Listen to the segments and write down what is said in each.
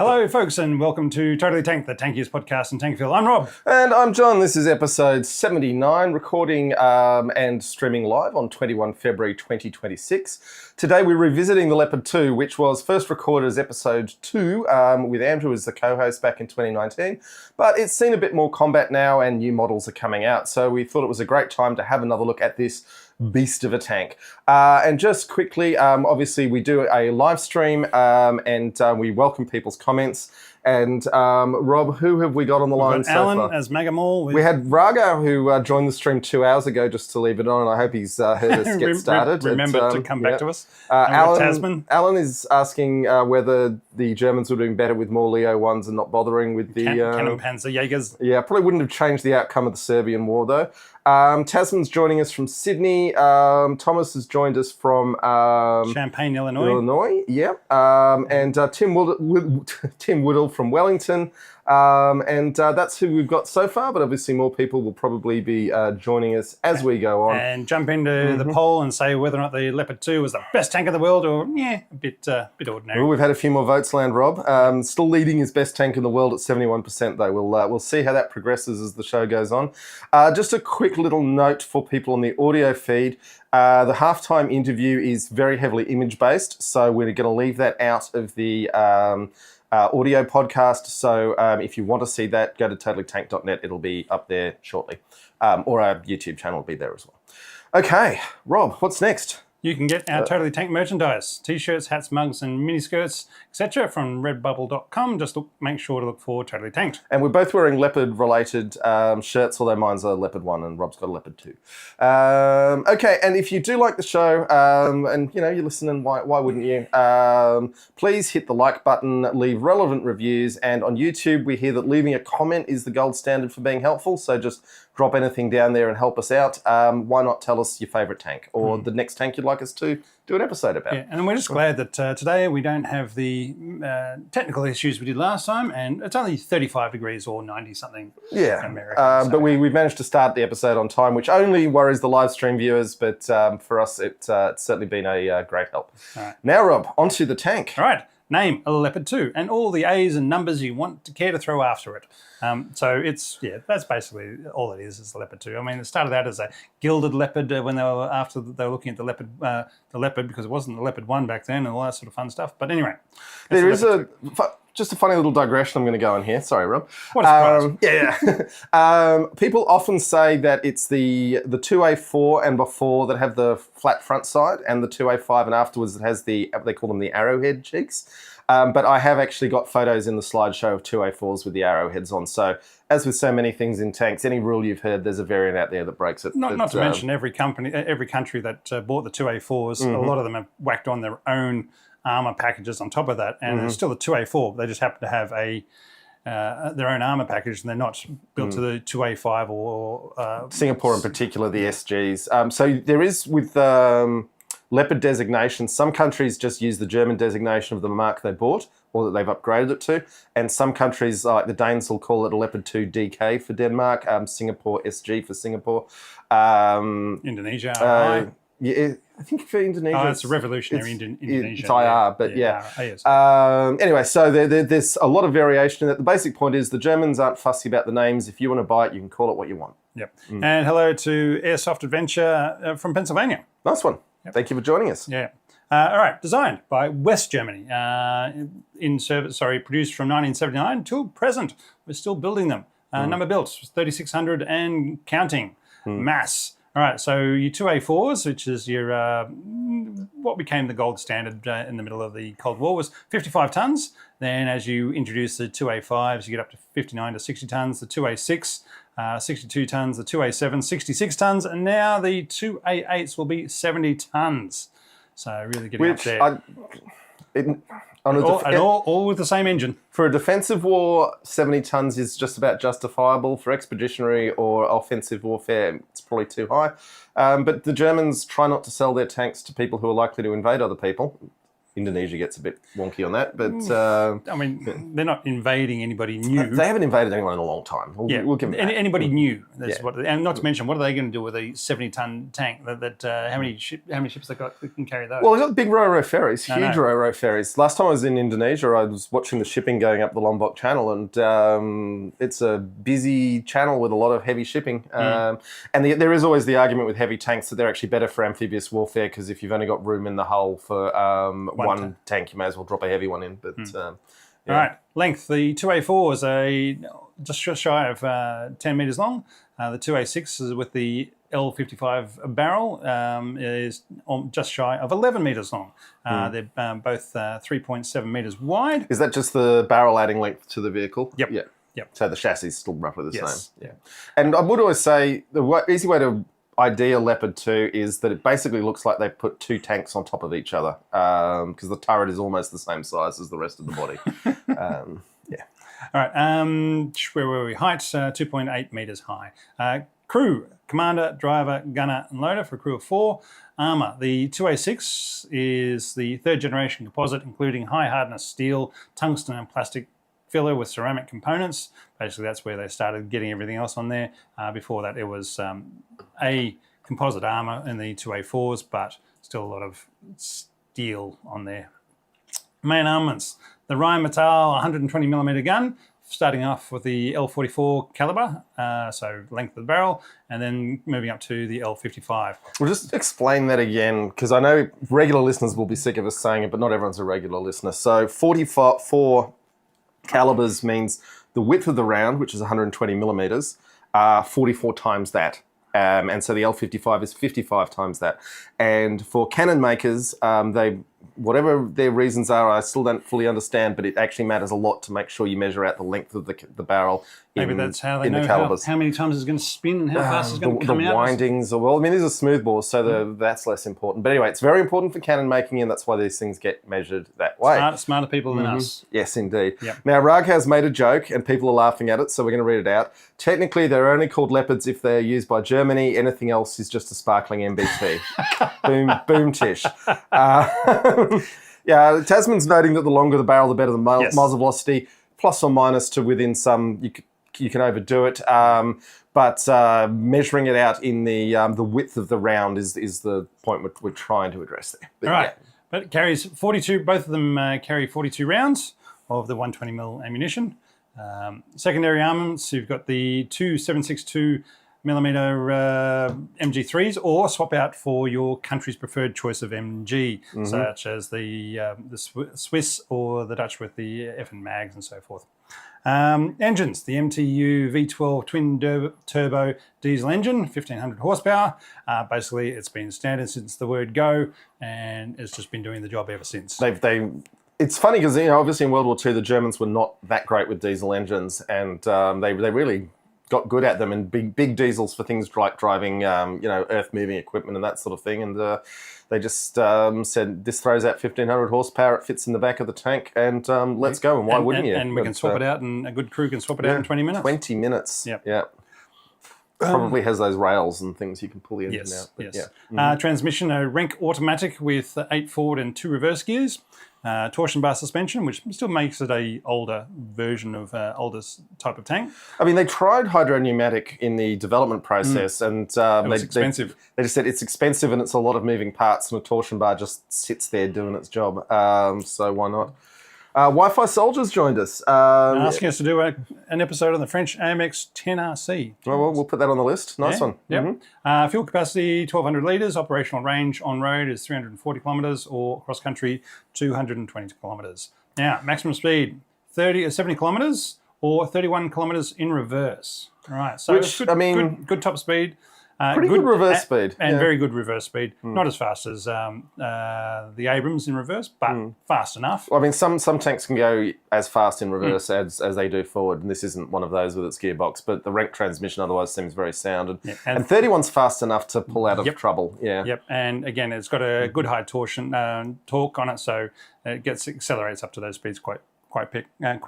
Hello, folks, and welcome to Totally Tank, the tankiest podcast in Tankville. I'm Rob. And I'm John. This is episode 79, recording and streaming live on 21 February 2026. Today we're revisiting the Leopard 2, which was first recorded as episode 2 with Andrew as the co-host back in 2019. But it's seen a bit more combat now and new models are coming out. So we thought it was a great time to have another look at this beast of a tank. And just quickly, obviously we do a live stream and we welcome people's comments. And Rob, who have we got on the line so Alan far? as Megamall. We had Raga, who joined the stream 2 hours ago, just to leave it on, and I hope he's heard us get started. Remember to come back to us. Alan is asking whether the Germans were doing better with more Leo 1s and not bothering with the... Cannon Panzer Jaegers. Yeah, probably wouldn't have changed the outcome of the Serbian war, though. Tasman's joining us from Sydney. Thomas has joined us from... Champaign, Illinois. Yeah. And Tim Woodall from Wellington. And that's who we've got so far, but obviously more people will probably be joining us as we go on. And jump into the poll and say whether or not the Leopard 2 was the best tank in the world or, a bit ordinary. Well, we've had a few more votes land, Rob. Still leading as best tank in the world at 71%, though. We'll see how that progresses as the show goes on. Just a quick little note for people on the audio feed. The halftime interview is very heavily image-based, so we're going to leave that out of the... audio podcast. So if you want to see that, go to totallytank.net. It'll be up there shortly. Or our YouTube channel will be there as well. Okay, Rob, what's next? You can get our Totally Tank merchandise, t-shirts, hats, mugs, and miniskirts, etc. from redbubble.com. Just make sure to look for Totally Tanked. And we're both wearing leopard-related shirts, although mine's a leopard 1 and Rob's got a leopard 2. Okay, and if you do like the show, and you're listening, why wouldn't you? Please hit the like button, leave relevant reviews, and on YouTube we hear that leaving a comment is the gold standard for being helpful, so just drop anything down there and help us out. Why not tell us your favourite tank or the next tank you'd like us to do an episode about? Yeah, and we're just glad that today we don't have the technical issues we did last time, and it's only 35 degrees or 90-something in America. But we've managed to start the episode on time, which only worries the live stream viewers, but for us it's certainly been a great help. All right. Now, Rob, onto the tank. All right. Name a Leopard 2 and all the A's and numbers you want to care to throw after it. So that's basically all it is the Leopard 2. I mean, it started out as a gilded Leopard when they were looking at the Leopard because it wasn't the Leopard 1 back then and all that sort of fun stuff. But anyway, there is just a funny little digression I'm going to go on here. Sorry, Rob. What a surprise. People often say that it's the 2A4 and before that have the flat front side and the 2A5 and afterwards it has they call them the arrowhead cheeks. But I have actually got photos in the slideshow of 2A4s with the arrowheads on. So as with so many things in tanks, any rule you've heard, there's a variant out there that breaks it. Not to mention every country that bought the 2A4s, a lot of them have whacked on their own armour packages on top of that, and it's still a 2A4. They just happen to have their own armour package, and they're not built to the 2A5 or... Singapore in particular, the SGs. So there is with... Leopard designation, some countries just use the German designation of the mark they bought or that they've upgraded it to. And some countries, like the Danes, will call it a Leopard 2 DK for Denmark, Singapore SG for Singapore. Indonesia, yeah, I think for Indonesia... it's a revolutionary Indonesia. It's IR, but yeah. Yes. Anyway, so there's a lot of variation in it. The basic point is the Germans aren't fussy about the names. If you want to buy it, you can call it what you want. Yep. And hello to Airsoft Adventure from Pennsylvania. Nice one. Yep. Thank you for joining us. Yeah. All right. Designed by West Germany. Produced from 1979 till present. We're still building them. Number built 3,600 and counting. Mass. All right. So your 2A4s, which is your what became the gold standard in the middle of the Cold War, was 55 tons. Then as you introduce the 2A5s, you get up to 59 to 60 tons. The 2A6. 62 tons, the 2A7, 66 tons, and now the 2A8s will be 70 tons. So really getting up there. All with the same engine. For a defensive war, 70 tons is just about justifiable. For expeditionary or offensive warfare, it's probably too high. But the Germans try not to sell their tanks to people who are likely to invade other people. Indonesia gets a bit wonky on that, but I mean, they're not invading anybody new. they haven't invaded anyone in a long time. We'll give them that. Anybody new. That's what, and not to mention, what are they going to do with a 70-ton tank? How many ships they got that can carry those? Well, they've got big ro-ro ferries, huge ro-ro ferries. Last time I was in Indonesia, I was watching the shipping going up the Lombok Channel, and it's a busy channel with a lot of heavy shipping. And there is always the argument with heavy tanks that they're actually better for amphibious warfare, because if you've only got room in the hull for one tank, you may as well drop a heavy one in. But All right, length. The 2A4 is just shy of 10 metres long. The 2A6 is with the L55 barrel is just shy of 11 metres long. They're both 3.7 metres wide. Is that just the barrel adding length to the vehicle? Yep. Yeah. Yep. So the chassis is still roughly the Yes. same. Yeah. And I would always say the easy way to ID a Leopard 2 is that it basically looks like they put two tanks on top of each other, because the turret is almost the same size as the rest of the body. Yeah. All right. Where were we? Height 2.8 metres high. Crew: commander, driver, gunner, and loader for a crew of 4. Armour: the 2A6 is the 3rd generation composite, including high hardness steel, tungsten, and plastic filler with ceramic components. Basically, that's where they started getting everything else on there. Before that, it was a composite armour in the 2A4s, but still a lot of steel on there. Main armaments: the Rheinmetall 120mm gun, starting off with the L44 caliber, so length of the barrel, and then moving up to the L55. We'll just explain that again, because I know regular listeners will be sick of us saying it, but not everyone's a regular listener. So 44 calibers means the width of the round, which is 120 millimeters, 44 times that. And so the L55 is 55 times that. And for cannon makers, whatever their reasons are, I still don't fully understand, but it actually matters a lot to make sure you measure out the length of the barrel. Maybe that's how they know how many times it's going to spin and how fast it's going to come out. The windings, well, I mean, these are smooth bores, so that's less important. But anyway, it's very important for cannon making, and that's why these things get measured that way. Smarter people than us. Yes, indeed. Yep. Now, Rag has made a joke, and people are laughing at it, so we're going to read it out. Technically, they're only called Leopards if they're used by Germany. Anything else is just a sparkling MBT. boom, tish. Yeah, Tasman's noting that the longer the barrel, the better the muzzle velocity, plus or minus to within some. You can overdo it, but measuring it out in the width of the round is the point we're trying to address there. But, all right, but it carries 42. Both of them carry 42 rounds of the 120mm ammunition. Secondary armaments: you've got the two 7.62mm MG3s, or swap out for your country's preferred choice of MG, such as the Swiss or the Dutch with the FN mags and so forth. Engines: the MTU V12 twin turbo diesel engine, 1500 horsepower. Basically, it's been standard since the word go, and it's just been doing the job ever since. It's funny because obviously in World War II the Germans were not that great with diesel engines, and they really got good at them, and big diesels for things like driving earth moving equipment and that sort of thing. And they just said, this throws out 1500 horsepower, it fits in the back of the tank, and let's go. And why wouldn't you? And we can swap it out, and a good crew can swap it out in 20 minutes. 20 minutes. Yep. Yeah. Probably has those rails and things you can pull the engine out. But yes. Transmission: a Renk automatic with 8 forward and 2 reverse gears. Torsion bar suspension, which still makes it a older version of older type of tank. I mean, they tried hydro-pneumatic in the development process, and it was expensive. They just said it's expensive and it's a lot of moving parts, and a torsion bar just sits there doing its job. So why not? Wi-Fi Soldiers joined us. Asking us to do an episode on the French AMX 10RC. Well, we'll put that on the list. Nice one. Yep. Fuel capacity, 1,200 litres. Operational range on road is 340 kilometres, or cross country, 220 kilometres. Now, maximum speed, 70 kilometres, or 31 kilometres in reverse. All right, so good top speed. Pretty good reverse speed. And very good reverse speed. Not as fast as the Abrams in reverse, but fast enough. Well, I mean, some tanks can go as fast in reverse as they do forward, and this isn't one of those with its gearbox, but the Renk transmission otherwise seems very sound. And 31's fast enough to pull out of trouble. Yeah. Yep, and again, it's got a good high torque on it, so it accelerates up to those speeds quite quick. All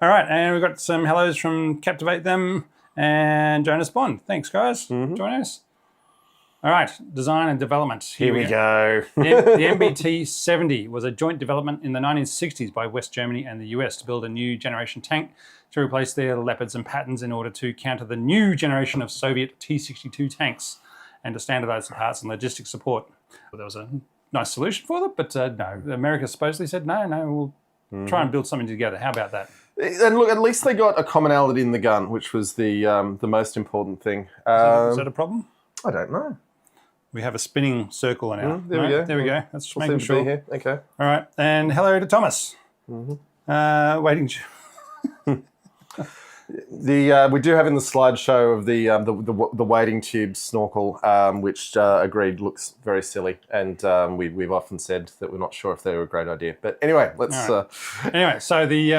right, and we've got some hellos from Captivate Them and Jonas Bond. Thanks, guys. Join us. All right, design and development. Here we go. The MBT-70 was a joint development in the 1960s by West Germany and the US to build a new generation tank to replace their Leopards and Pattons in order to counter the new generation of Soviet T-62 tanks and to standardize the parts and logistics support. There was a nice solution for them, but no. America supposedly said, no, we'll try and build something together. How about that? And look, at least they got a commonality in the gun, which was the most important thing. Is that a problem? I don't know. We have a spinning circle now. There we go. There we go. That's We'll making seem to be sure. here. Okay. All right. And hello to Thomas. Waiting. We do have in the slideshow of the wading tube snorkel, which agreed looks very silly, and we've often said that we're not sure if they were a great idea. But anyway, let's. Right. Anyway, so the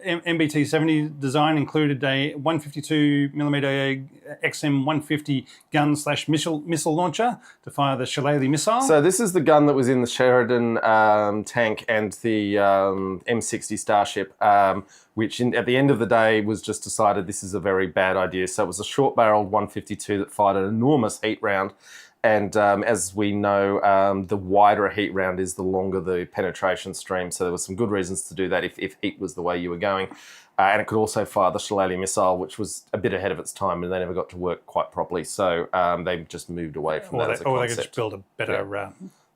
MBT-70 design included a 152mm XM150 gun/missile launcher to fire the Shillelagh missile. So this is the gun that was in the Sheridan tank and the M60 Starship, which at the end of the day was just decided this is a very bad idea. So it was a short-barreled 152 that fired an enormous heat round. And as we know, the wider a heat round is, the longer the penetration stream. So there were some good reasons to do that if heat was the way you were going. And it could also fire the Shillelagh missile, which was a bit ahead of its time, and they never got to work quite properly. So they just moved away from that as a concept. Or they could just build a better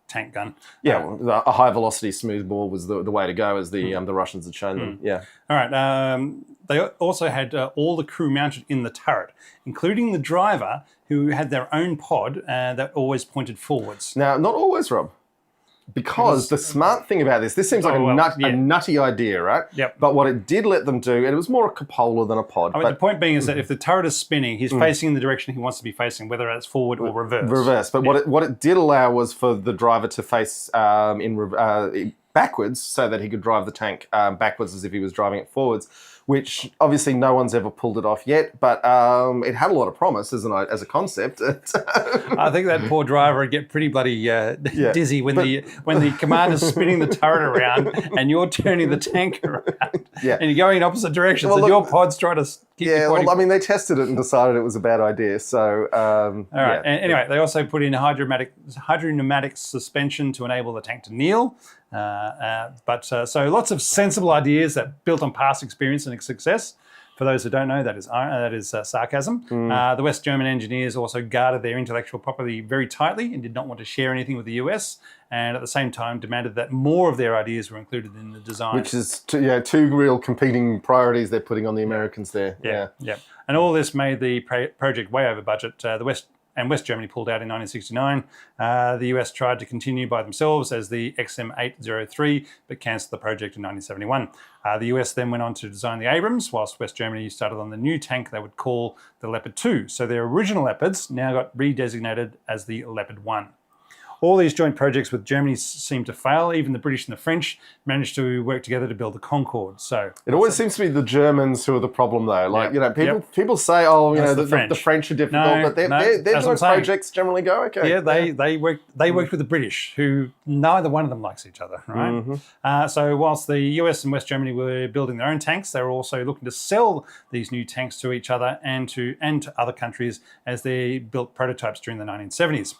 tank gun. Yeah, a high-velocity smoothbore was the way to go, as the Russians had shown them. Yeah. All right. They also had all the crew mounted in the turret, including the driver, who had their own pod that always pointed forwards. Now, not always, Rob. Because the smart thing about this seems like a nutty idea, right? Yep. But what it did let them do, and it was more a cupola than a pod. I mean, the point being is that if the turret is spinning, he's facing in the direction he wants to be facing, whether it's forward or reverse. Reverse. But what it did allow was for the driver to face backwards, so that he could drive the tank backwards as if he was driving it forwards, which obviously no one's ever pulled it off yet, but it had a lot of promise as a concept. I think that poor driver would get pretty bloody dizzy when the commander's spinning the turret around and you're turning the tank around and you're going in opposite directions and your pod's trying to keep your body... I mean, they tested it and decided it was a bad idea, so... All right, and anyway, they also put in hydropneumatic suspension to enable the tank to kneel. So lots of sensible ideas that built on past experience and success. For those who don't know, that is sarcasm. The West German engineers also guarded their intellectual property very tightly and did not want to share anything with the US, and at the same time demanded that more of their ideas were included in the design. Which is two real competing priorities they're putting on the Americans there. Yeah. And all this made the project way over budget. West Germany pulled out in 1969. The US tried to continue by themselves as the XM803, but cancelled the project in 1971. The US then went on to design the Abrams, whilst West Germany started on the new tank they would call the Leopard 2. So their original Leopards now got redesignated as the Leopard 1. All these joint projects with Germany seemed to fail. Even the British and the French managed to work together to build the Concorde. So it always seems to be the Germans who are the problem, though. Like people say, the French are difficult, but their joint projects generally go okay. Yeah, they worked with the British, who neither one of them likes each other, right? So whilst the US and West Germany were building their own tanks, they were also looking to sell these new tanks to each other and to other countries as they built prototypes during the 1970s.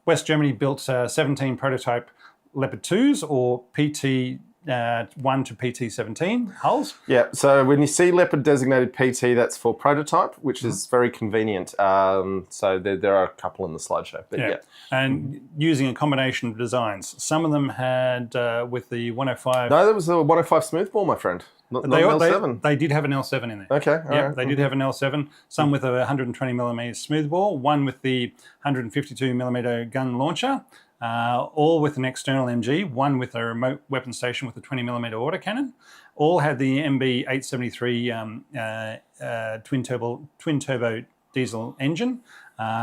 West Germany built 17 prototype Leopard 2s, or PT 1 to PT 17 hulls. Yeah, so when you see Leopard designated PT, that's for prototype, which is very convenient. So there are a couple in the slideshow. But And using a combination of designs. Some of them had with the 105... No, there was a 105 smoothbore, my friend. Not an L7. They did have an L7 in there. Okay, all right. They did have an L7. Some with a 120mm smoothbore, one with the 152mm gun launcher, all with an external MG, one with a remote weapon station with a 20mm autocannon. All had the MB873 twin turbo diesel engine.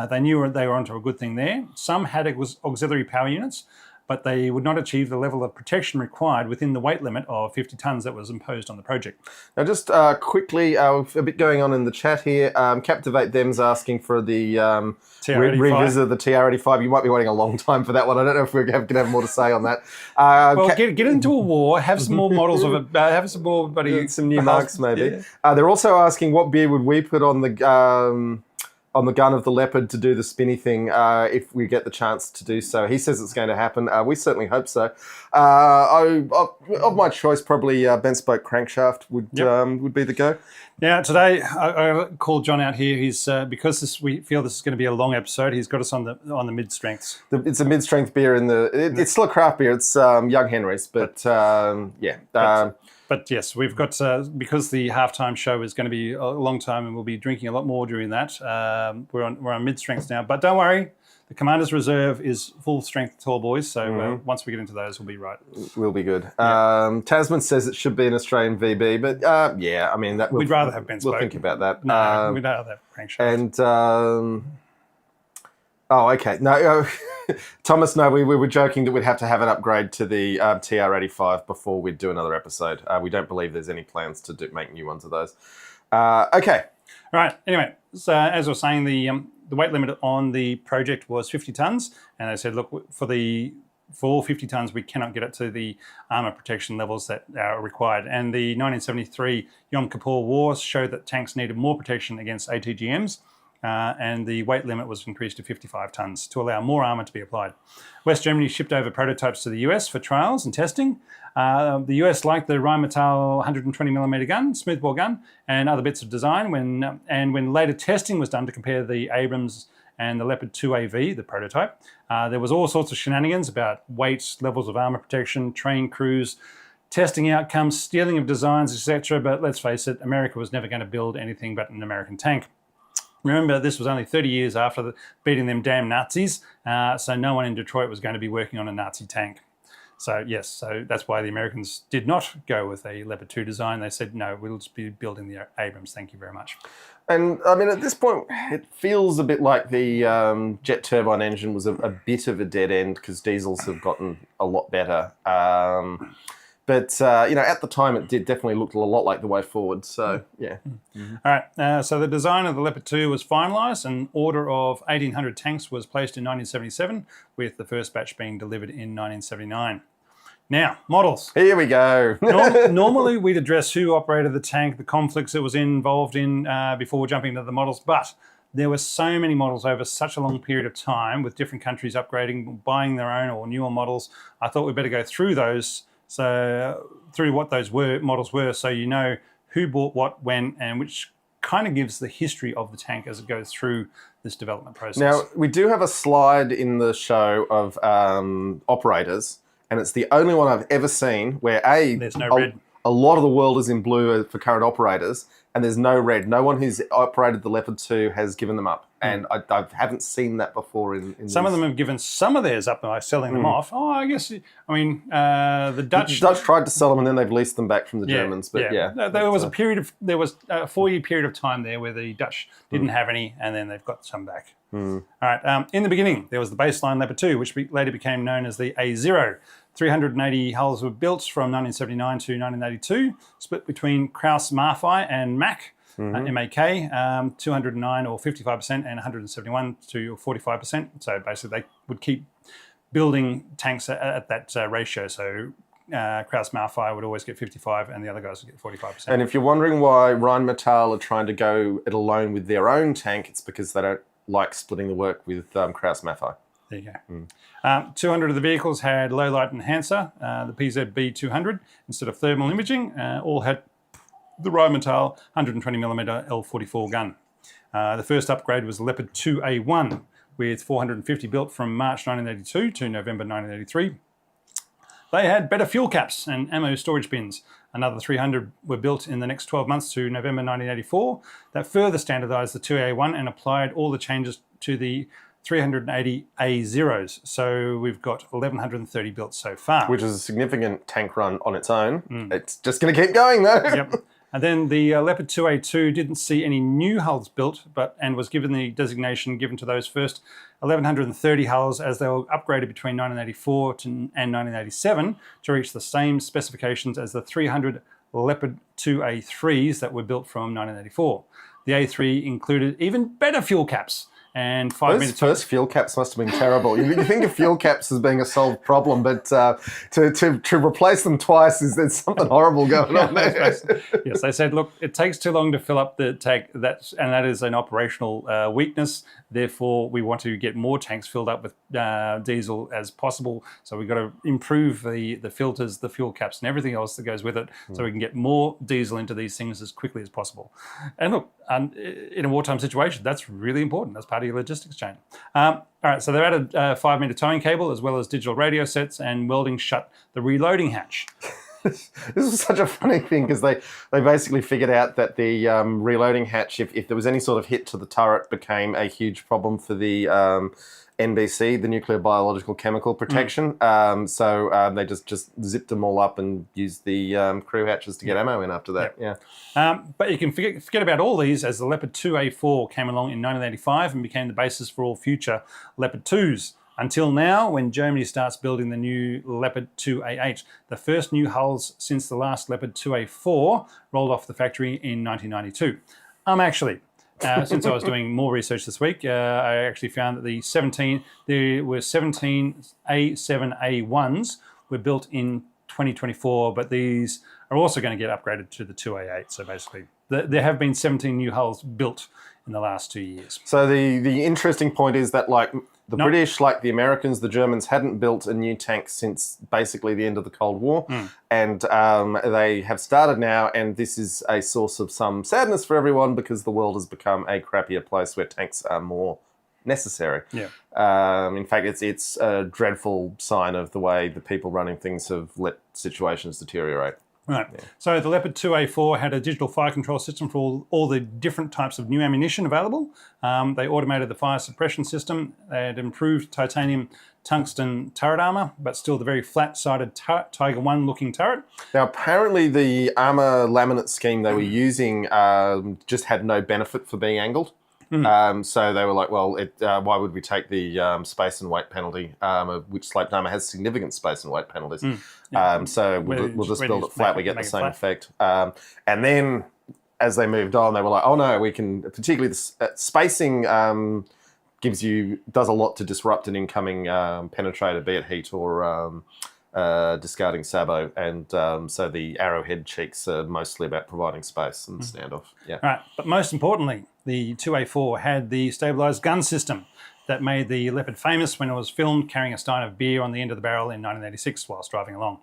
They knew they were onto a good thing there. Some had auxiliary power units, but they would not achieve the level of protection required within the weight limit of 50 tonnes that was imposed on the project. Now, just quickly, a bit going on in the chat here. Captivate Them's asking for the revisit the TR-85. You might be waiting a long time for that one. I don't know if we're going to have more to say on that. Get into a war, have some more models of it, have some more... some new marks, maybe. Yeah. They're also asking what beer would we put on the... on the gun of the Leopard to do the spinny thing if we get the chance to do so. He says it's going to happen. We certainly hope so. Of my choice, probably bent spoke crankshaft would be the go. Now, today I called John out here. He's because we feel this is going to be a long episode. He's got us on the mid strengths. It's a mid strength beer it's still a craft beer. It's Young Henry's, but But yes, we've got because the halftime show is going to be a long time, and we'll be drinking a lot more during that. We're on mid strengths now, but don't worry. The Commander's Reserve is full strength tall boys, so once we get into those, we'll be right. We'll be good. Yeah. Tasman says it should be an Australian VB, but I mean, we'd rather have bent spoke. We'll think about that. No, we'd rather have crankshaft. And okay. No, Thomas. No, we were joking that we'd have to have an upgrade to the TR85 before we'd do another episode. We don't believe there's any plans to make new ones of those. Okay. All right. Anyway, so as I was saying, the weight limit on the project was 50 tons, and they said, look, for all 50 tons, we cannot get it to the armour protection levels that are required. And the 1973 Yom Kippur War showed that tanks needed more protection against ATGMs, and the weight limit was increased to 55 tons to allow more armour to be applied. West Germany shipped over prototypes to the US for trials and testing. The US liked the Rheinmetall 120mm gun, smoothbore gun, and other bits of design. When later testing was done to compare the Abrams and the Leopard 2AV, the prototype, there was all sorts of shenanigans about weight, levels of armour protection, train crews, testing outcomes, stealing of designs, etc. But let's face it, America was never going to build anything but an American tank. Remember, this was only 30 years after beating them damn Nazis, so no one in Detroit was going to be working on a Nazi tank. So yes, so that's why the Americans did not go with a Leopard 2 design. They said, no, we'll just be building the Abrams. Thank you very much. And I mean, at this point, it feels a bit like the jet turbine engine was a bit of a dead end because diesels have gotten a lot better. But at the time, it did definitely look a lot like the way forward. So, yeah. Mm-hmm. All right. So the design of the Leopard 2 was finalised. An order of 1,800 tanks was placed in 1977, with the first batch being delivered in 1979. Now, models. Here we go. Normally, we'd address who operated the tank, the conflicts it was involved in before jumping into the models. But there were so many models over such a long period of time, with different countries upgrading, buying their own or newer models. I thought we'd better go through those. So through what those models were, so you know who bought what, when, and which kind of gives the history of the tank as it goes through this development process. Now, we do have a slide in the show of operators, and it's the only one I've ever seen where there's no red. A lot of the world is in blue for current operators, and there's no red. No one who's operated the Leopard 2 has given them up. And I haven't seen that before in some of them have given some of theirs up by selling them off. Oh, I guess, I mean, the Dutch... The Dutch tried to sell them and then they've leased them back from the Germans. But There was a 4-year period of time there where the Dutch didn't have any, and then they've got some back. All right. In the beginning, there was the baseline Leopard 2, which later became known as the A0. 380 hulls were built from 1979 to 1982, split between Krauss Maffei and MAK. MAK, 209 or 55% and 171 to 45%. So basically they would keep building tanks at that ratio. So Krauss Maffei would always get 55 and the other guys would get 45%. And if you're wondering why Rheinmetall are trying to go it alone with their own tank, it's because they don't like splitting the work with Krauss Maffei. There you go. 200 of the vehicles had low light enhancer, the PZB 200, instead of thermal imaging. All had the Rheinmetall 120mm L44 gun. The first upgrade was the Leopard 2A1 with 450 built from March 1982 to November 1983. They had better fuel caps and ammo storage bins. Another 300 were built in the next 12 months to November 1984. That further standardised the 2A1 and applied all the changes to the 380 A0s. So we've got 1,130 built so far. Which is a significant tank run on its own. It's just going to keep going though. Yep. And then the Leopard 2A2 didn't see any new hulls built, and was given the designation given to those first 1,130 hulls as they were upgraded between 1984 and 1987 to reach the same specifications as the 300 Leopard 2A3s that were built from 1984. The A3 included even better fuel caps and 5 Those minutes. first fuel caps must have been terrible. You think of fuel caps as being a solved problem, but to replace them twice there's something horrible going on there. Yes, they said, look, it takes too long to fill up the tank, and that is an operational weakness. Therefore, we want to get more tanks filled up with diesel as possible. So we've got to improve the filters, the fuel caps, and everything else that goes with it, so we can get more diesel into these things as quickly as possible. And look, in a wartime situation, that's really important. That's part of your logistics chain. All right, so they've added a 5-meter towing cable as well as digital radio sets and welding shut the reloading hatch. This was such a funny thing because they basically figured out that the reloading hatch, if there was any sort of hit to the turret, became a huge problem for the NBC, the nuclear biological chemical protection. So they just zipped them all up and used the crew hatches to get ammo in after that. Yep. But you can forget about all these as the Leopard 2A4 came along in 1985 and became the basis for all future Leopard 2s. Until now, when Germany starts building the new Leopard 2A8, the first new hulls since the last Leopard 2A4 rolled off the factory in 1992. Since I was doing more research this week, I actually found that there were 17 A7A1s were built in 2024, but these are also going to get upgraded to the 2A8. So basically, there have been 17 new hulls built in the last 2 years. So the interesting point is that the British, like the Americans, the Germans hadn't built a new tank since basically the end of the Cold War. And they have started now, and this is a source of some sadness for everyone because the world has become a crappier place where tanks are more necessary. In fact, it's a dreadful sign of the way the people running things have let situations deteriorate. Right. Yeah. So the Leopard 2A4 had a digital fire control system for all the different types of new ammunition available. They automated the fire suppression system. They had improved titanium tungsten turret armour, but still the very flat-sided Tiger 1 looking turret. Now, apparently the armour laminate scheme they were using just had no benefit for being angled. So they were like, well, why would we take the space and weight penalty, which sloped armour has significant space and weight penalties. So we'll just build it flat, we get the same effect. And then as they moved on, they were like, oh no, we can, particularly the spacing does a lot to disrupt an incoming penetrator, be it heat or discarding sabot, and so the arrowhead cheeks are mostly about providing space and standoff. Right, but most importantly, the 2A4 had the stabilised gun system that made the Leopard famous when it was filmed carrying a stein of beer on the end of the barrel in 1986 whilst driving along.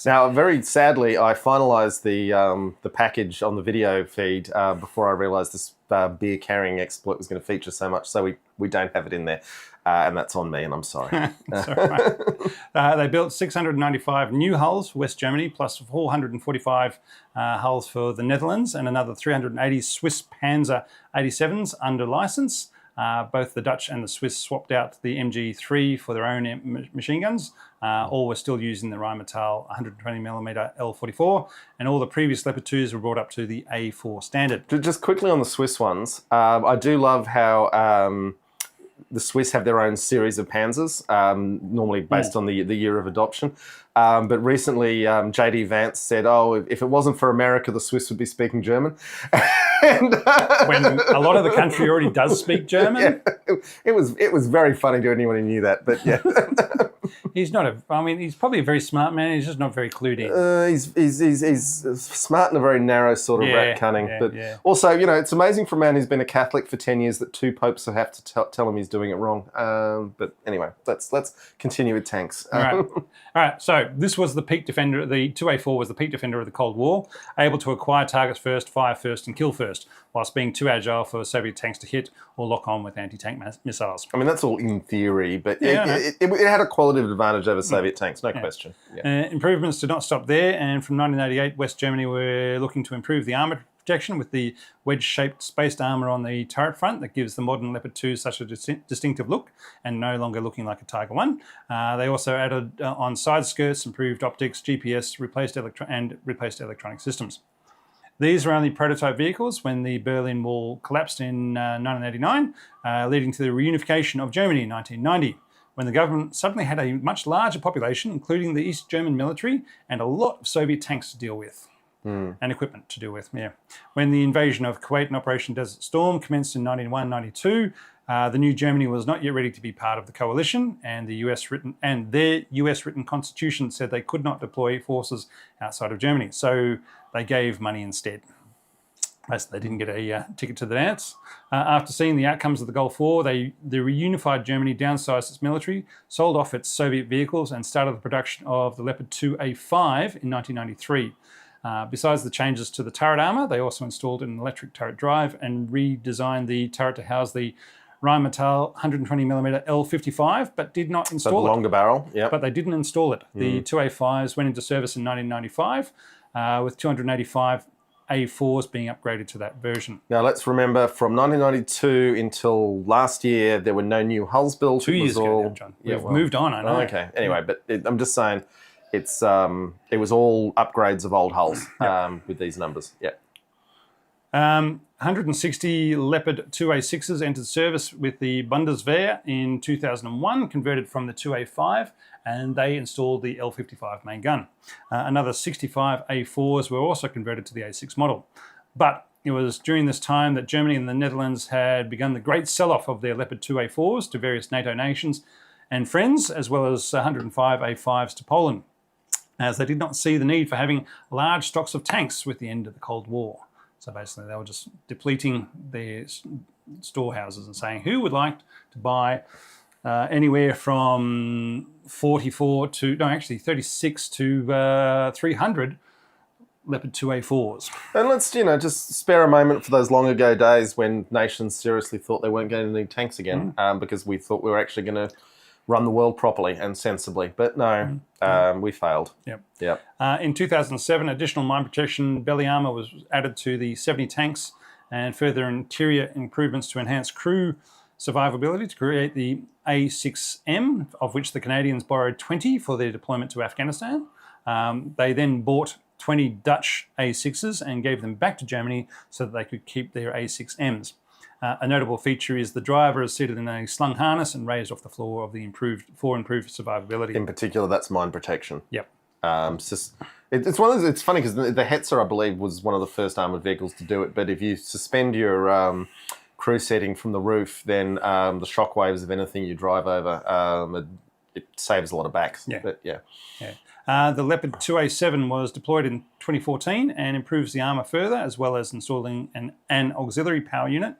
Now, very sadly, I finalised the package on the video feed before I realised this beer carrying exploit was going to feature so much, so we don't have it in there. And that's on me, and I'm sorry. They built 695 new hulls for West Germany, plus 445 hulls for the Netherlands, and another 380 Swiss Panzer 87s under licence. Both the Dutch and the Swiss swapped out the MG3 for their own machine guns. All were still using the Rheinmetall 120mm L44, and all the previous Leopard 2s were brought up to the A4 standard. Just quickly on the Swiss ones, I do love how the Swiss have their own series of Panzers, normally based on the year of adoption. But recently, J.D. Vance said, if it wasn't for America, the Swiss would be speaking German. And, when a lot of the country already does speak German. Yeah, it was very funny to anyone who knew that, but yeah. He's probably a very smart man. He's just not very clued in. He's smart in a very narrow sort of rat cunning. But also, it's amazing for a man who's been a Catholic for 10 years that 2 popes have to tell him he's doing it wrong. But anyway, let's continue with tanks. All right. So this was the peak defender. The 2A4 was the peak defender of the Cold War, able to acquire targets first, fire first, and kill first, whilst being too agile for Soviet tanks to hit or lock on with anti-tank missiles. I mean, that's all in theory, but it had a qualitative advantage over Soviet tanks, no question. Improvements did not stop there, and from 1988, West Germany were looking to improve the armour protection with the wedge-shaped spaced armour on the turret front that gives the modern Leopard 2 such a distinctive look and no longer looking like a Tiger 1. They also added on side skirts, improved optics, GPS, replaced electronic systems. These were only prototype vehicles when the Berlin Wall collapsed in 1989, leading to the reunification of Germany in 1990, when the government suddenly had a much larger population, including the East German military and a lot of Soviet tanks to deal with. And equipment to deal with, When the invasion of Kuwait and Operation Desert Storm commenced in 1991-92, The new Germany was not yet ready to be part of the coalition, and their US written constitution said they could not deploy forces outside of Germany. So they gave money instead. They didn't get a ticket to the dance. After seeing the outcomes of the Gulf War, the reunified Germany downsized its military, sold off its Soviet vehicles, and started the production of the Leopard 2A5 in 1993. Besides the changes to the turret armour, they also installed an electric turret drive and redesigned the turret to house the Rheinmetall 120mm L55, but did not install it. The longer barrel, yeah. But they didn't install it. The 2A5s went into service in 1995, with 285 A4s being upgraded to that version. Now, let's remember, from 1992 until last year, there were no new hulls built. 2 years ago now, John. We've moved on, I know. Oh, okay. Anyway, but I'm just saying, it was all upgrades of old hulls with these numbers. Yeah. 160 Leopard 2A6s entered service with the Bundeswehr in 2001, converted from the 2A5, and they installed the L55 main gun. Another 65 A4s were also converted to the A6 model. But it was during this time that Germany and the Netherlands had begun the great sell-off of their Leopard 2A4s to various NATO nations and friends, as well as 105 A5s to Poland, as they did not see the need for having large stocks of tanks with the end of the Cold War. So basically, they were just depleting their storehouses and saying, who would like to buy anywhere from 36 to 300 Leopard 2A4s. And let's, just spare a moment for those long ago days when nations seriously thought they weren't going to need tanks again, because we thought we were actually going to run the world properly and sensibly. But no, we failed. Yep. In 2007, additional mine protection belly armour was added to the 70 tanks, and further interior improvements to enhance crew survivability to create the A6M, of which the Canadians borrowed 20 for their deployment to Afghanistan. They then bought 20 Dutch A6s and gave them back to Germany so that they could keep their A6Ms. A notable feature is the driver is seated in a slung harness and raised off the floor of the improved survivability. In particular, that's mine protection. Yep. It's one of those. It's funny because the Hetzer, I believe, was one of the first armoured vehicles to do it. But if you suspend your crew setting from the roof, then the shock waves of anything you drive over, it saves a lot of backs. Yeah. But yeah. The Leopard 2A7 was deployed in 2014 and improves the armour further, as well as installing an auxiliary power unit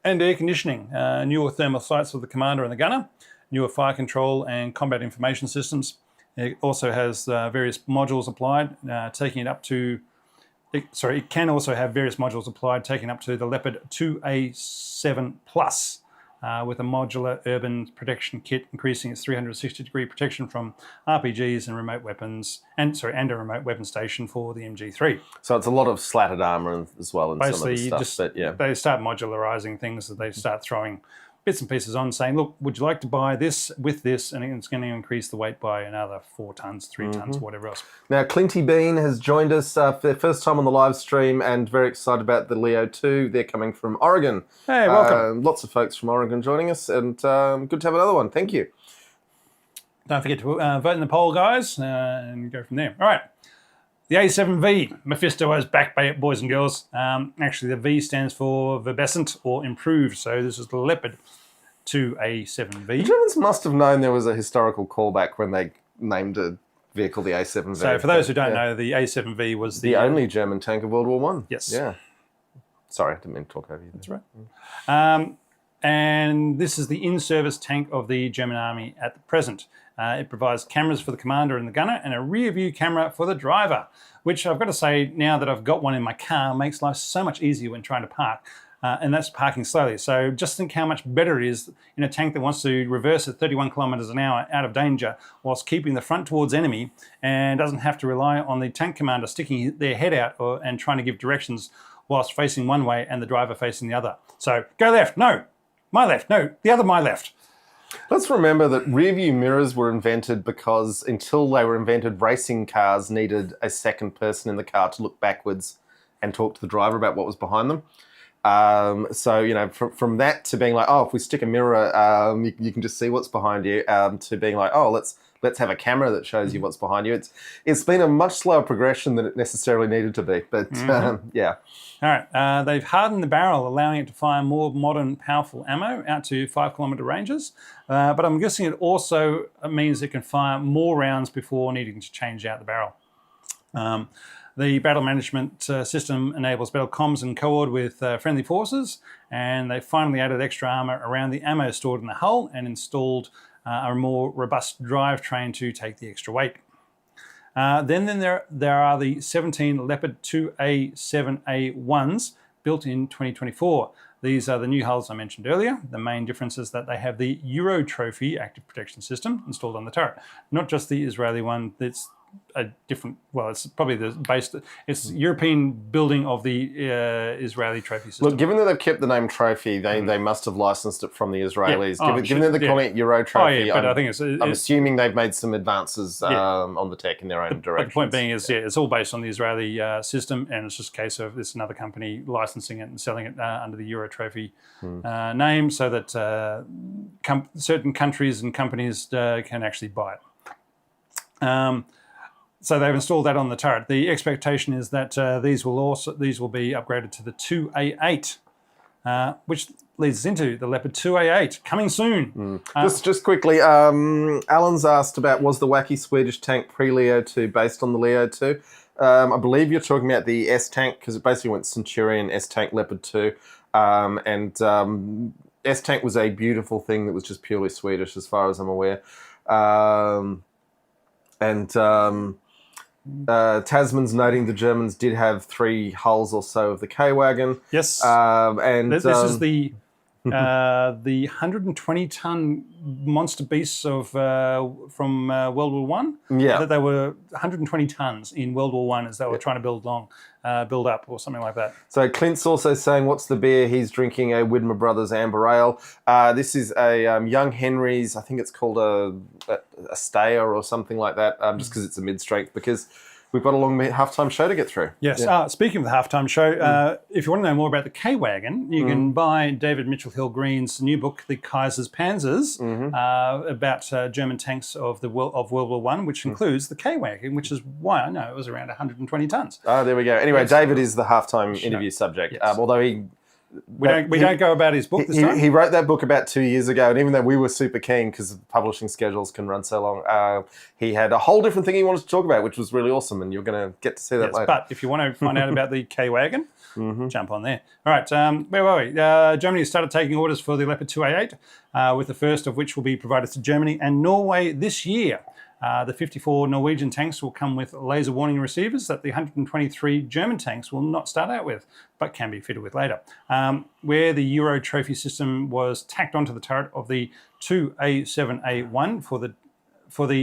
and air conditioning, newer thermal sights for the commander and the gunner, newer fire control and combat information systems. It also has various modules applied, it can also have various modules applied, taking up to the Leopard 2A7 Plus, with a modular urban protection kit, increasing its 360-degree protection from RPGs and remote weapons, and a remote weapon station for the MG3. So it's a lot of slatted armour as well, and basically some of the stuff. They start modularising things, that they start throwing bits and pieces on, saying, look, would you like to buy this with this? And it's going to increase the weight by another 4 tonnes, 3 tonnes, whatever else. Now, Clinty Bean has joined us for their first time on the live stream, and very excited about the Leo 2. They're coming from Oregon. Hey, welcome. Lots of folks from Oregon joining us, and good to have another one. Thank you. Don't forget to vote in the poll, guys, and go from there. All right. The A7V, Mephisto is back, boys and girls. Actually, the V stands for verbescent or improved. So this is the Leopard 2A7V. The Germans must have known there was a historical callback when they named a vehicle the A7V. So for those who don't know, the A7V was the only German tank of World War One. Yes. Yeah. Sorry, I didn't mean to talk over you. That's right. And this is the in-service tank of the German Army at the present. It provides cameras for the commander and the gunner and a rear view camera for the driver, which I've got to say, now that I've got one in my car, makes life so much easier when trying to park. And that's parking slowly. So just think how much better it is in a tank that wants to reverse at 31 kilometres an hour out of danger whilst keeping the front towards enemy and doesn't have to rely on the tank commander sticking their head out and trying to give directions whilst facing one way and the driver facing the other. So go left, no, my left, no, the other my left. Let's remember that rear view mirrors were invented because until they were invented, racing cars needed a second person in the car to look backwards and talk to the driver about what was behind them. So, you know, from that to being like, oh, if we stick a mirror, you can just see what's behind you, to being like, oh, let's have a camera that shows you what's behind you. It's been a much slower progression than it necessarily needed to be, but yeah. All right, they've hardened the barrel, allowing it to fire more modern, powerful ammo out to 5-kilometre ranges. But I'm guessing it also means it can fire more rounds before needing to change out the barrel. The battle management system enables battle comms and co-ord with friendly forces, and they finally added extra armour around the ammo stored in the hull and installed a more robust drivetrain to take the extra weight. Then there are the 17 Leopard 2A7A1s built in 2024. These are the new hulls I mentioned earlier. The main difference is that they have the Euro Trophy active protection system installed on the turret, not just the Israeli one that's a different, well, it's probably it's European building of the Israeli trophy system. Look, given that they've kept the name Trophy, they must have licensed it from the Israelis. Given that they're calling it Euro Trophy, I think I'm assuming they've made some advances on the tech in their own direction. The point being is, it's all based on the Israeli system, and it's just a case of it's another company licensing it and selling it under the Euro Trophy name, so that certain countries and companies can actually buy it. So they've installed that on the turret. The expectation is that these will be upgraded to the 2A8, which leads us into the Leopard 2A8 coming soon. Just quickly, Alan's asked about, was the wacky Swedish tank pre-Leo 2 based on the Leo 2? I believe you're talking about the S tank, because it basically went Centurion, S tank, Leopard 2, and S tank was a beautiful thing that was just purely Swedish, as far as I'm aware. Tasman's noting the Germans did have 3 hulls or so of the K-Wagon. Yes. And this is the 120-ton monster beasts from World War One. Yeah. That they were 120 tons in World War One as they were trying to build up or something like that. So Clint's also saying, what's the beer? He's drinking a Widmer Brothers Amber Ale. This is a Young Henry's, I think it's called a Stayer or something like that, just because it's a mid-strength, because we've got a long halftime show to get through. Yes. Yeah. Speaking of the halftime show, if you want to know more about the K-Wagon, you can buy David Mitchell Hill Green's new book, The Kaiser's Panzers, about German tanks of World War One, which includes the K-Wagon, which is why I know it was around 120 tons. Oh, there we go. Anyway, David is the halftime interview subject, although we don't go about his book this time. He wrote that book about 2 years ago, and even though we were super keen because publishing schedules can run so long, he had a whole different thing he wanted to talk about, which was really awesome, and you're going to get to see that later. But if you want to find out about the K-Wagon, jump on there. All right, where were we? Germany has started taking orders for the Leopard 2A8, with the first of which will be provided to Germany and Norway this year. The 54 Norwegian tanks will come with laser warning receivers that the 123 German tanks will not start out with, but can be fitted with later. Where the Euro Trophy system was tacked onto the turret of the 2A7A1 for the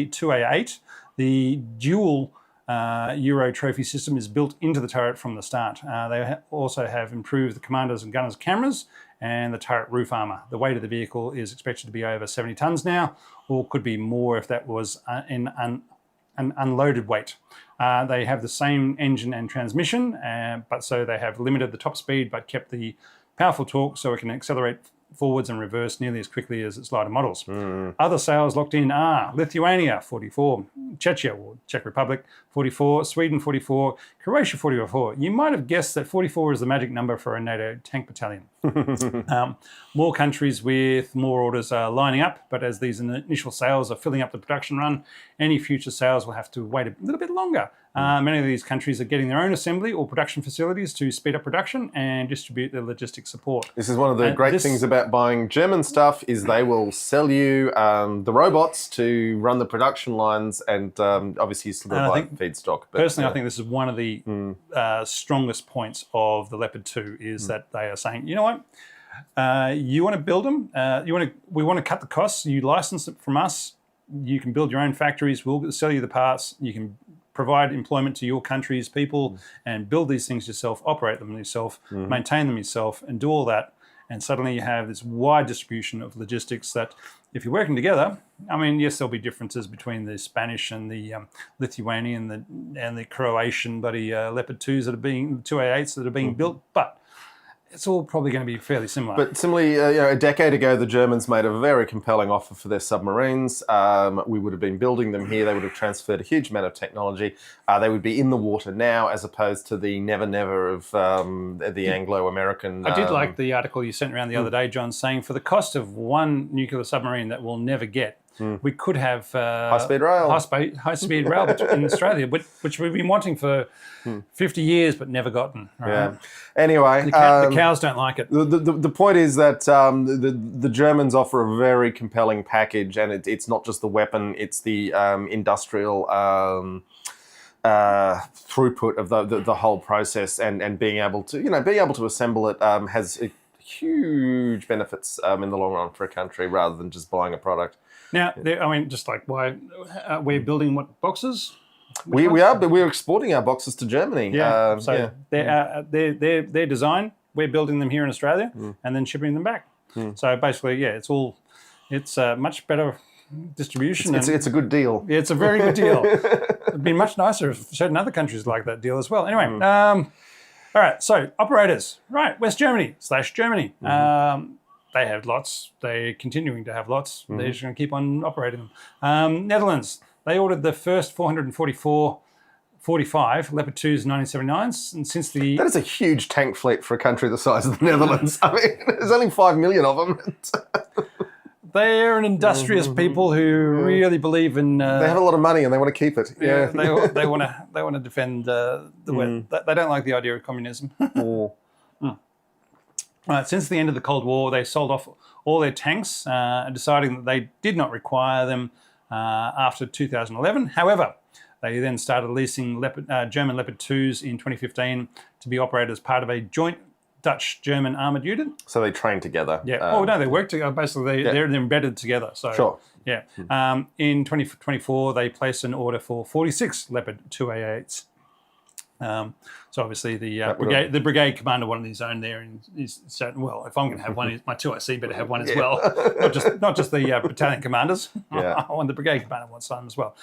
2A8, the dual Euro Trophy system is built into the turret from the start. They also have improved the commanders' and gunners' cameras and the turret roof armour. The weight of the vehicle is expected to be over 70 tonnes now, or could be more if that was an unloaded weight. They have the same engine and transmission, but so they have limited the top speed but kept the powerful torque so it can accelerate forwards and reverse nearly as quickly as its lighter models. Other sales locked in are Lithuania 44, Czechia or Czech Republic 44, Sweden 44, Croatia 44. You might have guessed that 44 is the magic number for a NATO tank battalion. More countries with more orders are lining up, but as these initial sales are filling up the production run, any future sales will have to wait a little bit longer. Many of these countries are getting their own assembly or production facilities to speed up production and distribute their logistics support. This is one of the great things about buying German stuff, is they will sell you the robots to run the production lines, and obviously you still buy feedstock. Personally, I think this is one of the strongest points of the Leopard 2 is that they are saying, you know what, you want to build them, we want to cut the costs, you license it from us, you can build your own factories, we'll sell you the parts, you can provide employment to your country's people and build these things yourself, operate them yourself, maintain them yourself, and do all that. And suddenly you have this wide distribution of logistics that if you're working together, I mean, yes, there'll be differences between the Spanish and the Lithuanian and the Croatian bloody Leopard 2s that are being 2A8s that are being built, but it's all probably going to be fairly similar. But similarly, a decade ago, the Germans made a very compelling offer for their submarines. We would have been building them here. They would have transferred a huge amount of technology. They would be in the water now, as opposed to the never of the Anglo-American. I did like the article you sent around the other day, John, saying for the cost of one nuclear submarine that we'll never get, we could have high-speed rail. High-speed rail in Australia, which we've been wanting for 50 years but never gotten. Right? Yeah. Anyway, the cows don't like it. The point is that the Germans offer a very compelling package, and it's not just the weapon; it's the industrial throughput of the whole process, and being able to assemble it has huge benefits in the long run for a country, rather than just buying a product. Now, just like why we're building what boxes? We're exporting our boxes to Germany. Yeah. Their design, we're building them here in Australia and then shipping them back. So basically, it's a much better distribution. It's a good deal. Yeah, it's a very good deal. It'd be much nicer if certain other countries like that deal as well. Anyway, all right. So operators, right? West Germany / Germany. They have lots. They're continuing to have lots. They're just going to keep on operating them. Netherlands. They ordered the first 445 Leopard 2s in 1979, and since the... That is a huge tank fleet for a country the size of the Netherlands. I mean, there's only 5 million of them. They're an industrious people who really believe in... they have a lot of money and they want to keep it. Yeah, they want to defend the West. They don't like the idea of communism. Right, since the end of the Cold War, they sold off all their tanks, deciding that they did not require them after 2011. However, they then started leasing German Leopard 2s in 2015 to be operated as part of a joint Dutch-German armoured unit. So they train together. Yeah. They work together. Basically, they're embedded together. So, sure. Yeah. In 2024, they placed an order for 46 Leopard 2A8s. So obviously the brigade commander wanted his own there, and he's said, well, if I'm going to have one, my 2IC better have one as well. Not just the battalion commanders. Yeah. I want the brigade commander wants some as well.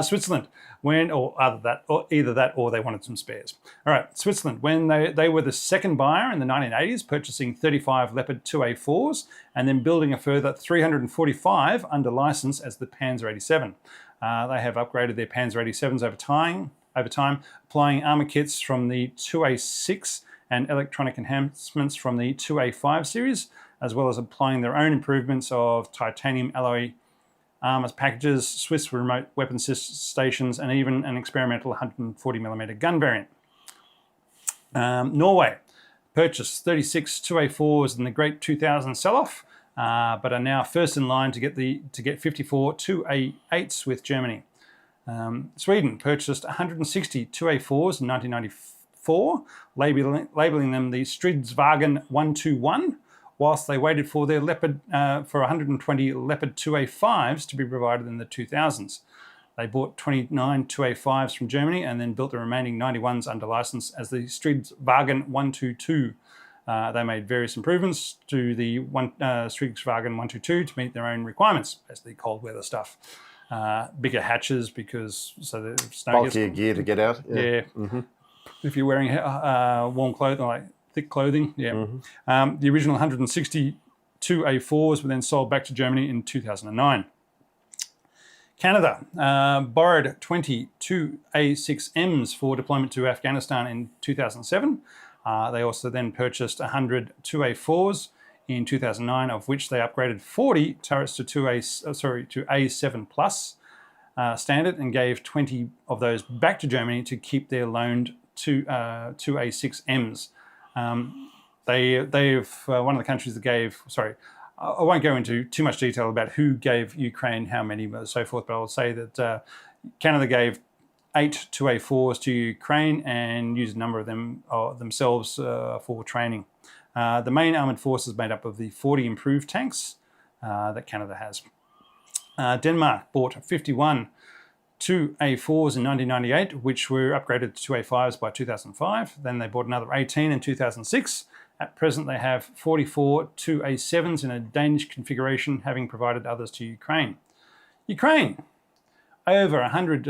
Switzerland, either that or they wanted some spares. All right, Switzerland, when they were the second buyer in the 1980s, purchasing 35 Leopard 2A4s and then building a further 345 under license as the Panzer 87. They have upgraded their Panzer 87s over time, applying armour kits from the 2A6 and electronic enhancements from the 2A5 series, as well as applying their own improvements of titanium alloy armour packages, Swiss remote weapon stations, and even an experimental 140mm gun variant. Norway purchased 36 2A4s in the Great 2000 sell-off, but are now first in line to get 54 2A8s with Germany. Sweden purchased 160 2A4s in 1994, labelling them the Stridsvagn 121, whilst they waited for their Leopard for 120 Leopard 2A5s to be provided in the 2000s. They bought 29 2A5s from Germany and then built the remaining 91s under license as the Stridsvagn 122. They made various improvements to the Stridsvagn 122 to meet their own requirements, basically cold weather stuff. Bigger hatches so the snow bulkier gear to get out. Yeah. If you're wearing warm clothing, like thick clothing, The original 160 2A4s were then sold back to Germany in 2009. Canada borrowed 20 2A6Ms for deployment to Afghanistan in 2007. They also then purchased 100 2A4s in 2009, of which they upgraded 40 turrets to A7 Plus standard and gave 20 of those back to Germany to keep their loaned 2A6Ms. They've one of the countries that gave. I won't go into too much detail about who gave Ukraine how many, and so forth. But I'll say that Canada gave 8 2A4s to Ukraine and used a number of them themselves for training. The main armoured force is made up of the 40 improved tanks that Canada has. Denmark bought 51 2A4s in 1998, which were upgraded to 2A5s by 2005. Then they bought another 18 in 2006. At present, they have 44 2A7s in a Danish configuration, having provided others to Ukraine. Ukraine. over 100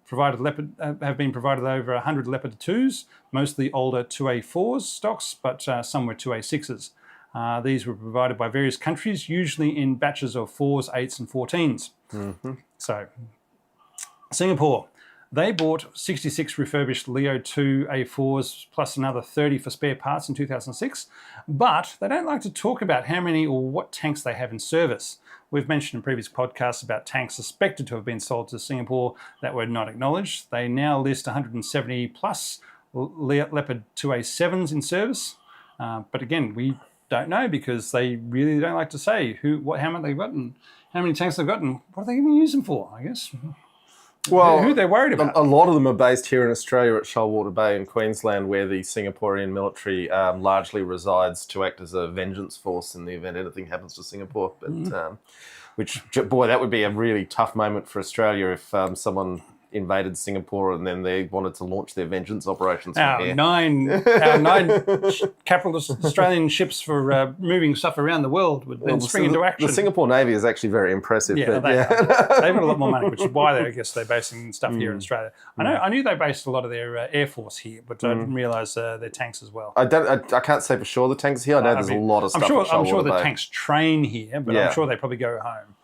provided Leopard have been provided over 100 Leopard 2s, mostly older 2A4s stocks, but some were 2A6s. These were provided by various countries, usually in batches of 4s, 8s, and 14s. So, Singapore. They bought 66 refurbished Leo 2 A4s plus another 30 for spare parts in 2006, but they don't like to talk about how many or what tanks they have in service. We've mentioned in previous podcasts about tanks suspected to have been sold to Singapore that were not acknowledged. They now list 170 plus Leopard 2A7s in service, but again, we don't know because they really don't like to say how many they've got and how many tanks they've got and what are they going to use them for, I guess. Well, who they're worried about. A lot of them are based here in Australia at Shoalwater Bay in Queensland, where the Singaporean military largely resides to act as a vengeance force in the event anything happens to Singapore. But boy, that would be a really tough moment for Australia if someone invaded Singapore and then they wanted to launch their vengeance operations from here. Nine capitalist Australian ships for moving stuff around the world would then spring into action. The Singapore Navy is actually very impressive. Yeah, they've got a lot more money, which is why I guess they're basing stuff here in Australia. I knew they based a lot of their air force here, but I didn't realise their tanks as well. I can't say for sure the tanks here. I know there's a lot of stuff. I'm sure the tanks train here, but I'm sure they probably go home.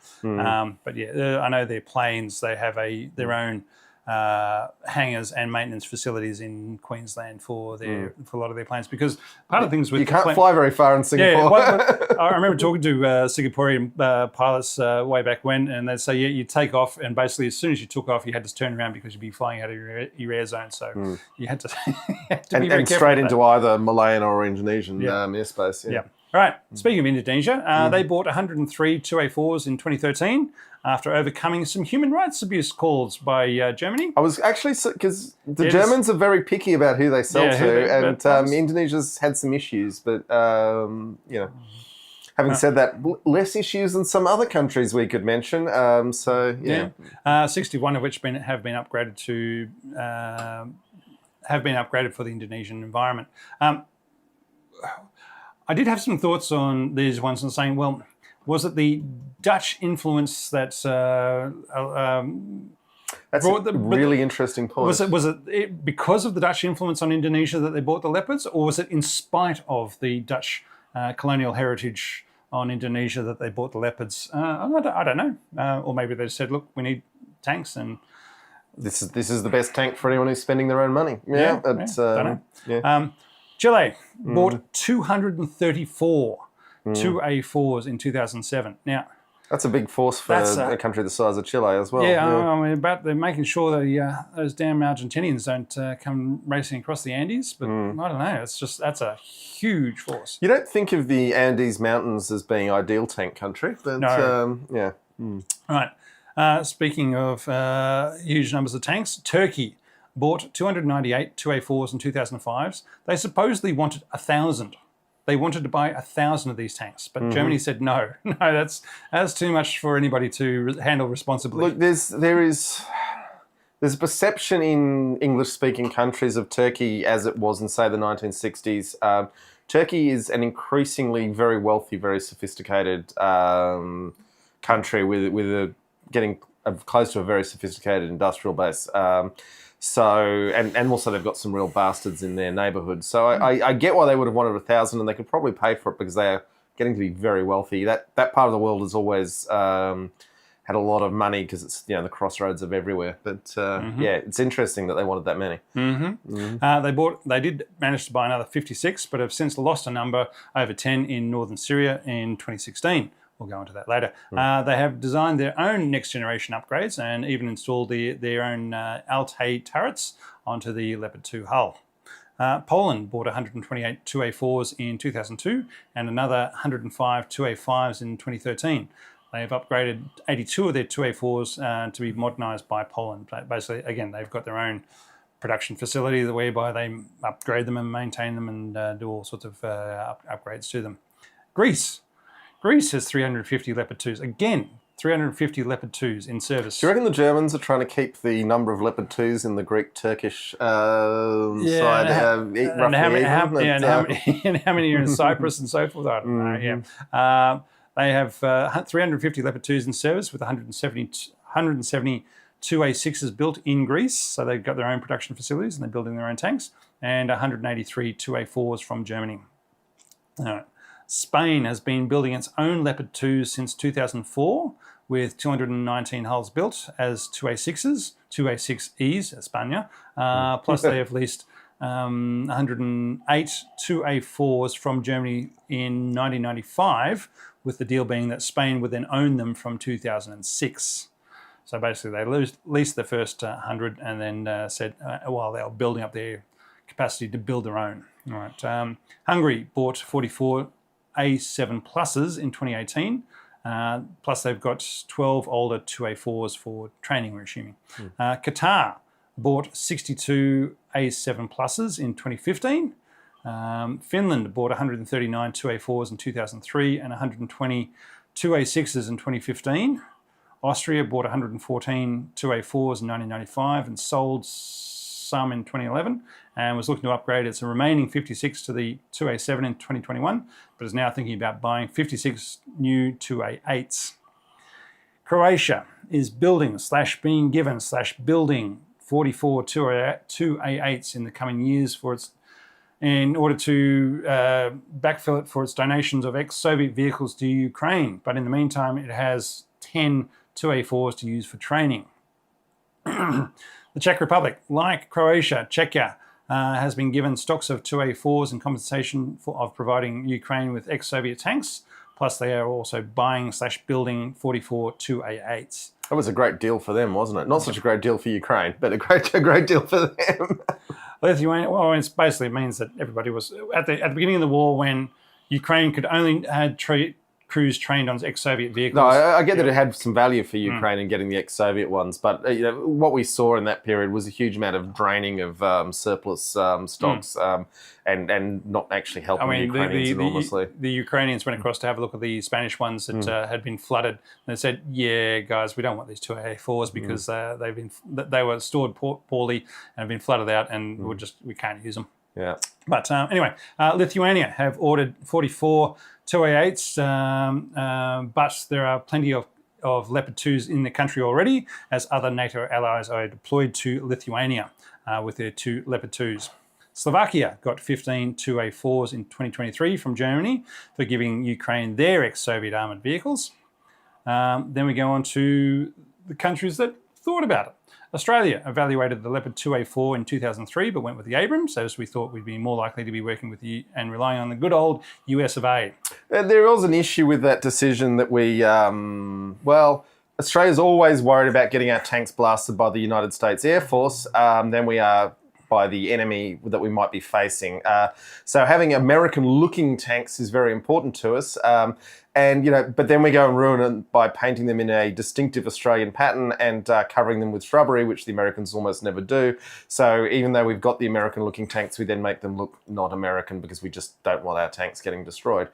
But yeah, I know their planes. They have their own hangars and maintenance facilities in Queensland for a lot of their planes, because part of the things with you can't fly very far in Singapore. I remember talking to Singaporean pilots way back when, and they'd say, you take off, and basically as soon as you took off, you had to turn around because you'd be flying out of your air zone. So you had to, be very careful straight into either Malayan or Indonesian airspace. Yeah. All right. Speaking of Indonesia, they bought 103 2A4s in 2013 after overcoming some human rights abuse calls by Germany. I was actually, because the Germans are very picky about who they sell to, and Indonesia's had some issues, but, having said that, less issues than some other countries we could mention. 61 of which have been upgraded for the Indonesian environment. I did have some thoughts on these ones and saying, well, was it the Dutch influence that's a really interesting point. Was it because of the Dutch influence on Indonesia that they bought the Leopards, or was it in spite of the Dutch colonial heritage on Indonesia that they bought the Leopards? I don't know. Or maybe they said, look, we need tanks, and this is the best tank for anyone who's spending their own money. Don't know. Chile bought 234 2A4s in 2007. Now, that's a big force for a country the size of Chile as well. I mean, about they're making sure that those damn Argentinians don't come racing across the Andes. But I don't know. That's a huge force. You don't think of the Andes Mountains as being ideal tank country, but no. All right. Speaking of huge numbers of tanks, Turkey bought 298 2A4s in 2005s. They supposedly wanted 1,000. They wanted to buy 1,000 of these tanks, but Germany said no, that's too much for anybody to handle responsibly. Look, there's a perception in English-speaking countries of Turkey as it was in, say, the 1960s. Turkey is an increasingly very wealthy, very sophisticated country with getting close to a very sophisticated industrial base. And also they've got some real bastards in their neighbourhood. So I get why they would have wanted 1,000, and they could probably pay for it because they are getting to be very wealthy. That part of the world has always had a lot of money because it's the crossroads of everywhere. But it's interesting that they wanted that many. They did manage to buy another 56, but have since lost a number over 10 in northern Syria in 2016. We'll go into that later. They have designed their own next-generation upgrades and even installed their own Altay turrets onto the Leopard 2 hull. Poland bought 128 2A4s in 2002 and another 105 2A5s in 2013. They have upgraded 82 of their 2A4s to be modernised by Poland. Basically, again, they've got their own production facility whereby they upgrade them and maintain them and do all sorts of upgrades to them. Greece has 350 Leopard 2s. Again, 350 Leopard 2s in service. Do you reckon the Germans are trying to keep the number of Leopard 2s in the Greek-Turkish side roughly even? And how many are in Cyprus and so forth? I don't know. They have 350 Leopard 2s in service with 170 2 A6s built in Greece, so they've got their own production facilities and they're building their own tanks, and 183 2 A4s from Germany. Spain has been building its own Leopard 2s since 2004, with 219 hulls built as 2 A6s, 2 A6Es, España, plus they have leased 108 2 A4s from Germany in 1995, with the deal being that Spain would then own them from 2006. So basically they leased the first 100 and then said, while they were building up their capacity to build their own. All right. Hungary bought 44 A7 pluses in 2018. Plus they've got 12 older 2 A4s for training, we're assuming. Qatar bought 62 A7 pluses in 2015. Finland bought 139 2 A4s in 2003 and 120 2 A6s in 2015. Austria bought 114 2 A4s in 1995 and sold some in 2011, and was looking to upgrade its remaining 56 to the 2 A7 in 2021, but is now thinking about buying 56 new 2 A8s. Croatia is building / being given / building 44 2 A8s in the coming years in order to backfill it for its donations of ex-Soviet vehicles to Ukraine. But in the meantime, it has 10 2 A4s to use for training. The Czech Republic, like Croatia, Czechia, has been given stocks of 2 A4s in compensation of providing Ukraine with ex-Soviet tanks. Plus, they are also buying / building 44 2 A8s. That was a great deal for them, wasn't it? Not such a great deal for Ukraine, but a great deal for them. Lithuania, well, it basically means that everybody was at the beginning of the war, when Ukraine could only had crews trained on ex-Soviet vehicles. No, I get that it had some value for Ukraine in getting the ex-Soviet ones, but what we saw in that period was a huge amount of draining of surplus stocks and not actually helping the Ukrainians enormously. The Ukrainians went across to have a look at the Spanish ones that had been flooded, and they said, "Yeah, guys, we don't want these 2 A4s because they were stored poorly and have been flooded out, and we can't use them." Yeah. But anyway, Lithuania have ordered 44 2 A8s, but there are plenty of Leopard 2s in the country already, as other NATO allies are deployed to Lithuania with their 2 Leopard 2s. Slovakia got 15 2 A4s in 2023 from Germany for giving Ukraine their ex-Soviet armoured vehicles. Then we go on to the countries that thought about it. Australia evaluated the Leopard 2 A4 in 2003, but went with the Abrams, as we thought we'd be more likely to be working with you and relying on the good old US of A. There was an issue with that decision that Australia's always worried about getting our tanks blasted by the United States Air Force than we are by the enemy that we might be facing. So having American-looking tanks is very important to us. But then we go and ruin it by painting them in a distinctive Australian pattern and covering them with shrubbery, which the Americans almost never do. So even though we've got the American-looking tanks, we then make them look not American because we just don't want our tanks getting destroyed.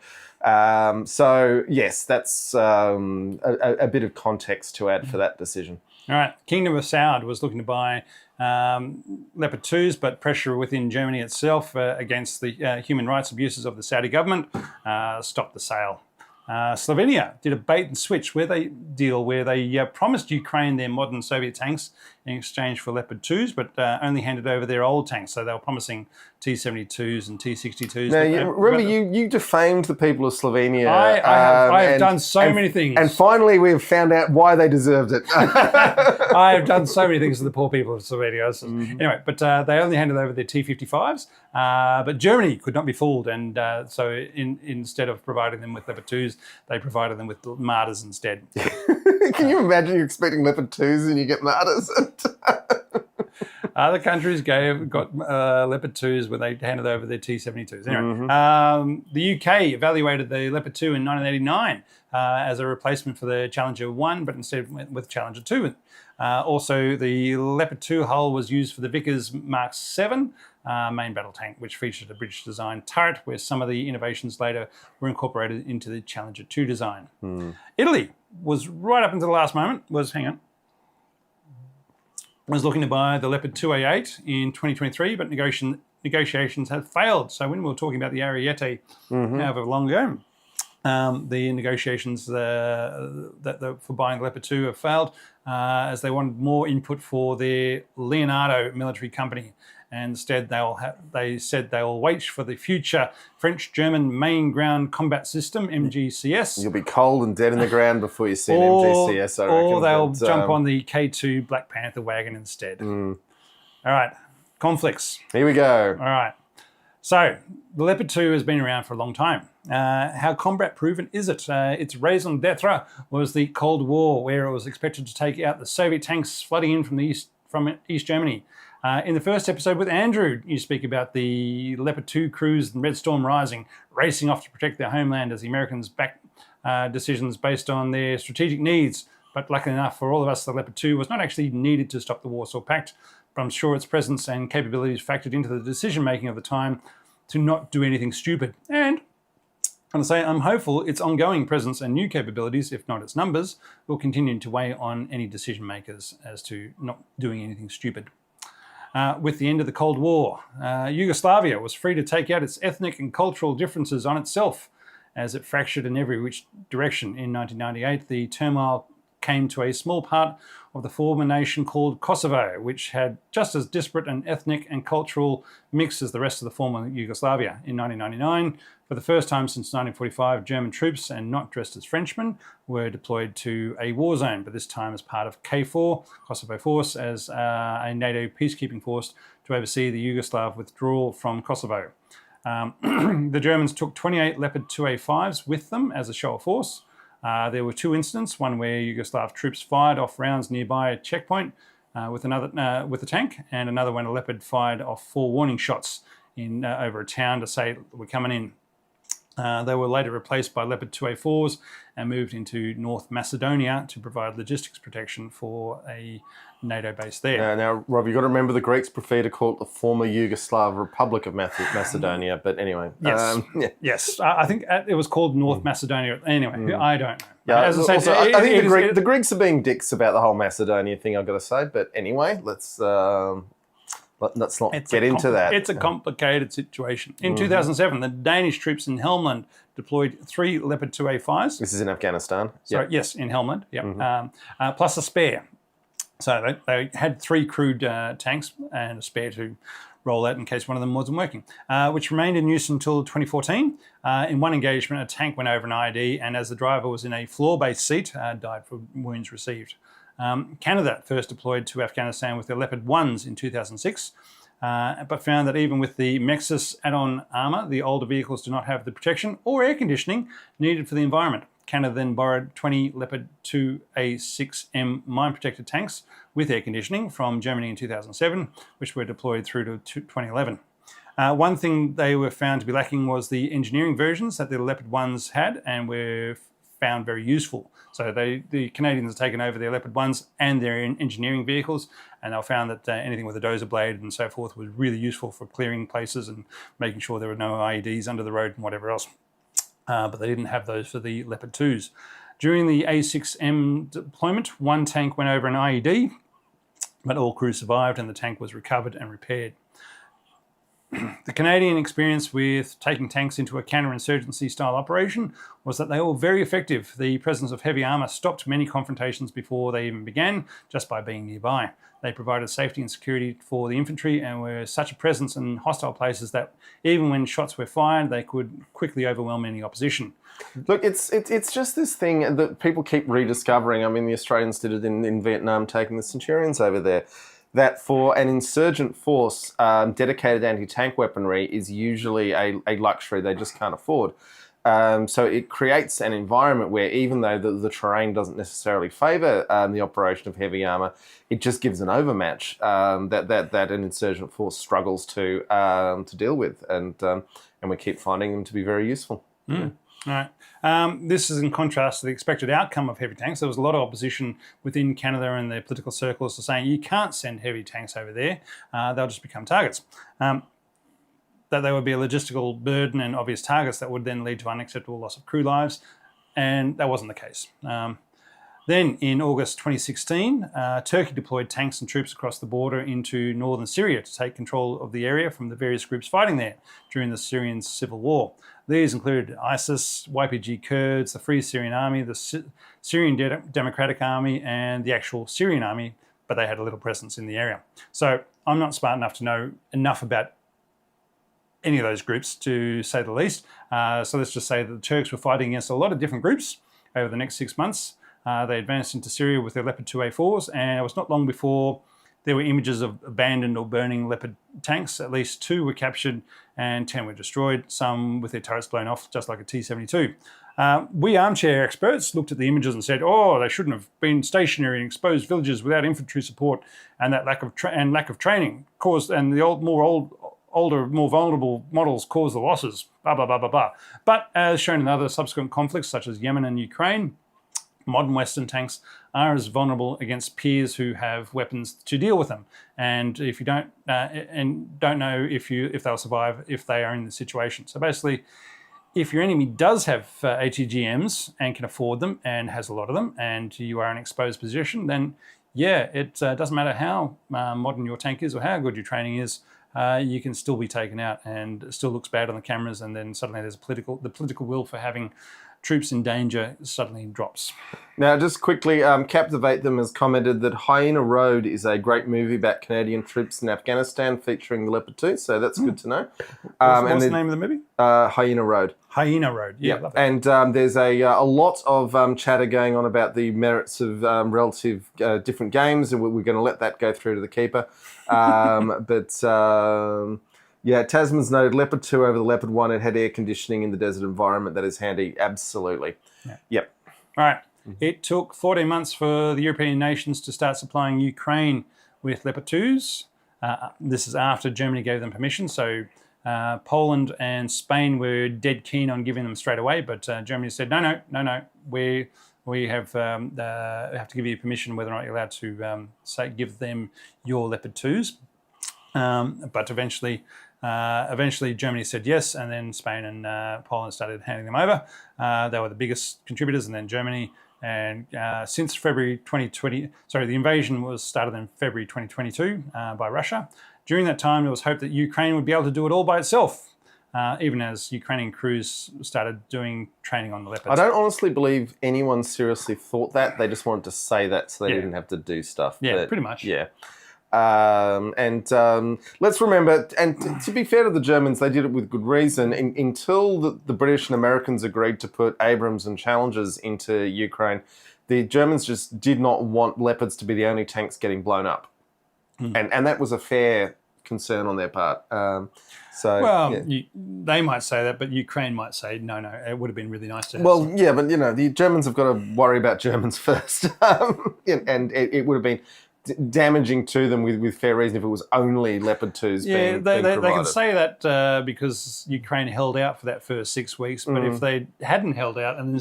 So yes, that's a bit of context to add for that decision. All right, Kingdom of Saud was looking to buy Leopard 2s, but pressure within Germany itself against the human rights abuses of the Saudi government stopped the sale. Slovenia did a bait and switch where they promised Ukraine their modern Soviet tanks in exchange for Leopard 2s, but only handed over their old tanks. So they were promising T-72s and T-62s. Now, remember, you defamed the people of Slovenia. I have done so many things. And finally, we've found out why they deserved it. I have done so many things to the poor people of Slovenia. Anyway, but they only handed over their T-55s. But Germany could not be fooled. And so instead of providing them with Leopard 2s, they provided them with Martyrs instead. Can you imagine you expecting Leopard 2s and you get Martyrs? Other countries got Leopard 2s where they handed over their T-72s. Anyway, the UK evaluated the Leopard 2 in 1989 as a replacement for the Challenger 1, but instead went with Challenger 2. Also, the Leopard 2 hull was used for the Vickers Mark 7 main battle tank, which featured a British design turret, where some of the innovations later were incorporated into the Challenger 2 design. Italy was right up until the last moment, was looking to buy the Leopard 2A8 in 2023, but negotiations have failed. So when we were talking about the Ariete however long ago, The negotiations for buying Leopard 2 have failed as they wanted more input for their Leonardo military company. And instead, they said they'll wait for the future French-German main ground combat system, MGCS. You'll be cold and dead in the ground before you see an MGCS, I reckon. Or they'll jump on the K2 Black Panther wagon instead. All right, conflicts. Here we go. All right. So, the Leopard 2 has been around for a long time. How combat-proven is it? Its raison d'etre was the Cold War, where it was expected to take out the Soviet tanks flooding in from East Germany. In the first episode with Andrew, you speak about the Leopard 2 crews and Red Storm Rising, racing off to protect their homeland as the Americans backed decisions based on their strategic needs. But luckily enough for all of us, the Leopard 2 was not actually needed to stop the Warsaw Pact, but I'm sure its presence and capabilities factored into the decision-making of the time to not do anything stupid. And I'm hopeful its ongoing presence and new capabilities, if not its numbers, will continue to weigh on any decision makers as to not doing anything stupid. With the end of the Cold War, Yugoslavia was free to take out its ethnic and cultural differences on itself as it fractured in every which direction. In 1998, the turmoil came to a small part of the former nation called Kosovo, which had just as disparate an ethnic and cultural mix as the rest of the former Yugoslavia. In 1999, for the first time since 1945, German troops, and not dressed as Frenchmen, were deployed to a war zone, but this time as part of KFOR, Kosovo Force, as a NATO peacekeeping force to oversee the Yugoslav withdrawal from Kosovo. The Germans took 28 Leopard 2A5s with them as a show of force. There were two incidents, one where Yugoslav troops fired off rounds nearby a checkpoint with a tank, and another when a Leopard fired off 4 warning shots over a town to say, we're coming in. They were later replaced by Leopard 2A4s and moved into North Macedonia to provide logistics protection for a NATO base there. Now, Rob, you've got to remember the Greeks prefer to call it the former Yugoslav Republic of Macedonia, but anyway. Yes, yes. I think it was called North Macedonia. Anyway, I don't know. Yeah, as I say, also, I think the Greeks are being dicks about the whole Macedonia thing, I've got to say, but anyway, let's not get into that. It's a complicated situation. In 2007, the Danish troops in Helmand deployed 3 Leopard 2A5s. This is in Afghanistan. Sorry, yes, in Helmand, plus a spare. So they had 3 crewed tanks and a spare to roll out in case one of them wasn't working, which remained in use until 2014. In one engagement, a tank went over an IED, and as the driver was in a floor-based seat, died from wounds received. Canada first deployed to Afghanistan with their Leopard 1s in 2006, but found that even with the Mexus add-on armour, the older vehicles do not have the protection or air conditioning needed for the environment. Canada then borrowed 20 Leopard 2A6M mine-protected tanks with air conditioning from Germany in 2007, which were deployed through to 2011. One thing they were found to be lacking was the engineering versions that the Leopard 1s had and were found very useful. So the Canadians have taken over their Leopard 1s and their engineering vehicles, and they found that anything with a dozer blade and so forth was really useful for clearing places and making sure there were no IEDs under the road and whatever else. But they didn't have those for the Leopard 2s. During the A6M deployment, one tank went over an IED, but all crew survived and the tank was recovered and repaired. The Canadian experience with taking tanks into a counterinsurgency style operation was that they were very effective. The presence of heavy armour stopped many confrontations before they even began, just by being nearby. They provided safety and security for the infantry and were such a presence in hostile places that even when shots were fired, they could quickly overwhelm any opposition. Look, it's just this thing that people keep rediscovering. I mean, the Australians did it in Vietnam, taking the Centurions over there. That for an insurgent force, dedicated anti-tank weaponry is usually a luxury they just can't afford. So it creates an environment where even though the terrain doesn't necessarily favour the operation of heavy armour, it just gives an overmatch that an insurgent force struggles to deal with, and we keep finding them to be very useful. Mm. All right. This is in contrast to the expected outcome of heavy tanks. There was a lot of opposition within Canada and their political circles to saying you can't send heavy tanks over there. They'll just become targets. That they would be a logistical burden and obvious targets that would then lead to unacceptable loss of crew lives, and that wasn't the case. Then in August 2016, Turkey deployed tanks and troops across the border into northern Syria to take control of the area from the various groups fighting there during the Syrian civil war. These included ISIS, YPG Kurds, the Free Syrian Army, the Syrian Democratic Army, and the actual Syrian Army, but they had a little presence in the area. So I'm not smart enough to know enough about any of those groups, to say the least. So let's just say that the Turks were fighting against a lot of different groups over the next 6 months. They advanced into Syria with their Leopard 2A4s, and it was not long before there were images of abandoned or burning Leopard tanks. At least 2 were captured and 10 were destroyed, some with their turrets blown off, just like a T-72. We armchair experts looked at the images and said, oh, they shouldn't have been stationary in exposed villages without infantry support, and that lack of training caused, and the older, more vulnerable models caused the losses, blah, blah, blah, blah, blah. But as shown in other subsequent conflicts, such as Yemen and Ukraine, modern Western tanks are as vulnerable against peers who have weapons to deal with them. And if you don't know if they'll survive if they are in the situation. So basically, if your enemy does have ATGMs and can afford them and has a lot of them, and you are in an exposed position, then yeah, it doesn't matter how modern your tank is or how good your training is, you can still be taken out, and it still looks bad on the cameras, and then suddenly there's the political will for having troops in danger suddenly drops. Now, just quickly, Captivate Them has commented that Hyena Road is a great movie about Canadian troops in Afghanistan featuring the Leopard 2, so that's good to know. What's the name of the movie? Hyena Road. Hyena Road, yeah. Love that. And there's a lot of chatter going on about the merits of relative different games, and we're going to let that go through to the keeper. Yeah, Tasman's noted Leopard 2 over the Leopard 1. It had air conditioning in the desert environment. That is handy. Absolutely. Yeah. Yep. All right. It took 14 months for the European nations to start supplying Ukraine with Leopard 2s. This is after Germany gave them permission. So Poland and Spain were dead keen on giving them straight away, but Germany said, no. We have to give you permission whether or not you're allowed to give them your Leopard 2s. But eventually Germany said yes, and then Spain and Poland started handing them over. They were the biggest contributors, and then Germany. And since February 2020, the invasion was started in February 2022 by Russia. During that time, there was hope that Ukraine would be able to do it all by itself, even as Ukrainian crews started doing training on the Leopards. I don't honestly believe anyone seriously thought that. They just wanted to say that so they didn't have to do stuff. Yeah, but, pretty much. Yeah. Let's remember, and to be fair to the Germans, they did it with good reason. Until the British and Americans agreed to put Abrams and Challengers into Ukraine, the Germans just did not want Leopards to be the only tanks getting blown up. And that was a fair concern on their part. They might say that, but Ukraine might say, no, it would have been really nice to have but the Germans have got to worry about Germans first. And it would have been damaging to them with fair reason if it was only Leopard 2s being provided. They can say that because Ukraine held out for that first 6 weeks, but if they hadn't held out and then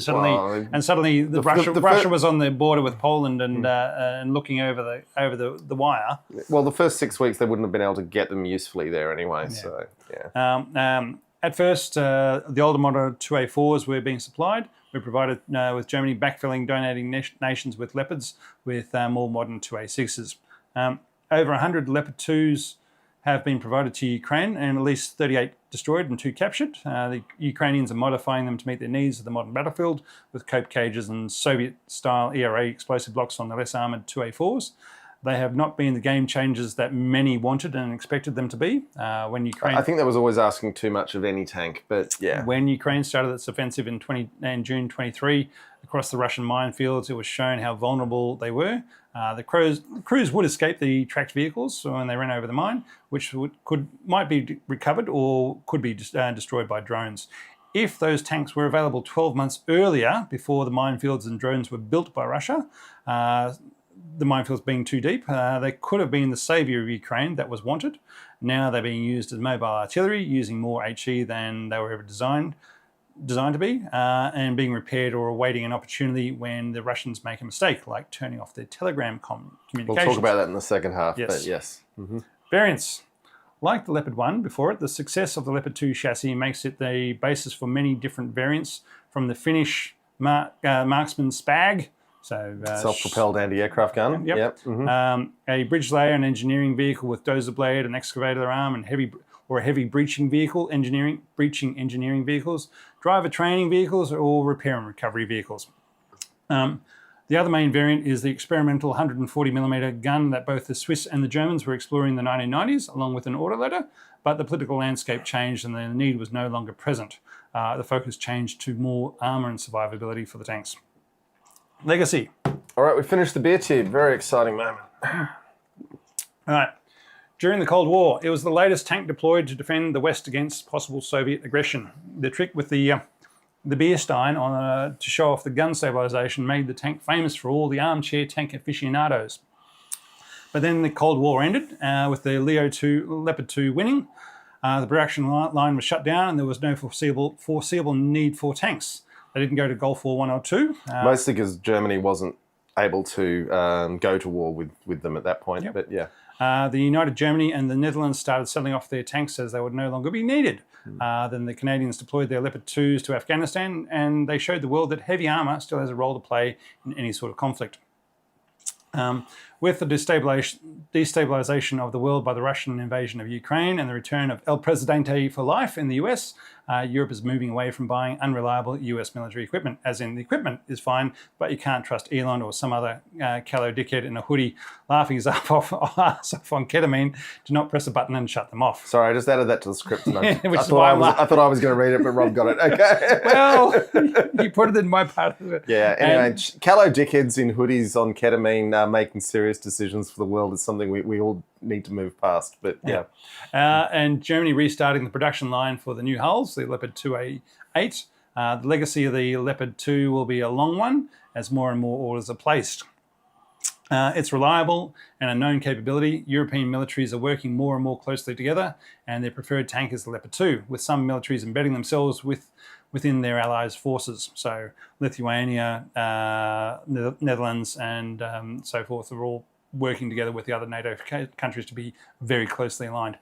suddenly Russia was on the border with Poland and looking over the wire. Well, the first 6 weeks they wouldn't have been able to get them usefully there anyway. Yeah. So yeah. At first, the older model 2A4s were being supplied. We provided with Germany backfilling donating nations with Leopards with more modern 2A6s. Over 100 Leopard 2s have been provided to Ukraine, and at least 38 destroyed and 2 captured. The Ukrainians are modifying them to meet the needs of the modern battlefield with cope cages and Soviet-style ERA explosive blocks on the less armoured 2A4s. They have not been the game changers that many wanted and expected them to be. I think that was always asking too much of any tank, but yeah. When Ukraine started its offensive in June 23 across the Russian minefields, it was shown how vulnerable they were. The crews would escape the tracked vehicles when they ran over the mine, which might be recovered or could be destroyed by drones. If those tanks were available 12 months earlier, before the minefields and drones were built by Russia, the minefields being too deep, they could have been the saviour of Ukraine that was wanted. Now they're being used as mobile artillery, using more HE than they were ever designed to be, and being repaired or awaiting an opportunity when the Russians make a mistake, like turning off their telegram communications. We'll talk about that in the second half, yes. But yes. Mm-hmm. Variants. Like the Leopard 1 before it, the success of the Leopard 2 chassis makes it the basis for many different variants, from the Finnish marksman Spag So self-propelled anti-aircraft gun. Yep. Mhm. A bridge layer, an engineering vehicle with dozer blade, an excavator arm, and a heavy breaching vehicle, breaching engineering vehicles, driver training vehicles, or repair and recovery vehicles. The other main variant is the experimental 140mm gun that both the Swiss and the Germans were exploring in the 1990s, along with an order letter, but the political landscape changed and the need was no longer present. The focus changed to more armour and survivability for the tanks. Legacy. All right, we finished the beer tube. Very exciting moment. All right. During the Cold War, it was the latest tank deployed to defend the West against possible Soviet aggression. The trick with the beer stein to show off the gun stabilization made the tank famous for all the armchair tank aficionados. But then the Cold War ended with the Leopard 2 winning. The production line was shut down and there was no foreseeable need for tanks. They didn't go to Gulf War 1 or 2. Mostly because Germany wasn't able to go to war with them at that point. Yep. But yeah. The United Germany and the Netherlands started selling off their tanks as they would no longer be needed. Then the Canadians deployed their Leopard 2s to Afghanistan, and they showed the world that heavy armour still has a role to play in any sort of conflict. With the destabilization of the world by the Russian invasion of Ukraine and the return of El Presidente for life in the US, Europe is moving away from buying unreliable US military equipment, as in the equipment is fine, but you can't trust Elon or some other callow dickhead in a hoodie laughing his ass off on ketamine to not press a button and shut them off. Sorry, I just added that to the script. And I thought I was going to read it, but Rob got it. Okay. Well, you put it in my part of it. Yeah, anyway, callow dickheads in hoodies on ketamine making serious decisions for the world is something we all need to move past. But yeah. And Germany restarting the production line for the new hulls, the Leopard 2A8. The legacy of the Leopard 2 will be a long one as more and more orders are placed. It's reliable and a known capability. European militaries are working more and more closely together, and their preferred tank is the Leopard 2, with some militaries embedding themselves within their allies' forces. So Lithuania, Netherlands, and so forth are all working together with the other NATO countries to be very closely aligned.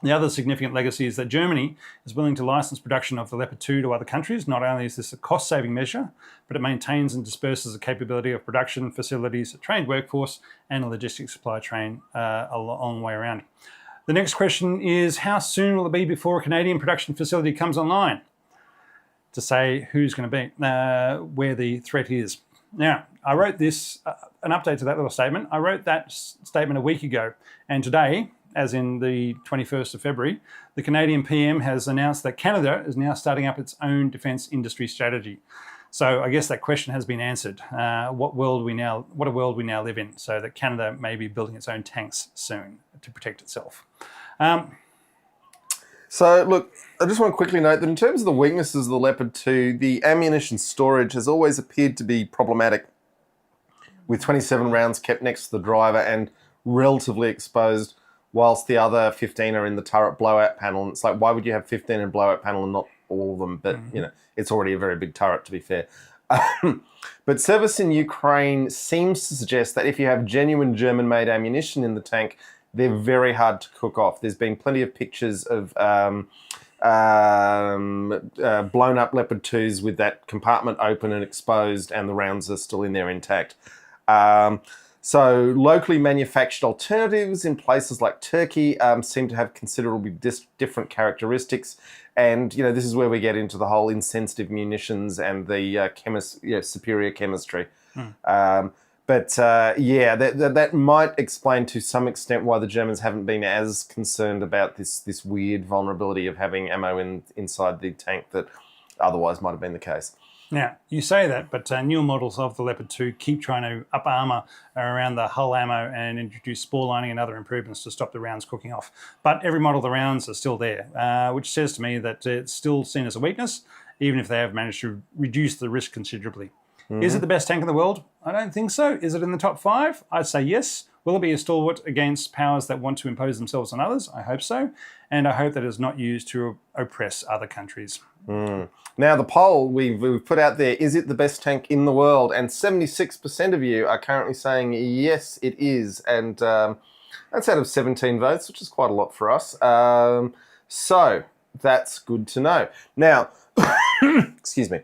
The other significant legacy is that Germany is willing to license production of the Leopard 2 to other countries. Not only is this a cost-saving measure, but it maintains and disperses the capability of production facilities, a trained workforce, and a logistics supply chain a long way around. The next question is, how soon will it be before a Canadian production facility comes online? To say who's going to be, where the threat is. Now, I wrote this, an update to that little statement. I wrote that statement a week ago, and today, as in the 21st of February, the Canadian PM has announced that Canada is now starting up its own defence industry strategy. So I guess that question has been answered. What a world we now live in, so that Canada may be building its own tanks soon to protect itself. So look, I just want to quickly note that in terms of the weaknesses of the Leopard 2, the ammunition storage has always appeared to be problematic, with 27 rounds kept next to the driver and relatively exposed, whilst the other 15 are in the turret blowout panel. And it's like, why would you have 15 in blowout panel and not all of them? But, you know, it's already a very big turret, to be fair. But service in Ukraine seems to suggest that if you have genuine German-made ammunition in the tank, they're very hard to cook off. There's been plenty of pictures of blown up Leopard 2s with that compartment open and exposed, and the rounds are still in there intact. So locally manufactured alternatives in places like Turkey seem to have considerably different characteristics. And, you know, this is where we get into the whole insensitive munitions and the superior chemistry. That might explain to some extent why the Germans haven't been as concerned about this weird vulnerability of having ammo inside the tank that otherwise might have been the case. Now, you say that, but newer models of the Leopard 2 keep trying to up armour around the hull ammo and introduce spore lining and other improvements to stop the rounds cooking off. But every model of the rounds are still there, which says to me that it's still seen as a weakness, even if they have managed to reduce the risk considerably. Is it the best tank in the world? I don't think so. Is it in the top 5? I'd say yes. Will it be a stalwart against powers that want to impose themselves on others? I hope so. And I hope that it's not used to oppress other countries. Now, the poll we've put out there, is it the best tank in the world? And 76% of you are currently saying, yes, it is. And that's out of 17 votes, which is quite a lot for us. So that's good to know. Now, excuse me.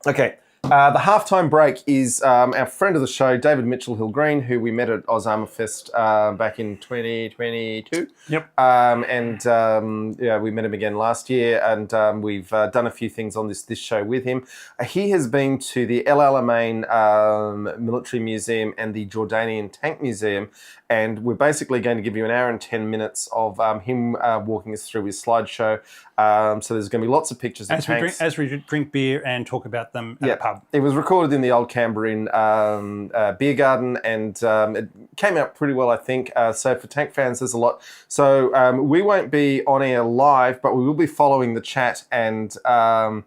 Okay, The halftime break is our friend of the show, David Mitchell-Hill-Green, who we met at Oz Armour Fest back in 2022. Yep. Yeah, we met him again last year, and we've done a few things on this show with him. He has been to the El Alamein Military Museum and the Jordanian Tank Museum, and we're basically going to give you an hour and 10 minutes of him walking us through his slideshow. So there's going to be lots of pictures of tanks. As we drink beer and talk about them at the pub. It was recorded in the old Canberra beer garden, and it came out pretty well, I think. So for tank fans, there's a lot. So we won't be on air live, but we will be following the chat. And hello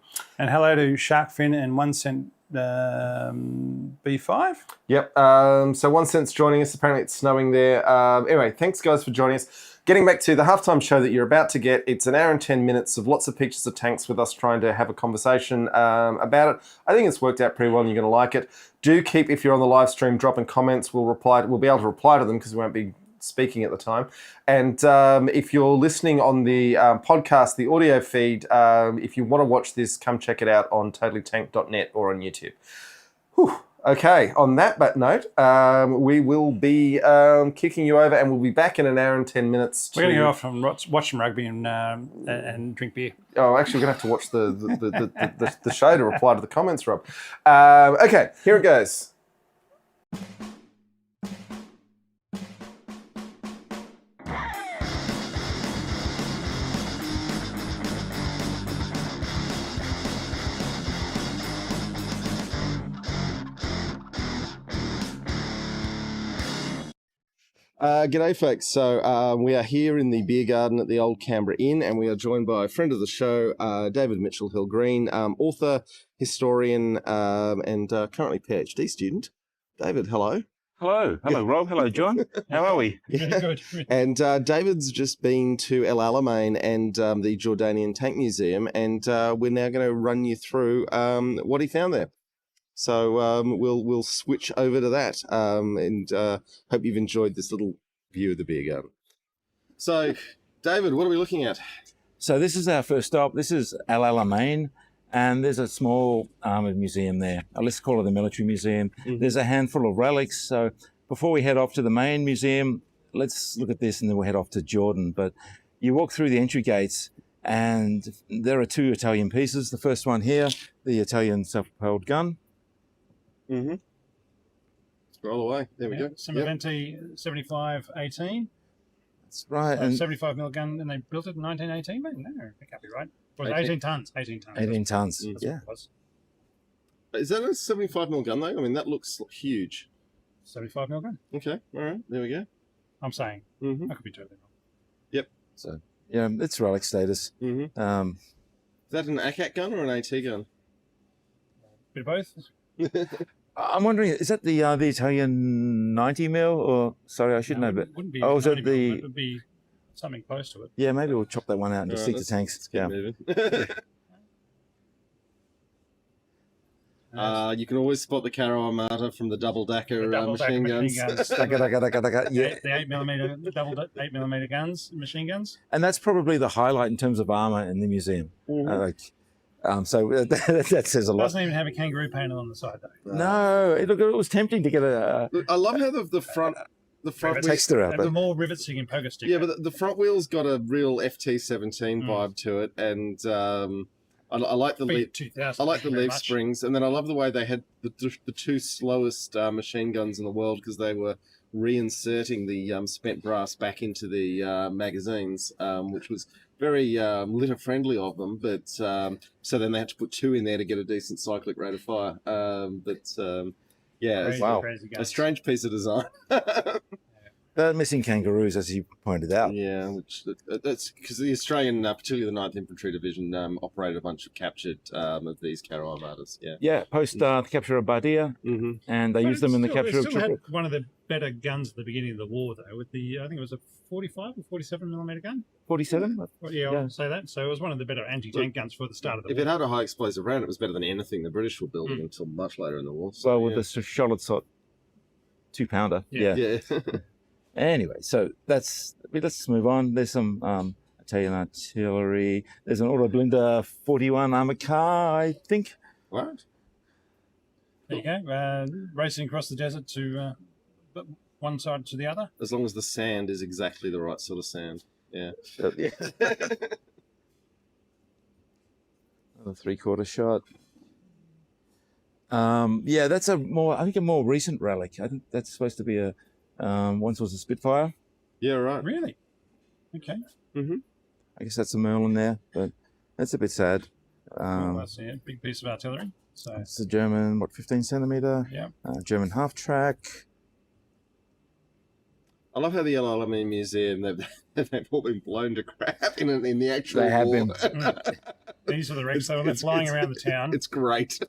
to Sharkfin and 1 Cent B5. Yep. So 1 Cent's joining us. Apparently it's snowing there. Anyway, thanks guys for joining us. Getting back to the halftime show that you're about to get, it's an hour and 10 minutes of lots of pictures of tanks with us trying to have a conversation about it. I think it's worked out pretty well and you're going to like it. Do keep, if you're on the live stream, dropping comments. We'll be able to reply to them because we won't be speaking at the time. And if you're listening on the podcast, the audio feed, if you want to watch this, come check it out on totallytank.net or on YouTube. Whew. Okay, on that note, we will be kicking you over, and we'll be back in an hour and 10 minutes. We're going to go off and watch some rugby and drink beer. Oh, actually, we're going to have to watch the show to reply to the comments, Rob. Okay, here it goes. G'day folks, so we are here in the beer garden at the Old Canberra Inn, and we are joined by a friend of the show, David Mitchell-Hill-Green, author, historian, and currently PhD student. David, hello. Hello Rob, hello John, how are we? Really good. And David's just been to El Alamein and the Jordanian Tank Museum, and we're now going to run you through what he found there. So we'll switch over to that, and hope you've enjoyed this little view of the beer garden. So, David, what are we looking at? So this is our first stop. This is El Alamein, and there's a small armoured museum there. Let's call it a military museum. Mm-hmm. There's a handful of relics. So before we head off to the main museum, let's look at this, and then we'll head off to Jordan. But you walk through the entry gates, and there are two Italian pieces. The first one here, the Italian self-propelled gun. Mm-hmm. Roll away. There we go. Semaventi 75-18. That's right. And 75 mil gun, and they built it in 1918. But no, that can't be right. It was 18 tons. 18 tons. 18 tons. That's Yeah. what it was. Is that a 75 mil gun though? I mean, that looks huge. 75 mil gun. Okay. All right. There we go. I'm saying. Mm-hmm. I could be totally wrong. Yep. So yeah, it's relic status. Mm-hmm. Is that an ACAT gun or an AT gun? Bit of both. I'm wondering, is that the Italian 90 mil, or sorry, I should know, but wouldn't be oh, is it 90 mil, the? it would be something close to it. Yeah, maybe we'll chop that one out and just stick to tanks. Yeah. You can always spot the Caro Armata from the double-decker machine guns. Yeah. The 8mm double 8mm guns, machine guns. And that's probably the highlight in terms of armor in the museum. Mm-hmm. So that says a It lot. doesn't even have a kangaroo panel on the side though. No, it was tempting to get a. Look, I love how the front texture out, Have but the more rivets you can poke a stick. yeah, but the front wheel's got a real FT17 vibe to it, and I like the leaf. 2000. I like the very leaf much. springs, and then I love the way they had the two slowest machine guns in the world because they were reinserting the spent brass back into the magazines, which was very litter friendly of them. But so then they had to put two in there to get a decent cyclic rate of fire. Yeah, Crazy, wow. crazy a guns. strange piece of design. missing kangaroos, as you pointed out. Yeah, which that's because the Australian, particularly the 9th Infantry Division, operated a bunch of captured of these Caro Armadas. Yeah. Yeah, post the capture of Bardia, and they used them in the capture of It still Tripoli. had one of the better guns at the beginning of the war, though, with the, I think it was a 45 or 47 millimeter gun. 47? Well, yeah, Yeah. I'll say that. So it was one of the better anti-tank guns for the start of the If war. it had a high explosive round, it was better than anything the British were building until much later in the war. So, Well, with the Charlotte Sot 2-pounder. Yeah. Yeah. yeah. Anyway, so let's move on. There's some Italian artillery. There's an Autoblinda 41 armored car, I think. What? There you go. Racing across the desert to one side to the other. As long as the sand is exactly the right sort of sand. Yeah. Yeah. Another 3/4 shot. Yeah, that's I think a more recent relic. I think that's supposed to be once was a Spitfire. Yeah, right. Really? Okay. Mm-hmm. I guess that's a Merlin there, but that's a bit sad. I see it. Big piece of artillery. So It's a German, 15 centimeter? yeah. German half track. I love how the Alamein Museum, they've all been blown to crap in the actual They have war. been. These are the wrecks. So they're flying around the town. It's great.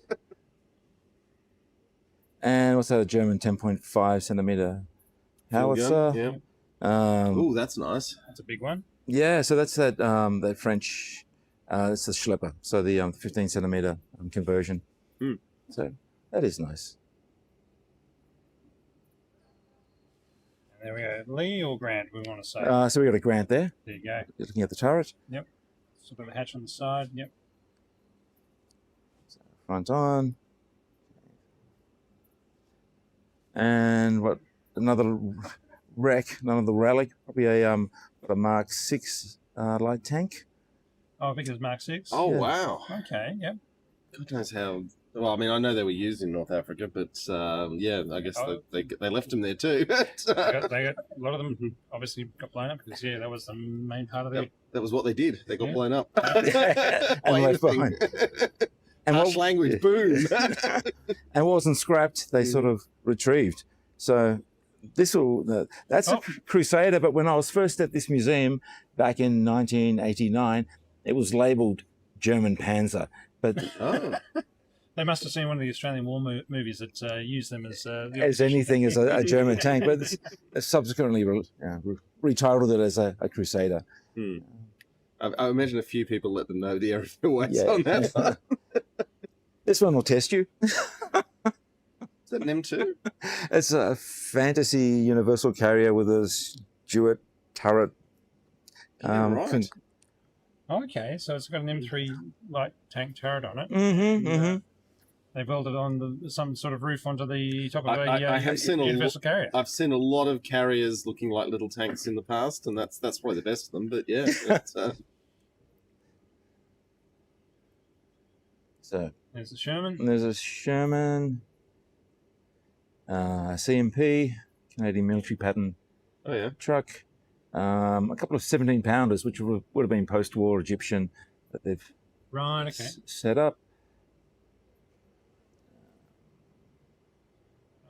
And what's that? A German 10.5 centimeter howitzer. Yeah. Oh, that's nice. That's a big one. Yeah, so that's that French. It's a Schlepper, so the 15 centimeter conversion. Mm. So that is nice. And there we go. Lee or Grant, we want to say. So we got a Grant there. There you go. You're looking at the turret. Yep. Sort of a hatch on the side. Yep. Front on. And what another wreck, another relic, probably a Mark 6 light tank. Oh, I think it was Mark 6. Oh, Yeah. wow. Okay. Yep. God knows how. Well, I mean, I know they were used in North Africa, but yeah, I guess they left them there too. They got, a lot of them obviously got blown up because that was the main part of it. That was what they did. They got blown up. And By left anything. behind. And Harsh language, boom. And what wasn't scrapped, they sort of retrieved. So that's a Crusader, but when I was first at this museum back in 1989, it was labelled German Panzer. But They must have seen one of the Australian war movies that used them as as anything as a German tank, but it's subsequently retitled it as a Crusader. I imagine a few people let them know the error of the ways on that one. This one will test you. Is that an M2? It's a fantasy universal carrier with a Stuart turret. Right. Okay, so it's got an M3 light tank turret on it. They welded on some sort of roof onto the top of I have seen universal carrier. I've seen a lot of carriers looking like little tanks in the past, and that's probably the best of them. But yeah, So there's the Sherman. there's a Sherman, CMP, Canadian military pattern oh yeah, truck, a couple of 17-pounders, which would have been post-war Egyptian that they've Right. Okay. set up.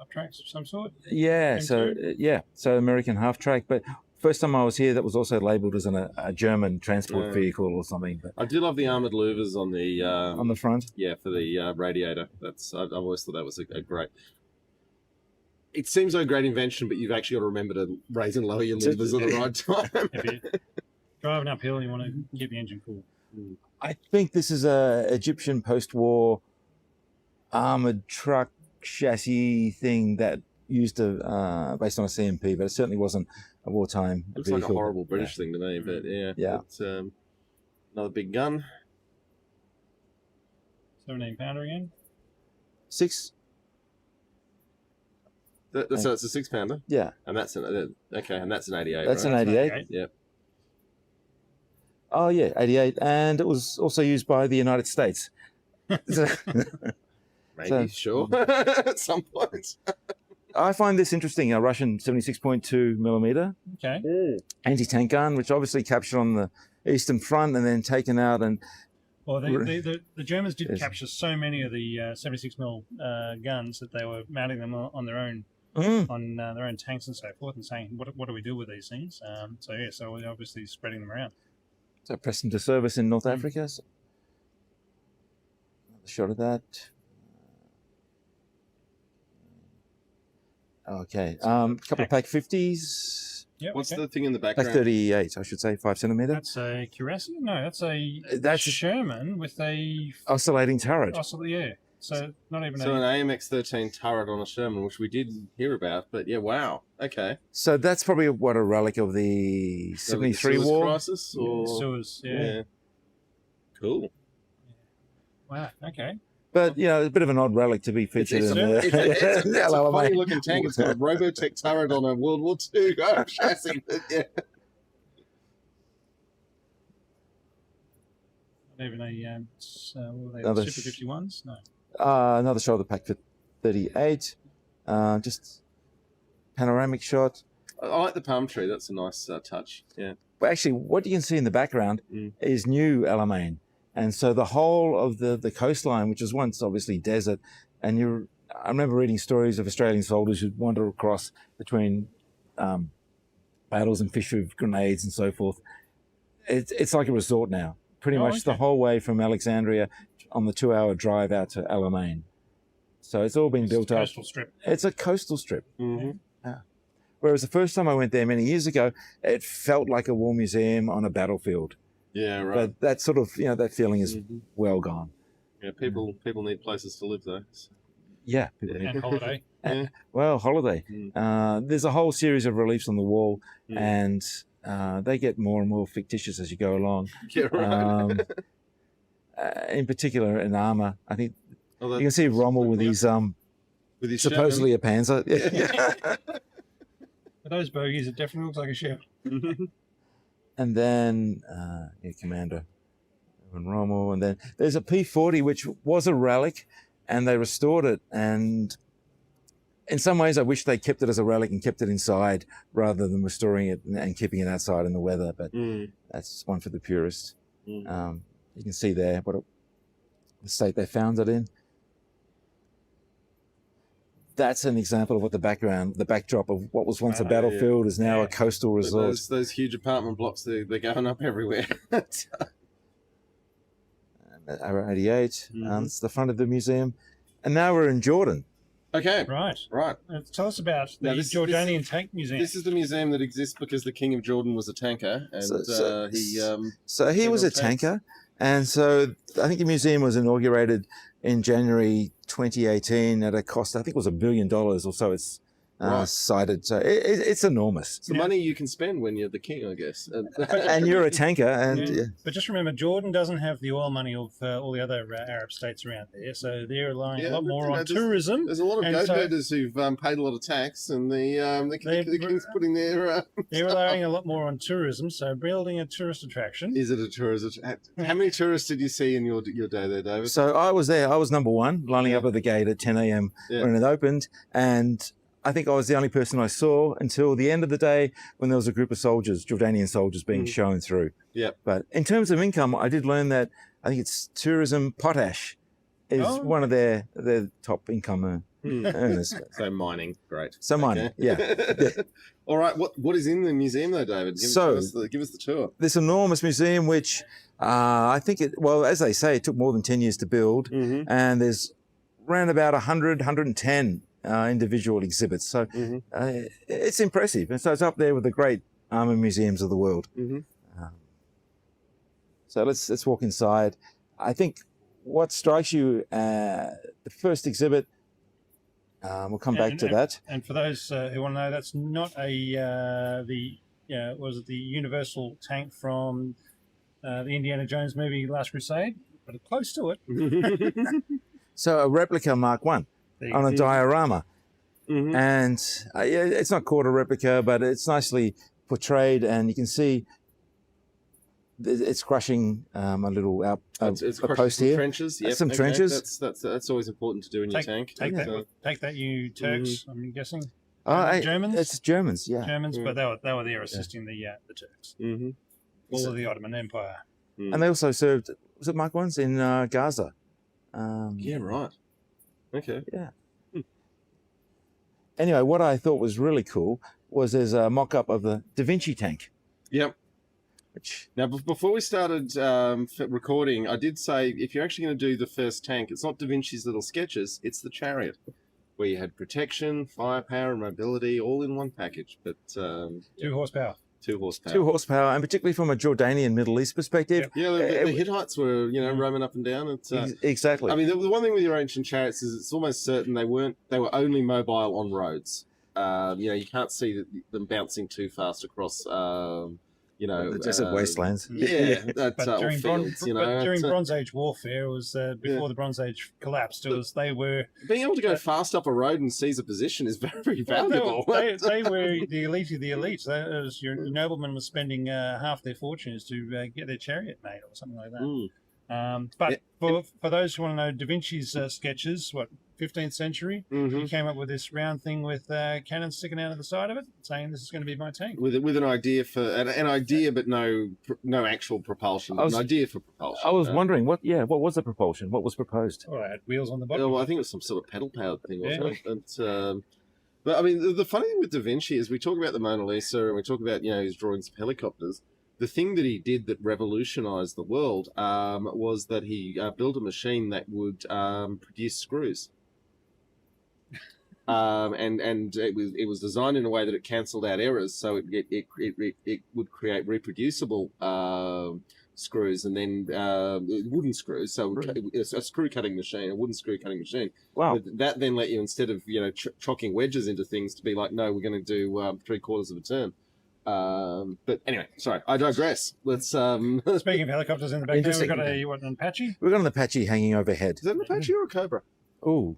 Up tracks of some sort. Yeah, M2? so American half track. But first time I was here, that was also labelled as a German transport vehicle or something. But I do love the armoured louvers on the front. Yeah, for the radiator. I've always thought that was a great. It seems like a great invention, but you've actually got to remember to raise and lower your louvers at the right time. If you're driving uphill, you want to keep the engine cool. I think this is a Egyptian post-war armoured truck chassis thing that used based on a CMP, but it certainly wasn't a wartime It looks vehicle. like a horrible British thing to me, but yeah. Yeah. It's, another big gun. 17-pounder again. 6. So it's a 6-pounder, Yeah, and that's an 88. that's right? an 88. Yep. Oh yeah, 88, and it was also used by the United States. Maybe, sure. At some point. I find this interesting. A Russian 76.2 millimeter Okay. anti-tank gun, which obviously captured on the eastern front and then taken out. And Well, the Germans did Yes. capture so many of the 76mm guns that they were mounting them on their own their own tanks and so forth, and saying, "What do we do with these things?" So we're obviously spreading them around. so pressed into service in North Africa. So another shot of that. Okay, couple of Pack 50s. Yeah. What's okay. the thing in the Pack background? 38, I should say, 5 centimeter. That's a Cuirassier? No, that's a That's- Sherman with a Oscillating turret. yeah. So not even So an AMX-13 turret on a Sherman, which we did hear about, but yeah, wow. Okay. So that's probably what a relic of the 73 Suez war. Crisis, or Suez. Yeah. Cool. Wow. Okay. But, you know, it's a bit of an odd relic to be featured in the It's a El funny Alamein. looking tank. It's got a Robotech turret on a World War II chassis. Yeah. Not even a what were they, Another Super 51s? No. Another shoulder pack for 38. Just panoramic shot. I like the palm tree. That's a nice touch. Yeah. But actually, what you can see in the background is new Alamein. And so the whole of the coastline, which was once obviously desert, and I remember reading stories of Australian soldiers who'd wander across between battles and fish with grenades and so forth. It's like a resort now, pretty much the whole way from Alexandria on the 2-hour drive out to Alamein. So it's all been built up. Coastal strip. It's a coastal strip. Mm-hmm. Yeah. Whereas the first time I went there many years ago, it felt like a war museum on a battlefield. Yeah, right. But that sort of, that feeling is well gone. Yeah, people need places to live though. Yeah. People need And holiday. Well, holiday. There's a whole series of reliefs on the wall, and they get more and more fictitious as you go along. Yeah, right. In particular, in armour, I think Oh, you can see Rommel with his supposedly a Panzer. Yeah. For those bogies, it definitely looks like a ship. And then Commander and Rommel, and then there's a P-40 which was a relic, and they restored it. And in some ways, I wish they kept it as a relic and kept it inside rather than restoring it and keeping it outside in the weather. But that's one for the purists. You can see there the state they found it in. That's an example of what the backdrop of what was once a battlefield is now a coastal resort. Those huge apartment blocks, they're going up everywhere. R88, it's the front of the museum. And now we're in Jordan. Okay. Right. Tell us about the Jordanian Tank Museum. This is the museum that exists because the King of Jordan was a tanker. And he was a tanker. And so I think the museum was inaugurated in January 2018 at a cost, I think it was $1 billion or so it's cited. So it's enormous. It's the money you can spend when you're the king, I guess. And you're a tanker. And But just remember, Jordan doesn't have the oil money of all the other Arab states around there. So they're relying a lot more on tourism. There's a lot of goat herders who've paid a lot of tax, and the king's putting their... They're relying a lot more on tourism, so building a tourist attraction. Is it a tourist attraction? How many tourists did you see in your day there, David? So I was there. I was number one, lining up at the gate at 10 a.m. when it opened, and I think I was the only person I saw until the end of the day when there was a group of soldiers, Jordanian soldiers, being shown through. Yeah. But in terms of income, I did learn that I think it's tourism, potash is one of their top income earners. So mining, great. So mining, yeah. All right, what is in the museum though, David? Give us the tour. This enormous museum, which I think as they say, it took more than 10 years to build, and there's around about 110 individual exhibits. So it's impressive. And so it's up there with the great armour museums of the world. So let's walk inside. I think what strikes you, the first exhibit, we'll come back to that. And for those who want to know, that's not the Universal tank from the Indiana Jones movie Last Crusade, but close to it. So a replica Mark 1. On a diorama. And it's not called a replica, but it's nicely portrayed, and you can see it's crushing a little it's a post here. Trenches. Yep. Some trenches. That's always important to do in your tank. Take that, you Turks. I'm guessing. Germans. It's Germans, yeah. Germans, but they were there assisting the Turks. All of the Ottoman Empire. And they also served. Was it Mark 1s in Gaza? Yeah, right. Okay. Yeah. Anyway, what I thought was really cool was there's a mock-up of the Da Vinci tank. Yep. Now, before we started recording, I did say if you're actually going to do the first tank, it's not Da Vinci's little sketches, it's the Chariot, where you had protection, firepower, and mobility all in one package. But 2 horsepower. 2 horsepower. 2 horsepower, and particularly from a Jordanian Middle East perspective. Yeah, the Hittites were, roaming up and down. It's, exactly. I mean, the one thing with your ancient chariots is it's almost certain they were only mobile on roads. You can't see them bouncing too fast across the desert wastelands. Yeah, But or during, fields, during Bronze Age warfare, it was before the Bronze Age collapsed. It was they were being able to go fast up a road and seize a position is very well, valuable. they were the elite of the elites. Your nobleman was spending half their fortunes to get their chariot made or something like that. But for those who want to know, Da Vinci's sketches, 15th century, he came up with this round thing with cannons sticking out of the side of it, saying this is going to be my tank. With an idea for an idea, but no actual propulsion. An idea for propulsion. I was wondering what was the propulsion? What was proposed? Oh, it had wheels on the bottom. Well, I think it was some sort of pedal powered thing, wasn't it? But I mean, the funny thing with Da Vinci is we talk about the Mona Lisa and we talk about his drawings of helicopters. The thing that he did that revolutionized the world was that he built a machine that would produce screws. And it was designed in a way that it cancelled out errors, so it would create reproducible screws, and then wooden screws. So a screw cutting machine, a wooden screw cutting machine. Wow! But that then let you, instead of chocking wedges into things, to be like, no, we're going to do 3/4 of a turn. But anyway, sorry, I digress. Let's. Speaking of helicopters in the back there, we've got an Apache. We've got an Apache hanging overhead. Is that an Apache or a Cobra? Oh.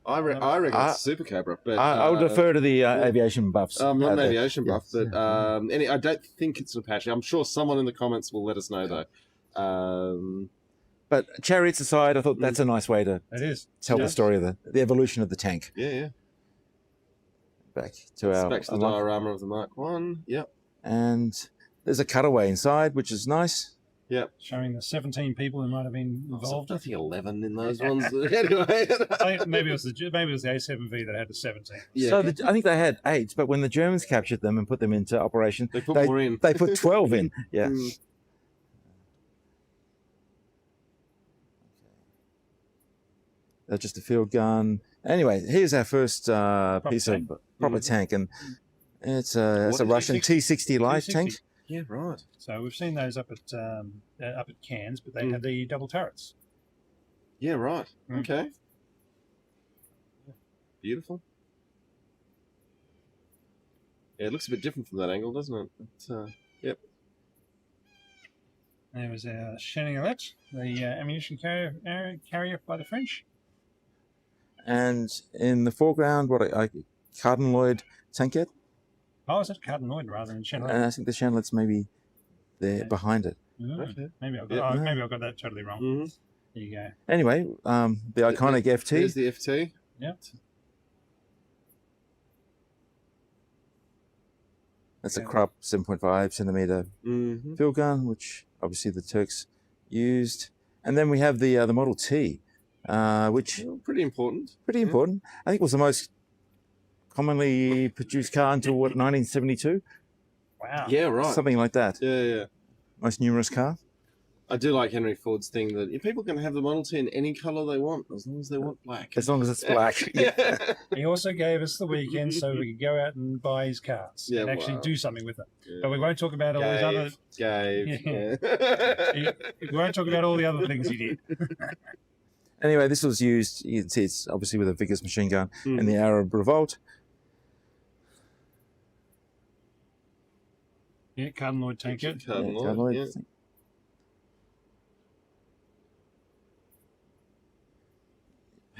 I reckon it's a Super Cobra, but I would defer to the aviation buffs. I'm not an aviation buff, but I don't think it's an Apache. I'm sure someone in the comments will let us know, though. But chariots aside, I thought that's a nice way to tell the story of the evolution of the tank. Yeah. Back to our back to the diorama of the Mark 1. Yep. And there's a cutaway inside, which is nice. Yep. Showing the 17 people who might have been involved. I think 11 in those ones. Anyway. I think maybe it was the A7V that had the 17. Yeah. So I think they had 8, but when the Germans captured them and put them into operation, they put more in. They put 12 in. Yeah. That's just a field gun. Anyway, here's our first piece of proper tank, and it's a Russian T-60 light tank. Yeah, right. So we've seen those up at Cairns, but they had the double turrets. Yeah, right. Okay. Beautiful. Yeah, it looks a bit different from that angle, doesn't it? But, yep. There was our Cheningalette, the ammunition carrier by the French. And in the foreground, a Cardinaloid tankette. Oh, is it Cardinaloid rather than Cheningalette? And I think the Cheningalette's maybe there behind it. Okay. Maybe I've got that totally wrong. There you go. Anyway, the iconic FT. Here's the FT. Yep. That's a Krupp 7.5 centimeter field gun, which obviously the Turks used. And then we have the Model T, which pretty important. Pretty important. I think it was the most commonly produced car until 1972. Wow. Yeah, right. Something like that. Yeah. Most numerous car. I do like Henry Ford's thing that if people can have the Model T in any colour they want, as long as they want black. As long as it's black. Yeah. He also gave us the weekend so we could go out and buy his cars and actually do something with them. Yeah. But we won't talk about all these other... We won't talk about all the other things he did. Anyway, this was used, you can see it's obviously with a Vickers machine gun in the Arab Revolt. Yeah, Cardinaloid tank it. Cardinaloid. Yeah.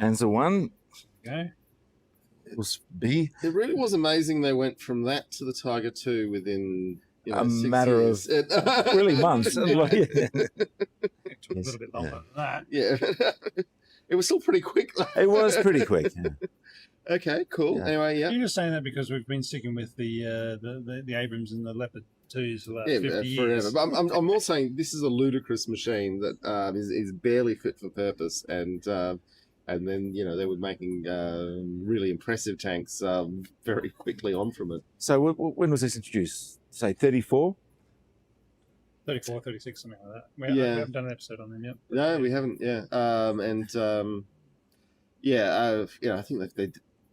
Panzer 1. Okay. It was B. It really was amazing they went from that to the Tiger 2 within a matter of really months. It took a little bit longer than that. Yeah. It was still pretty quick. It was pretty quick. Yeah. Okay, cool. Anyway, You're just saying that because we've been sticking with the Abrams and the Leopard 2s for the last 50 years. Forever. But I'm more saying this is a ludicrous machine that is barely fit for purpose, and then they were making really impressive tanks very quickly on from it. So when was this introduced? Say 34? 34, 36, something like that. We haven't done an episode on them yet. No, we haven't. Yeah, I think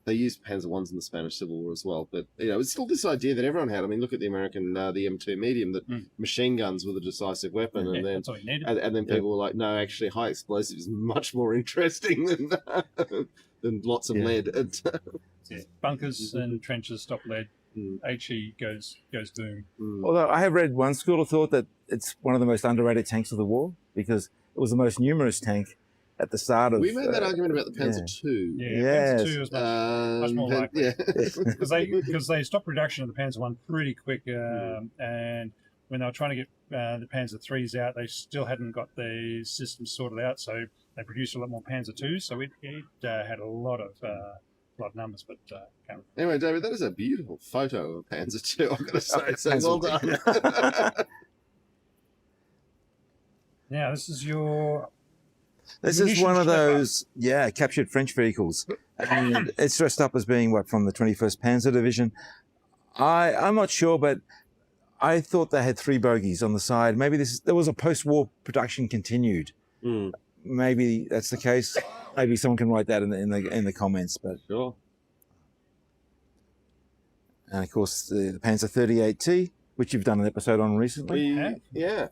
they used Panzer Is in the Spanish Civil War as well. But it's still this idea that everyone had. I mean, look at the American the M2 medium, that machine guns were the decisive weapon, and then that's all you needed. And then people were like, no, actually, high explosive is much more interesting than lots of lead. Bunkers and trenches stop lead. HE goes boom. Although I have read one school of thought that it's one of the most underrated tanks of the war because it was the most numerous tank at the start of. We made that argument about the Panzer II. Yeah, Yes. Panzer II is much more likely. Yeah. Because they stopped production of the Panzer I pretty quick, and when they were trying to get the Panzer IIIs out, they still hadn't got the systems sorted out, so they produced a lot more Panzer IIs. So it had a lot of numbers, but can't remember. Anyway, David, that is a beautiful photo of a Panzer II. I've got to say, so well done. Yeah, this is your. This is one of those, captured French vehicles. And it's dressed up as being, from the 21st Panzer Division. I'm not sure, but I thought they had 3 bogies on the side. Maybe there was a post-war production continued. Maybe that's the case. Maybe someone can write that in the comments. But Sure. And, of course, the Panzer 38T, which you've done an episode on recently. Yeah.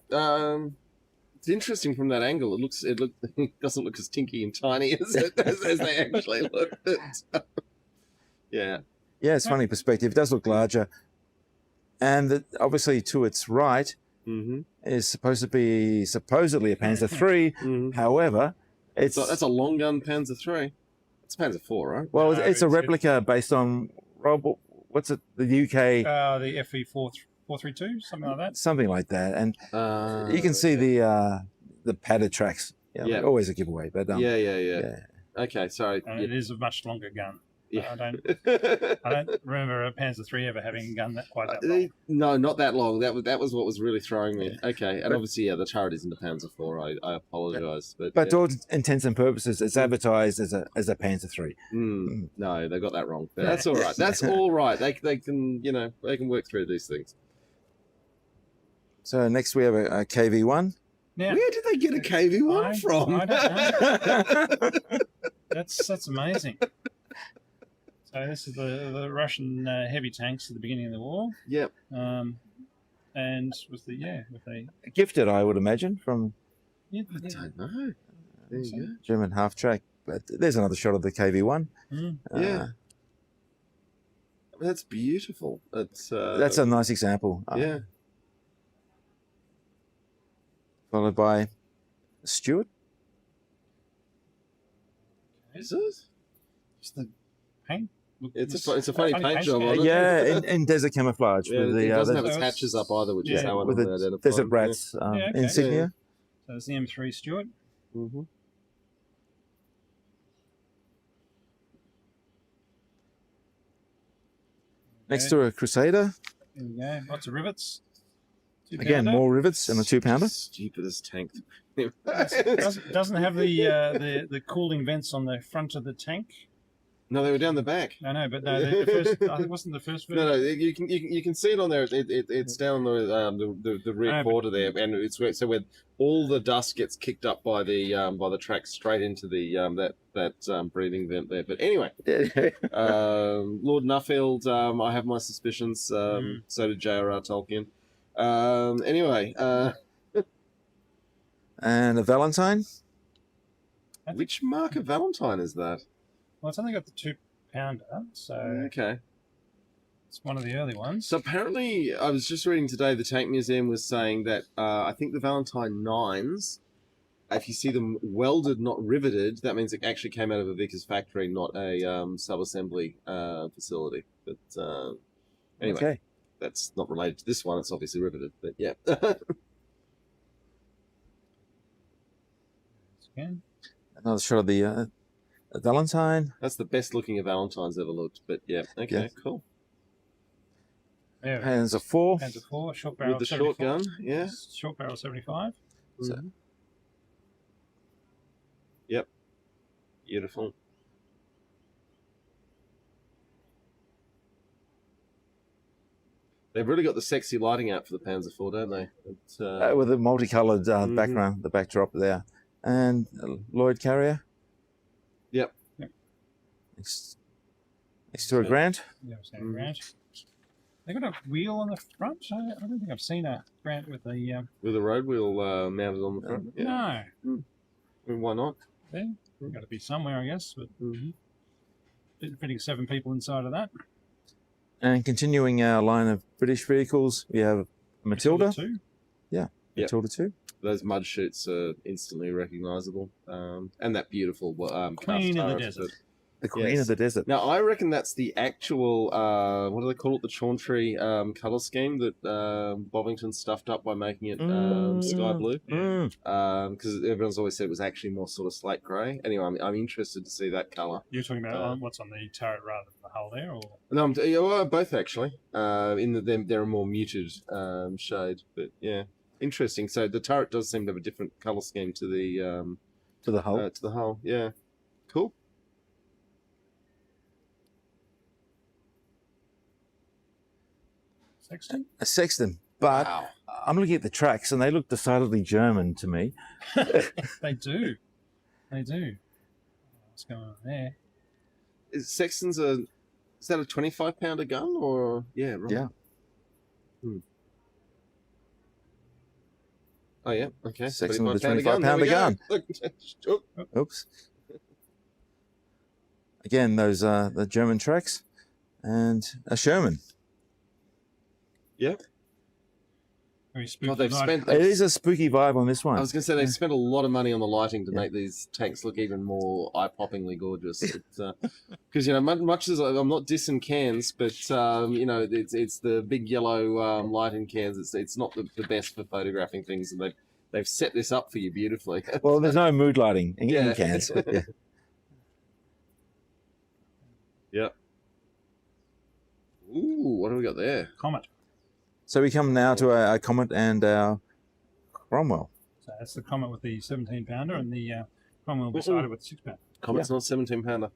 It's interesting from that angle. It doesn't look as tinky and tiny as they actually look. Yeah. Yeah, it's funny perspective. It does look larger. And obviously to its right is supposed to be supposedly a Panzer III. However, that's a long gun Panzer III. It's Panzer IV, right? Well, it's a replica based on what's it? The UK. The FE 432, something like that. Something like that, and you can see the padded tracks. Yeah, always a giveaway, but yeah. Okay, sorry. And it is a much longer gun. Yeah. I don't remember a Panzer III ever having a gun quite that long. No, not that long. That was what was really throwing me. Okay, and obviously, the turret isn't a Panzer IV. I apologise, but to all intents and purposes, it's advertised as a Panzer III. No, they got that wrong. But that's all right. That's all right. They can they can work through these things. So next we have a KV-1. Now, where did they get a KV-1 from? I don't know. That's amazing. So this is the Russian heavy tanks at the beginning of the war. Yep. And with a gifted, I would imagine, from. I don't know. There you go. German half track, but there's another shot of the KV-1. Yeah. That's beautiful. That's a nice example. Yeah. Followed by Stuart. Is it? Just the paint. It's a funny paint job on it. Yeah, in desert camouflage. Yeah, with it doesn't have its hatches up either, which is how I with would the identify Desert Rats insignia. So it's the M3 Stuart. Next to a Crusader. There we go. Lots of rivets. Again, more rivets and a 2-pounder. Stupidest tank. Doesn't have the cooling vents on the front of the tank. No, they were down the back. I know, but no, the first. I think it wasn't the first version. No, you can see it on there. It's down the rear quarter there, and it's where all the dust gets kicked up by the track straight into the that breathing vent there. But anyway, Lord Nuffield, I have my suspicions. So did J.R.R. Tolkien. Anyway, and a Valentine. Which mark of Valentine is that? Well, it's only got the 2-pounder, so okay, it's one of the early ones. So apparently, I was just reading today. The Tank Museum was saying that I think the Valentine 9s, if you see them welded, not riveted, that means it actually came out of a Vickers factory, not a sub-assembly facility. But anyway, that's not related to this one. It's obviously riveted, but yeah. Another shot of the Valentine. That's the best looking of Valentines ever looked. But yeah, okay, cool. Yeah, Panzer IV. Panzer IV, short barrel. With the 75. short gun, yeah. Short barrel 75. So, yep. Beautiful. They've really got the sexy lighting out for the Panzer IV, don't they? with a multicolored background, the backdrop there. And Lloyd Carrier. Yep. Next to a Grant. Yeah, Grant. They got a wheel on the front. I don't think I've seen a Grant with a road wheel mounted on the front. No. I mean, why not? Yeah, got to be somewhere, I guess. But fitting 7 people inside of that. And continuing our line of British vehicles, we have Matilda. Two. Yeah, Yep. Matilda 2. Those mud chutes are instantly recognisable, and that beautiful Queen of the turret, desert. The Queen Yes. of the Desert. Now, I reckon that's the actual, what do they call it, the Chauncey colour scheme that Bovington stuffed up by making it sky blue. Because everyone's always said it was actually more sort of slate grey. Anyway, I'm interested to see that colour. You're talking about what's on the turret rather than the hull there, or No, well, both actually. In that they're a more muted shade, but yeah, interesting. So the turret does seem to have a different colour scheme to the hull. to the hull. Yeah, cool. Sexton? A Sexton. But Wow. I'm looking at the tracks and they look decidedly German to me. They do. They do. What's going on there? Is Sexton's is that a 25-pounder gun or yeah? Right. Yeah. Oh yeah. Okay. Sexton with a 25-pounder 25-pounder gun. Look. Oops. Again, those the German tracks and a Sherman. Yep. Very God, spooky they've night. spent. It is a spooky vibe on this one. I was going to say they've spent a lot of money on the lighting to make these tanks look even more eye-poppingly gorgeous. Because much as I'm not dissing Cairns, but it's the big yellow light in Cairns. It's not the best for photographing things, and they've set this up for you beautifully. Well, there's no mood lighting in Yeah. Cairns. Yeah. Yep. Ooh, what do we got there? Comet. So we come now to our Comet and our Cromwell. So that's the Comet with the 17-pounder and the Cromwell beside it with the 6-pounder. Comet's not 17-pounder.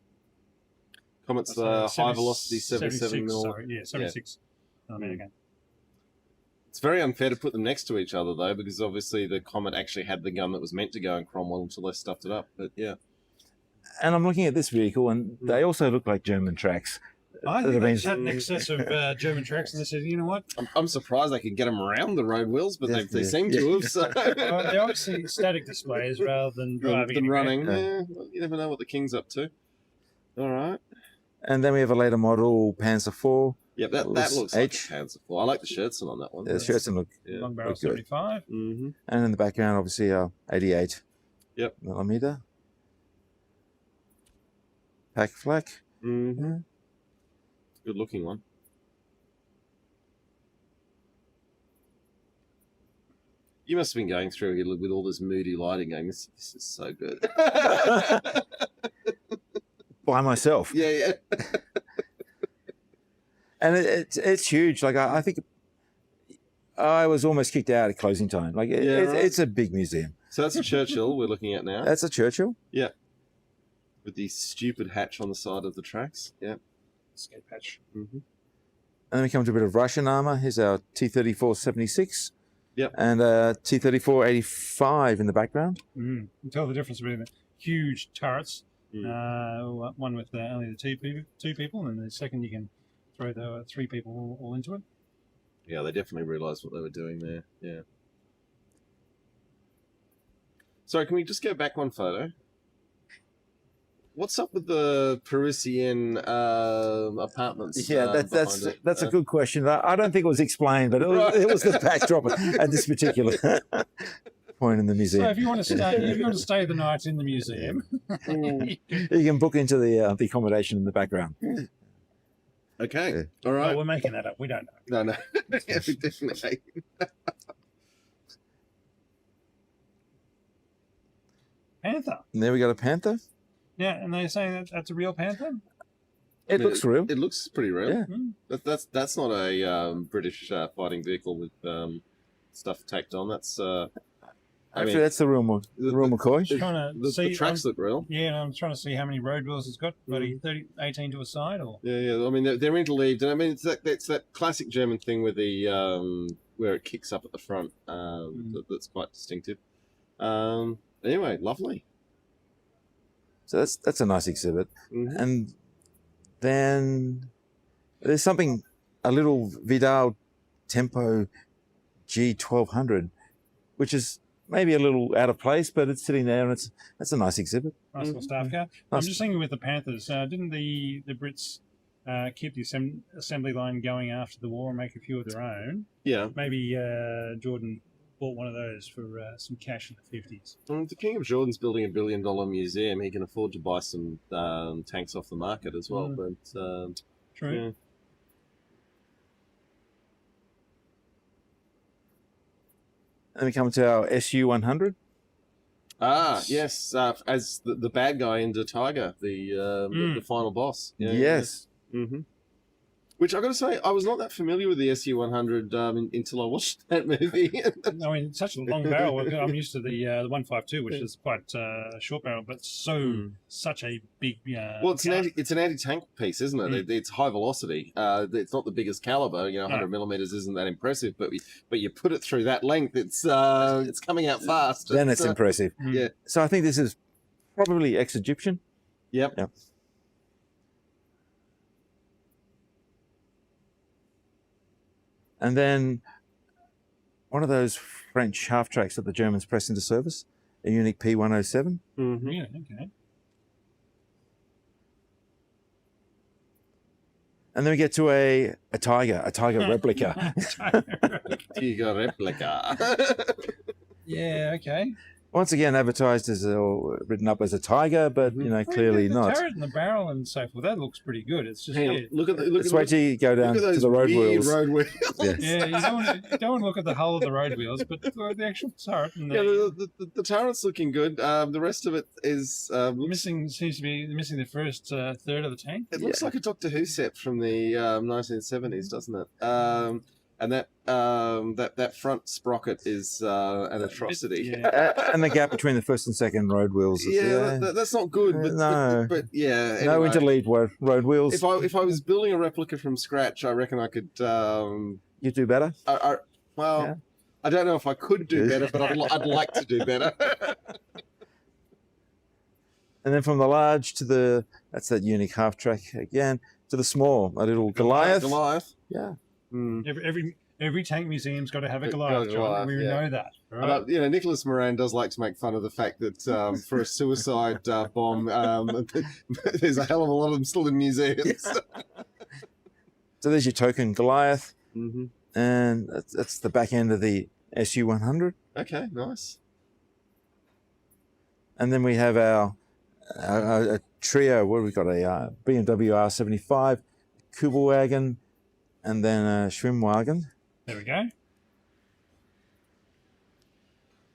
Comet's the high velocity 77 mil. Sorry, yeah, 76 millimeter gun. It's very unfair to put them next to each other though, because obviously the Comet actually had the gun that was meant to go in Cromwell until they stuffed it up. But yeah. And I'm looking at this vehicle and they also look like German tracks. I That think have they been- just had an excess of German tracks, and they said, you know what? I'm surprised they could get them around the road wheels, but they seem to have. So. They're obviously static displays rather than driving. Than running. Yeah. Yeah, well, you never know what the King's up to. All right. And then we have a later model Panzer IV. Yep, that looks H. like a Panzer IV. I like the Scherzen on that one. The Scherzen look. Yeah. Long barrel Look good. 75. Mm-hmm. And in the background, obviously, our 88 Yep. millimeter. Pack flak. Mm-hmm. Good looking one. You must have been going through here with all this moody lighting going, this is so good. By myself. Yeah. And it's huge. Like, I think I was almost kicked out at closing time. Like, Yeah, right. it's a big museum. So that's a Churchill we're looking at now. That's a Churchill. Yeah. With the stupid hatch on the side of the tracks. Yeah. Skate patch. Mm-hmm. And then we come to a bit of Russian armor. Here's our T-34-76. Yep. And T-34-85 in the background. You can tell the difference between the huge turrets. Mm. One with only the two people, and the second you can throw the three people all into it. Yeah, they definitely realised what they were doing there. Yeah. Sorry, can we just go back one photo? What's up with the Parisian apartments? Yeah, that's a good question. I don't think it was explained, but it was the backdrop at this particular point in the museum. So if you want to stay the night in the museum, You can book into the accommodation in the background. Okay, Yeah. all right. we're making that up. We don't know. No. Yeah, definitely. Panther. And there we got a Panther. Yeah, and they're saying that's a real panther. It looks real. It looks pretty real. Yeah. That's not a British fighting vehicle with stuff tacked on. That's Actually, that's the real McCoy. Trying to the see. tracks look real. Yeah, and I'm trying to see how many road wheels it's got. Bloody 18 to a side, or Yeah. I mean, they're interleaved, and I mean, it's that classic German thing with the where it kicks up at the front. That's quite distinctive. Anyway, lovely. So that's a nice exhibit. Mhm. And then there's something, a little Vidal Tempo G1200, which is maybe a little out of place, but it's sitting there, and that's a nice exhibit. nice little staff car. I'm just thinking with the Panthers. Didn't the Brits keep the assembly line going after the war and make a few of their own. Yeah. Maybe Jordan bought one of those for some cash in the 50s. Well, if the King of Jordan's building a $1 billion museum, he can afford to buy some tanks off the market as well. But True. yeah. And we come to our SU-100. Yes, as the bad guy in the Tiger, the final boss. Yeah, Yes. Yeah. Mm-hmm. Which I got to say, I was not that familiar with the SU-100 until I watched that movie. I mean, it's such a long barrel. I'm used to the 152, which is quite a short barrel, but such a big. Well, it's an anti-tank piece, isn't it? It's high velocity. It's not the biggest caliber. 100 millimeters isn't that impressive, but you put it through that length, it's coming out fast. Then it's impressive. Yeah. So I think this is probably ex-Egyptian. Yep. And then one of those French half-tracks that the Germans pressed into service, a unique P107. Mm-hmm. Yeah, okay. And then we get to a Tiger replica. Tiger replica. Yeah, okay. Once again, advertised as or written up as a Tiger, but clearly the not. turret and the barrel and so forth, that looks pretty good. It's just Look at Let's wait till you go down to the road wheels. Road wheels. Yes. Yeah, you don't want to look at the hull of the road wheels, but the actual turret and the turret's looking good. The rest of it is seems to be missing the first third of the tank. It looks like a Doctor Who set from the 1970s, doesn't it? And that front sprocket is an atrocity. And the gap between the first and second road wheels. That's not good. But, but yeah, no anyway, interlead road wheels. If I was building a replica from scratch, I reckon I could. You do better. I don't know if I could do better, but I'd like to do better. And then from the large to that's that unique half track again, to the small, a little Goliath. Yeah. Every tank museum's got to have a Goliath, John. We know that. Right? Nicholas Moran does like to make fun of the fact that for a suicide bomb, there's a hell of a lot of them still in museums. So there's your token Goliath, mm-hmm. and that's the back end of the SU-100. Okay, nice. And then we have our trio. What have we got? A BMW R75, Kubelwagen, and then a Schwimmwagen. There we go.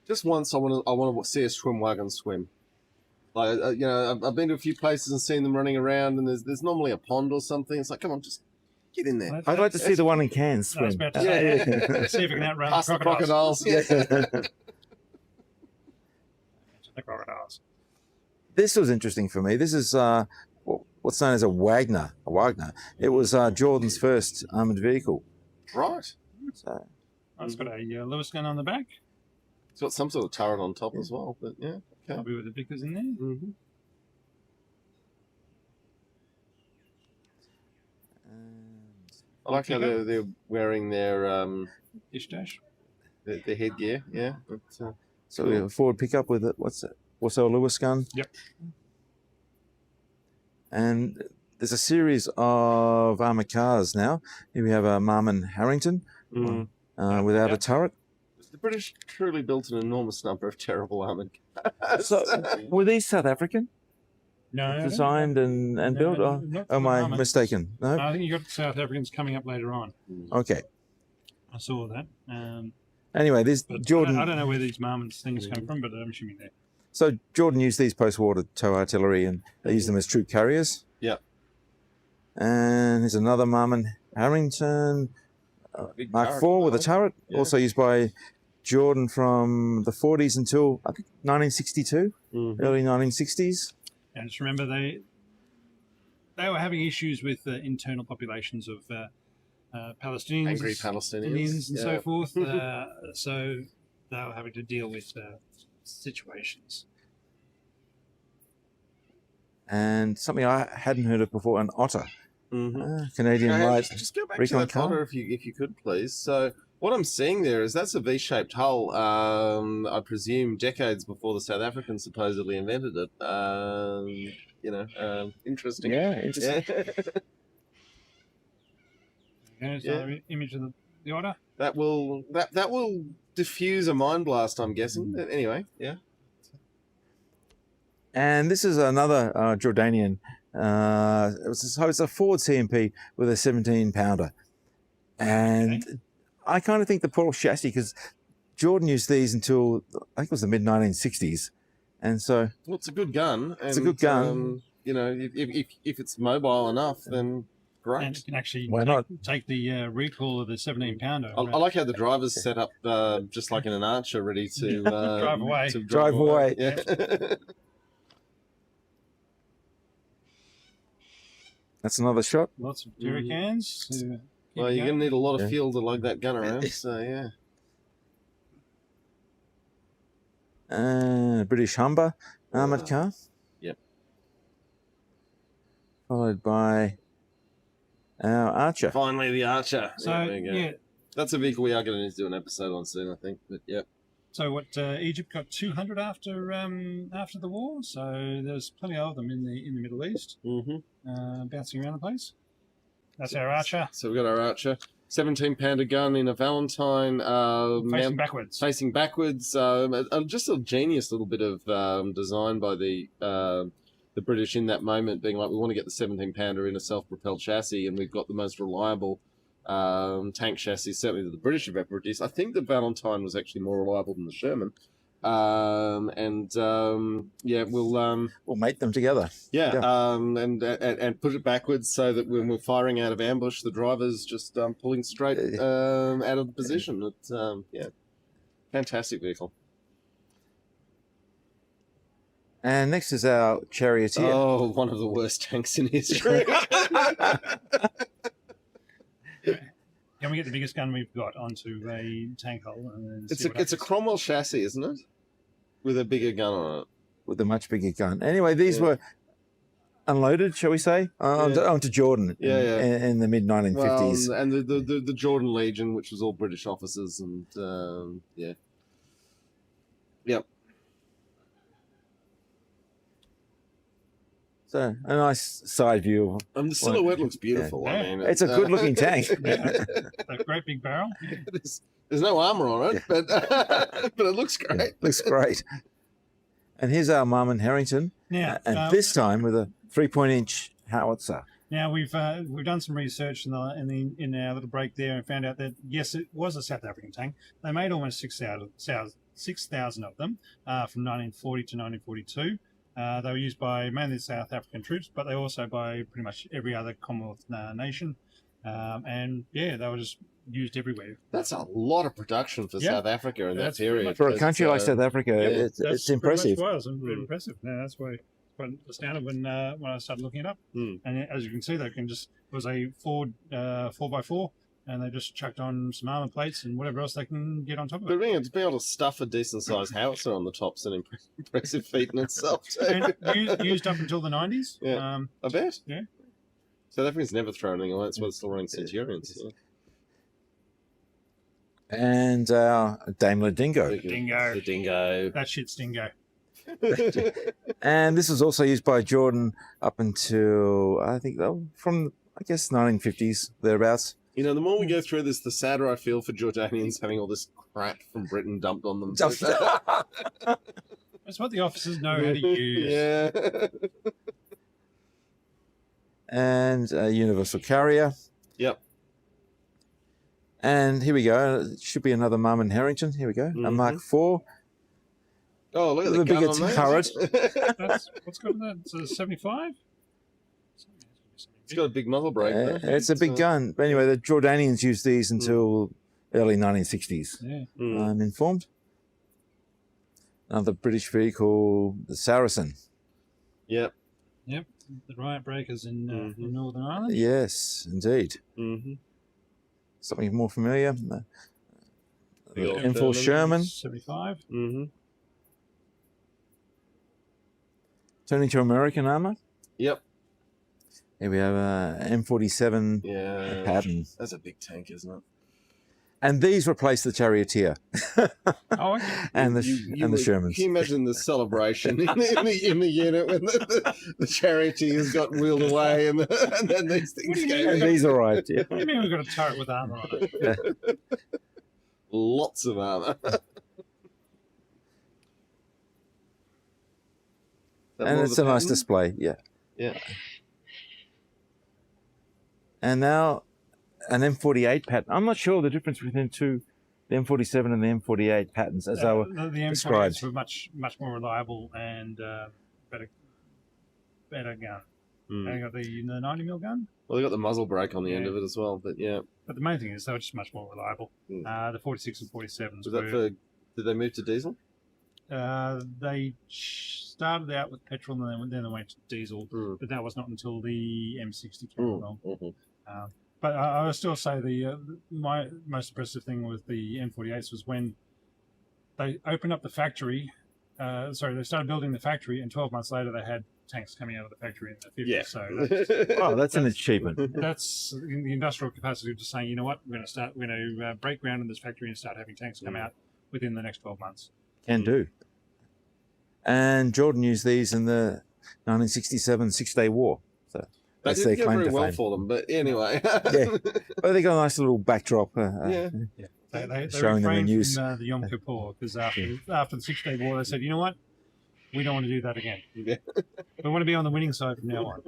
Just once, I want to see a Schwimmwagen swim. Like I've been to a few places and seen them running around, and there's normally a pond or something. It's like, come on, just get in there. I'd like to see the one in Cairns swim. I was about to say, see if we can outrun the crocodiles. Yeah. The crocodiles. This was interesting for me. This is what's known as a Wagner. It was Jordan's first armoured vehicle. Right. So, it's got a Lewis gun on the back. It's got some sort of turret on top as well, but yeah. Okay. Probably with the Vickers in there. Mm-hmm. I like how they're wearing their dish dash, their headgear. Yeah. But, so we have a forward pickup with it. What's it? Also a Lewis gun. Yep. And there's a series of armoured cars now. Here we have a Marmon Harrington without a turret. The British truly built an enormous number of terrible armoured cars. So, were these South African? No. Designed and built? No, am I mistaken? No? I think you got South Africans coming up later on. Okay. I saw that. Anyway, this Jordan. I don't know where these Marmons things come from, but I'm assuming they're. So Jordan used these post-war to tow artillery, and they used them as troop carriers. Yeah. And here's another Marmon Harrington, Mark IV with a turret, also used by Jordan from the 40s until I think 1962, early 1960s. And just remember, they were having issues with internal populations of Palestinians, angry Palestinians, and so forth. So they were having to deal with situations. And something I hadn't heard of before, an Otter, Canadian light. Just go back recon to that car. Otter if you could, please. So what I'm seeing there is that's a V-shaped hull. I presume decades before the South Africans supposedly invented it. Interesting. Yeah, interesting. Yeah. There's Yeah. another image of the otter. That will diffuse a mind blast, I'm guessing. But anyway, yeah. And this is another Jordanian. It's a Ford CMP with a 17-pounder. And I kind of think the Porsche chassis, because Jordan used these until, I think it was the mid-1960s. And so... Well, it's a good gun. It's a good gun. You know, if it's mobile enough, then great. And it can actually Why not? take the recoil of the 17-pounder. I like how the driver's set up just like in an Archer, ready to Drive away. to Drive away. Yeah. That's another shot. Lots of jerry cans. Well, you're going to need a lot of Yeah. fuel to lug that gun around. So yeah. British Humber armoured car. Yep. Followed by our Archer. Finally, the Archer. So there you go. yeah. That's a vehicle we are going to need to do an episode on soon, I think. But yeah. So what? Egypt got 200 after the war. So there's plenty of them in the Middle East, bouncing around the place. That's our Archer. So we've got our Archer, 17-pounder gun in a Valentine, Facing backwards. Facing backwards. Just a genius little bit of design by the British in that moment, being like, we want to get the 17-pounder in a self-propelled chassis, and we've got the most reliable tank chassis, certainly that the British have ever produced. I think the Valentine was actually more reliable than the Sherman. Yeah, We'll mate them together. and put it backwards so that when we're firing out of ambush, the driver's just pulling straight out of the position. It's fantastic vehicle. And next is our Charioteer. Oh, one of the worst tanks in history. Can we get the biggest gun we've got onto a tank hull? And then It's see what a happens? Cromwell chassis, isn't it? With a bigger gun on it. With a much bigger gun. Anyway, these were unloaded, shall we say, onto Jordan in the mid-1950s. Well, and the Jordan Legion, which was all British officers, and Yep. So a nice side view. And the silhouette looks beautiful. Yeah. I mean, It's a good-looking tank. That great big barrel. There's no armor on it, but but it looks great. Looks great. And here's our Marmon Harrington, Now, and this time with a 3-point-inch howitzer. Now we've done some research in our little break there and found out that yes, it was a South African tank. They made almost 6,000 of them from 1940 to 1942. They were used by mainly South African troops, but they also by pretty much every other Commonwealth nation. And yeah, they were just used everywhere. That's a lot of production for South Africa in that That's pretty period. much- For a country like South Africa, it's impressive. Was impressive. Yeah, that's why quite astounded when I started looking it up. And as you can see, it was a Ford 4x4, and they just chucked on some armor plates and whatever else they can get on top of But it. to be able to stuff a decent sized howitzer on the top's an impressive feat in itself too. And used up until the 90s. Yeah. I bet. Yeah. South Africans never throw anything away. That's why they're still running Centurions. And our Daimler Dingo. Dingo. The Dingo. That shit's dingo. And this was also used by Jordan up until, I think, from, 1950s, thereabouts. You know, the more we go through this, the sadder I feel for Jordanians having all this crap from Britain dumped on them. That's what the officers know how to use. Yeah. And a Universal Carrier. Yep. And here we go. It should be another Marmon Harrington. Here we go. A Mark IV. Oh, look at The the gun bigger on that. turret. That's what's got that? It's a 75. It's got a big muzzle brake. there. It's a big gun. But anyway, the Jordanians used these until early 1960s. Yeah. I'm informed. Another British vehicle, the Saracen. Yep. Yep. The riot breakers in Northern Ireland. Yes, indeed. Mm-hmm. Something more familiar. The old Enfield Sherman. 75. Mm-hmm. Turning to American armour. Yep. Here we have M47 Yeah. Patton. That's a big tank, isn't it? And these replace the Charioteer Oh, okay. and the Shermans. Can you imagine the celebration in the unit when the Charioteers got wheeled away and then these things came And in? these arrived, yeah. What do you mean we've got a turret with armor on it? Yeah. Lots of armor. And it's a nice display, yeah. Yeah. And now an M48 pattern. I'm not sure the difference between the M47 and the M48 patterns as they were the described. M48s were much more reliable and better gun. They got the 90mm gun. Well, they got the muzzle brake on the end of it as well, but yeah. But the main thing is they were just much more reliable. The 46 and 47s. Did they move to diesel? They started out with petrol and then they went to diesel, but that was not until the M60 came along. But I would still say my most impressive thing with the M48s was when they opened up the factory. They started building the factory, and 12 months later they had tanks coming out of the factory in the 50s. Yeah. So that's an achievement. That's the industrial capacity of just saying, you know what, we're going to break ground in this factory and start having tanks come out within the next 12 months. Can do. And Jordan used these in the 1967 Six-Day War. So that didn't go very well for them, but anyway. Yeah, but they got a nice little backdrop. They showing them in refrained use. from the Yom Kippur because after the Six-Day War, they said, you know what, we don't want to do that again. Yeah. We want to be on the winning side from now on.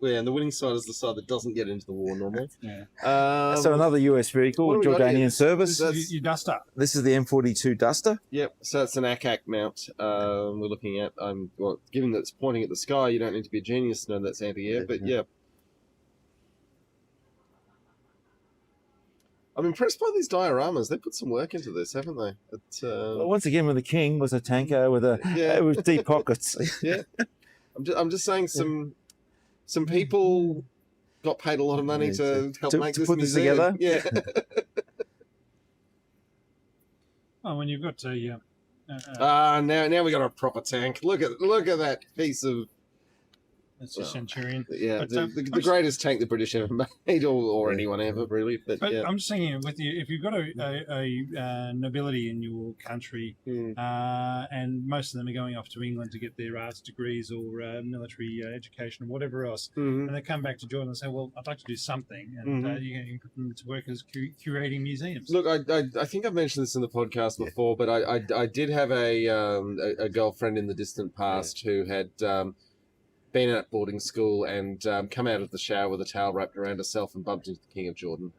Yeah, and the winning side is the side that doesn't get into the war normally. Yeah. So another US vehicle, Jordanian service. Your Duster. This is the M42 Duster. Yep, so it's an ACAC mount we're looking at. Given that it's pointing at the sky, you don't need to be a genius to know that's anti-air, but yeah. I'm impressed by these dioramas. They put some work into this, haven't they? Well, once again, with the King was a tanker with deep pockets. Yeah, I'm just saying some people got paid a lot of money to help make this put museum. This together. Yeah. Oh, when you've got a now we got a proper tank. Look at that piece of. That's a Centurion. Yeah, But, the greatest tank the British ever made, or anyone ever really. But yeah. I'm just thinking, with you, if you've got a nobility in your country, and most of them are going off to England to get their arts degrees or military education or whatever else, and they come back to Jordan and say, "Well, I'd like to do something," and you can put them to work as curating museums. Look, I think I've mentioned this in the podcast before, but I did have a girlfriend in the distant past who had. Been at boarding school and come out of the shower with a towel wrapped around herself and bumped into the King of Jordan.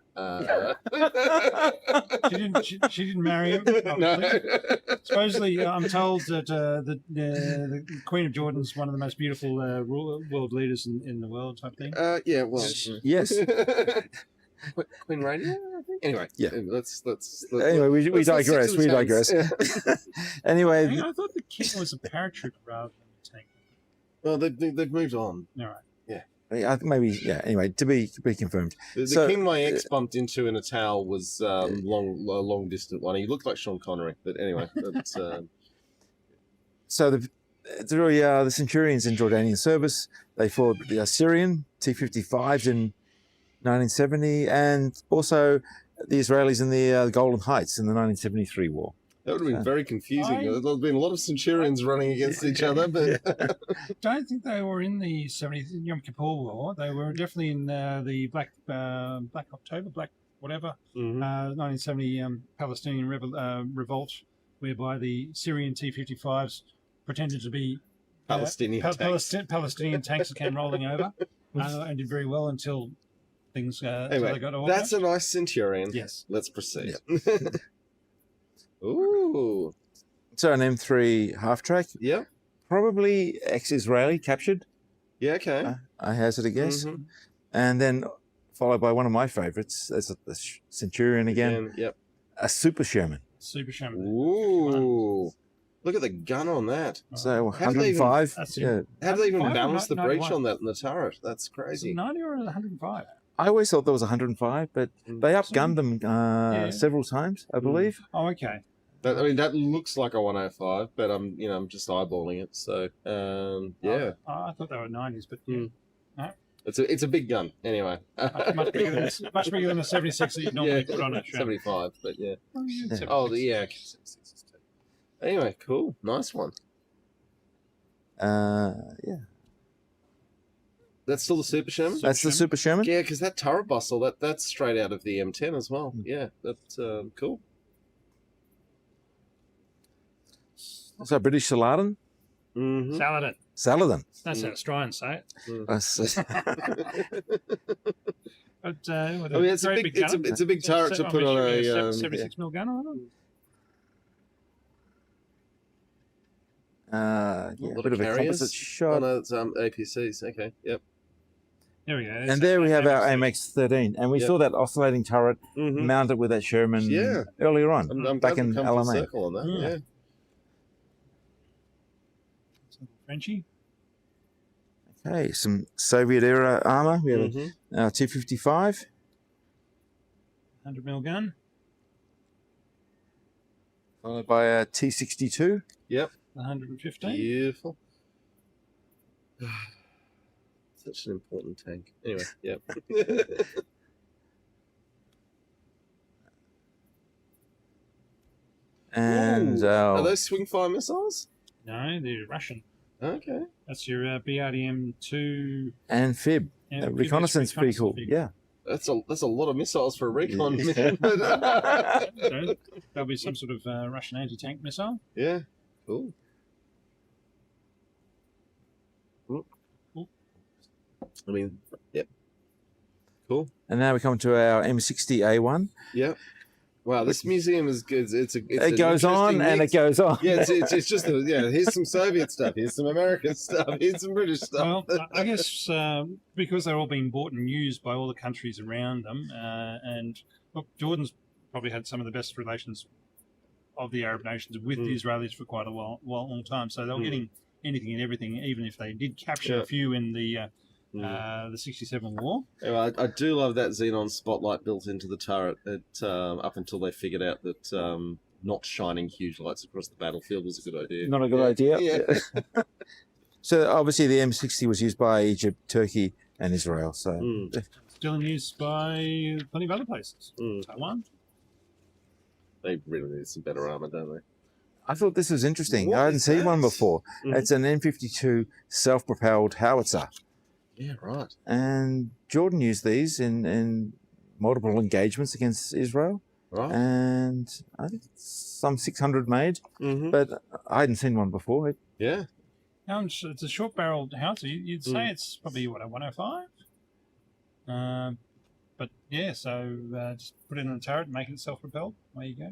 She didn't marry him. No. Supposedly, I'm told that the Queen of Jordan's one of the most beautiful world leaders in the world, type thing. Yeah, well, yes. Queen Rania, I think. Anyway, yeah. Let's anyway, we digress. We digress. Anyway, I thought the King was a paratrooper rather than a tank. Well, they've moved on. All right. Yeah. Maybe. Yeah. Anyway, to be confirmed. The King my ex bumped into in a towel was a long distant one. He looked like Sean Connery, but anyway. That's, So the Centurions in Jordanian service, they fought the Assyrian T-55s in 1970, and also the Israelis in the Golden Heights in the 1973 war. That would have been very confusing. There'd been a lot of Centurions running against each other, but I don't think they were in the 70th Yom Kippur War. They were definitely in the Black October, whatever, 1970 Palestinian revolt, whereby the Syrian T-55s pretended to be Palestinian tanks that came rolling over and did very well until things anyway, they got all that's a nice Centurion. Yes. Let's proceed. Yep. Ooh. So an M3 half-track. Yeah. Probably ex-Israeli captured. Yeah, okay. I hazard a guess. And then followed by one of my favourites. There's the Centurion again. Yep. A Super Sherman. Super Sherman. Ooh. Look at the gun on that. So 105. How do they even balance the breech on that in the turret? That's crazy. 90 or 105? I always thought there was 105, but they outgunned them several times, I believe. Oh, okay. That looks like a 105, but I'm just eyeballing it. So, yeah. I thought they were 90s, but no. It's a big gun, anyway. much bigger than the 76 that you normally put on it. 75, but yeah. Okay, Okay, 76 is too. Anyway, cool. Nice one. Yeah. That's still the Super Sherman? That's the Super Sherman? Yeah, because that turret bustle, that's straight out of the M10 as well. Yeah, that's cool. So British Saladin? Mm-hmm. Saladin. Saladin. That's how Australians say it. But, I mean, it's a big turret to put on a 76 mil gun on it. Yeah, a bit of a composite shot. Oh, no, it's APCs. Okay, yep. There we go. And there we have our AMX-13, and we saw that oscillating turret mounted with that Sherman earlier on, I'm back in Alamein. Circle on that. Yeah. Frenchie. Okay, some Soviet-era armour. We have a 255. 100 mil gun. Followed by a T62. Yep. 115. Beautiful. Such an important tank. Anyway, yep. And are those swing fire missiles? No, they're Russian. Okay. That's your BRDM-2 and FIB, reconnaissance vehicle. Yeah. That's a lot of missiles for a recon mission. So there'll be some sort of Russian anti-tank missile. Yeah. Cool. I mean, yep. Cool. And now we come to our M60A1. Yep. Wow, this museum is good. It goes on and it goes on. Yeah, it's just here's some Soviet stuff, here's some American stuff, here's some British stuff. Well, I guess because they're all being bought and used by all the countries around them, and look, Jordan's probably had some of the best relations of the Arab nations with the Israelis for quite a long time. So they're getting anything and everything, even if they did capture a few in the 67 war. Anyway, I do love that xenon spotlight built into the turret. Up until they figured out that not shining huge lights across the battlefield was a good idea. Not a good idea. Yeah. So obviously the M60 was used by Egypt, Turkey, and Israel. So still in use by plenty of other places. Taiwan. They really need some better armor, don't they? I thought this was interesting. I hadn't seen one before. It's an M52 self-propelled howitzer. Yeah, right. And Jordan used these in multiple engagements against Israel. Right. And I think some 600 made, but I hadn't seen one before. Yeah. It's a short-barreled howitzer. You'd say it's probably, what, a 105? But yeah, so just put it in a turret and make it self-propelled. There you go.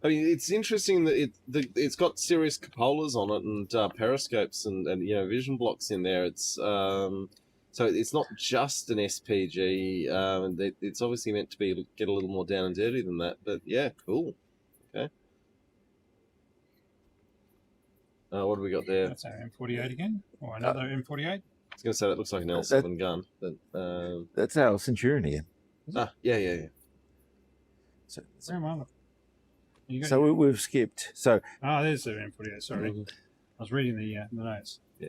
I mean, it's interesting that it's got serious cupolas on it and periscopes and vision blocks in there. It's so it's not just an SPG. It's obviously meant to get a little more down and dirty than that. But yeah, cool. Okay. What do we got there? That's our M48 again, or another M48. I was going to say that looks like an L7 gun, but that's our Centurion here. Yeah. So we've skipped. So there's the M48. Sorry, I was reading the notes. Yeah.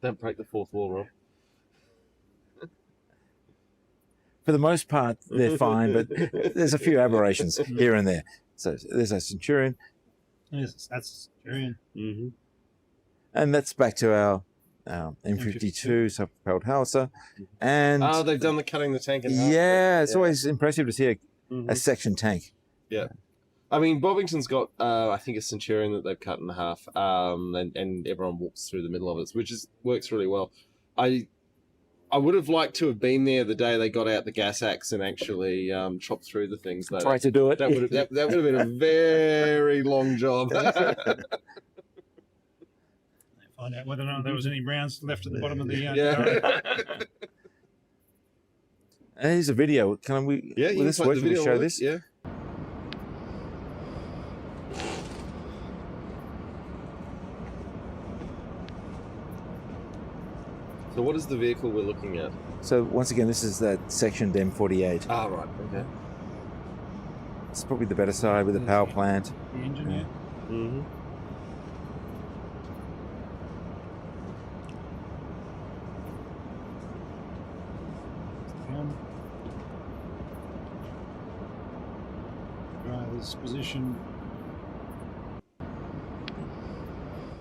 Don't break the fourth wall, Rob. For the most part, they're fine, but there's a few aberrations here and there. So there's a Centurion. Yes, that's a Centurion. And that's back to our M52 self-propelled howitzer. And they've done the cutting the tank in half. Yeah, it's always impressive to see a section tank. Yeah. I mean, Bobbington's got, I think, a Centurion that they've cut in half, and everyone walks through the middle of it, which works really well. I would have liked to have been there the day they got out the gas axe and actually chopped through the things. Try to do it. That would have been a very long job. Find out whether or not there was any rounds left at the bottom of the. And here's a video. Can we? Yeah, will this work? Can we show this? Yeah. So what is the vehicle we're looking at? So once again, this is that sectioned M48. Ah, right. Okay. It's probably the better side with the power plant. The engine, yeah. Mm-hmm. driver's position.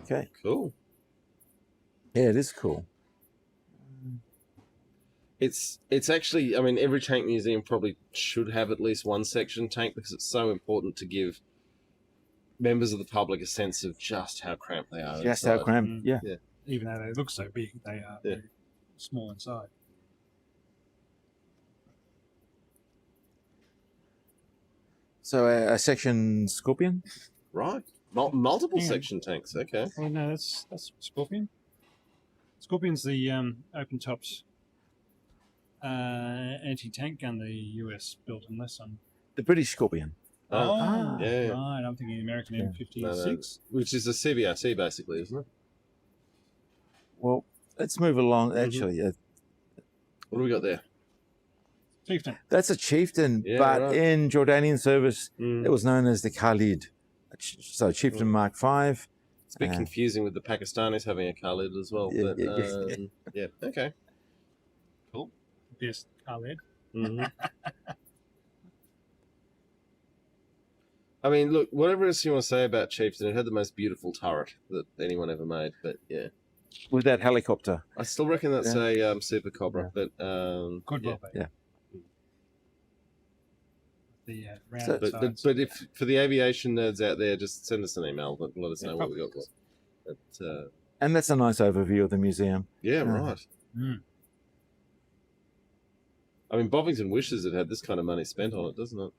Okay. Cool. Yeah, it is cool. It's actually, I mean, every tank museum probably should have at least one section tank because it's so important to give members of the public a sense of just how cramped they are. Just how inside. cramped. Yeah. Even though they look so big, they are very small inside. So a section Scorpion. Right. Multiple section tanks. Okay. Oh no, that's Scorpion. Scorpion's the open tops anti-tank gun the US built in less on. The British Scorpion. Yeah. Right. I'm thinking American M56. Which is a CBRT basically, isn't it? Well, let's move along. Actually, What do we got there? Chieftain. that's a Chieftain, Yeah, but right. in Jordanian service, it was known as the Khalid. So Chieftain Mark V. It's a bit confusing with the Pakistanis having a Khalid as well. Yeah, But, yeah. Okay. Cool. Yes, Khaled. I mean, look, whatever else you want to say about Chieftain, it had the most beautiful turret that anyone ever made. But yeah, With that helicopter. I still reckon that's a Super Cobra. But Could well be. Yeah. The round sides. but if for the aviation nerds out there, just send us an email. Let us know what we got. But, And that's a nice overview of the museum. yeah, right. Mm. I mean, Bovington wishes it had this kind of money spent on it, doesn't it?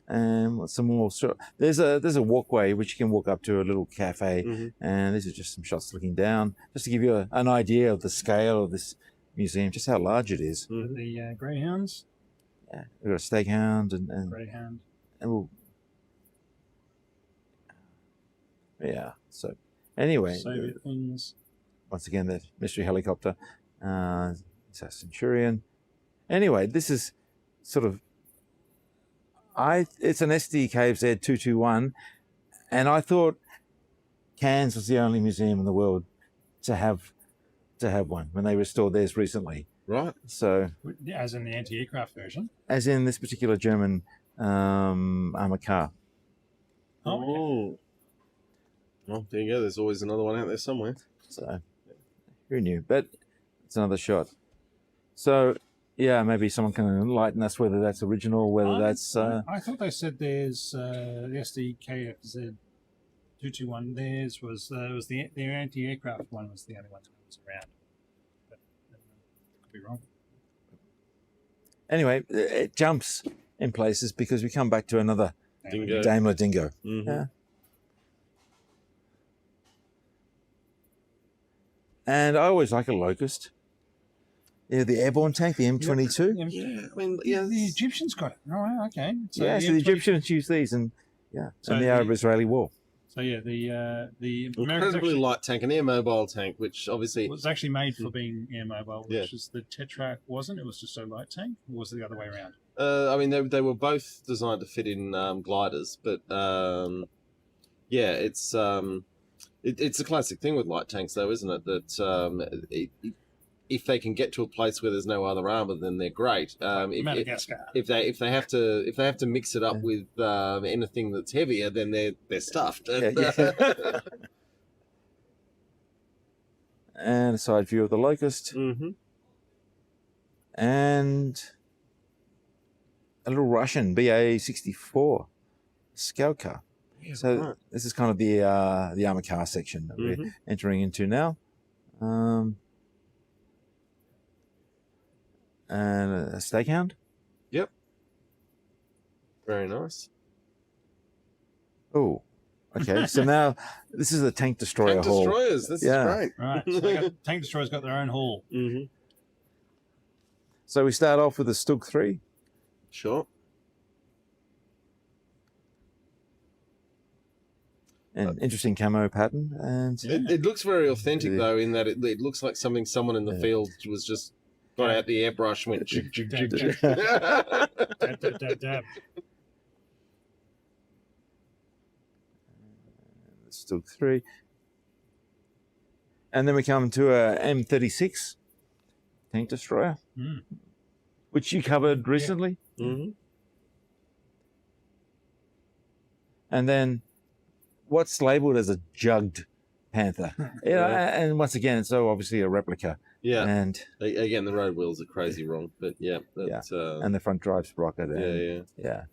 And what's some more? So there's a walkway which you can walk up to a little cafe, and these are just some shots looking down, just to give you an idea of the scale of this museum, just how large it is. The greyhounds. Yeah, we've got a stakehound and Greyhound. we'll, yeah. So anyway, Soviet things. once again that mystery helicopter, it's a Centurion. Anyway, this is sort of it's an SD KFZ 221, and I thought Cairns was the only museum in the world to have one when they restored theirs recently. Right. So, As in the anti-aircraft version. as in this particular German armored car. Oh, okay. Well, there you go. There's always another one out there somewhere. So, who knew? But it's another shot. So, yeah, maybe someone can enlighten us whether that's original, whether that's. I thought they said there's the SDKFZ 221. Theirs was their anti-aircraft one was the only one that was around. But could be wrong. Anyway, it jumps in places because we come back to another Dingo. Daimler Dingo. Mm-hmm. Yeah. And I always like a Locust. Yeah, the airborne tank, the M22. Yeah, I mean, The Egyptians got it. Oh, wow, okay. So the Egyptians use these, and So in the Arab-Israeli war. So yeah, the Americans incredibly actually, light tank, an air mobile tank, which obviously was actually made for being air mobile, which Yeah. is the Tetra wasn't. It was just a light tank. Or was it the other way around? I mean, they were both designed to fit in gliders, but yeah, it's a classic thing with light tanks, though, isn't it? That if they can get to a place where there's no other armor, then they're great. Madagascar. If they have to mix it up with anything that's heavier, then they're stuffed. Yeah. And a side view of the Locust. Mm-hmm. And a little Russian BA-64 scout car. Yeah, So right. this is kind of the armored car section that we're entering into now. And a stakehound. Yep. Very nice. Oh, okay. So now this is the tank destroyer Tank hall. destroyers. This is great. Right. So tank destroyers got their own hall. Mm-hmm. So we start off with the Stug 3. Sure. An interesting camo pattern, and It looks very authentic, though, in that it looks like something someone in the field was just got out the airbrush and went... Dab, dab, dab, dab, dab. Stug 3. And then we come to a M36 tank destroyer, which you covered recently. Mm-hmm. and then what's labelled as a jugged panther. And once again, it's so obviously a replica. Yeah. And Again, the road wheels are crazy wrong, but yeah. And the front drive sprocket. Yeah.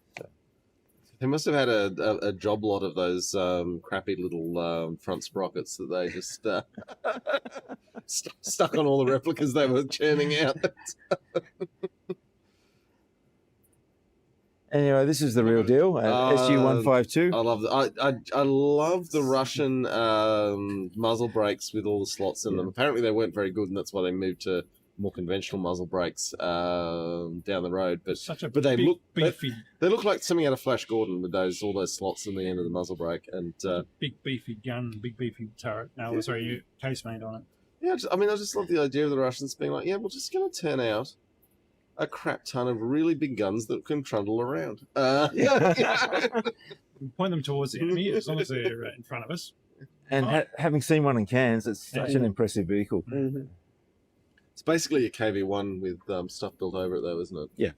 They must have had a job lot of those crappy little front sprockets that they just stuck on all the replicas they were churning out. Anyway, this is the real deal. SU-152. I love I love the Russian muzzle brakes with all the slots in them. Apparently, they weren't very good, and that's why they moved to more conventional muzzle brakes down the road. But they look beefy. They look like something out of Flash Gordon with all those slots in the end of the muzzle brake and big beefy gun, big beefy turret. Casemate on it. Yeah, I just love the idea of the Russians being like, yeah, we're just going to turn out a crap ton of really big guns that can trundle around. We point them towards the enemy as long as they're in front of us. And having seen one in Cairns, it's such an impressive vehicle. Mm-hmm. It's basically a KV-1 with stuff built over it, though, isn't it? Yeah.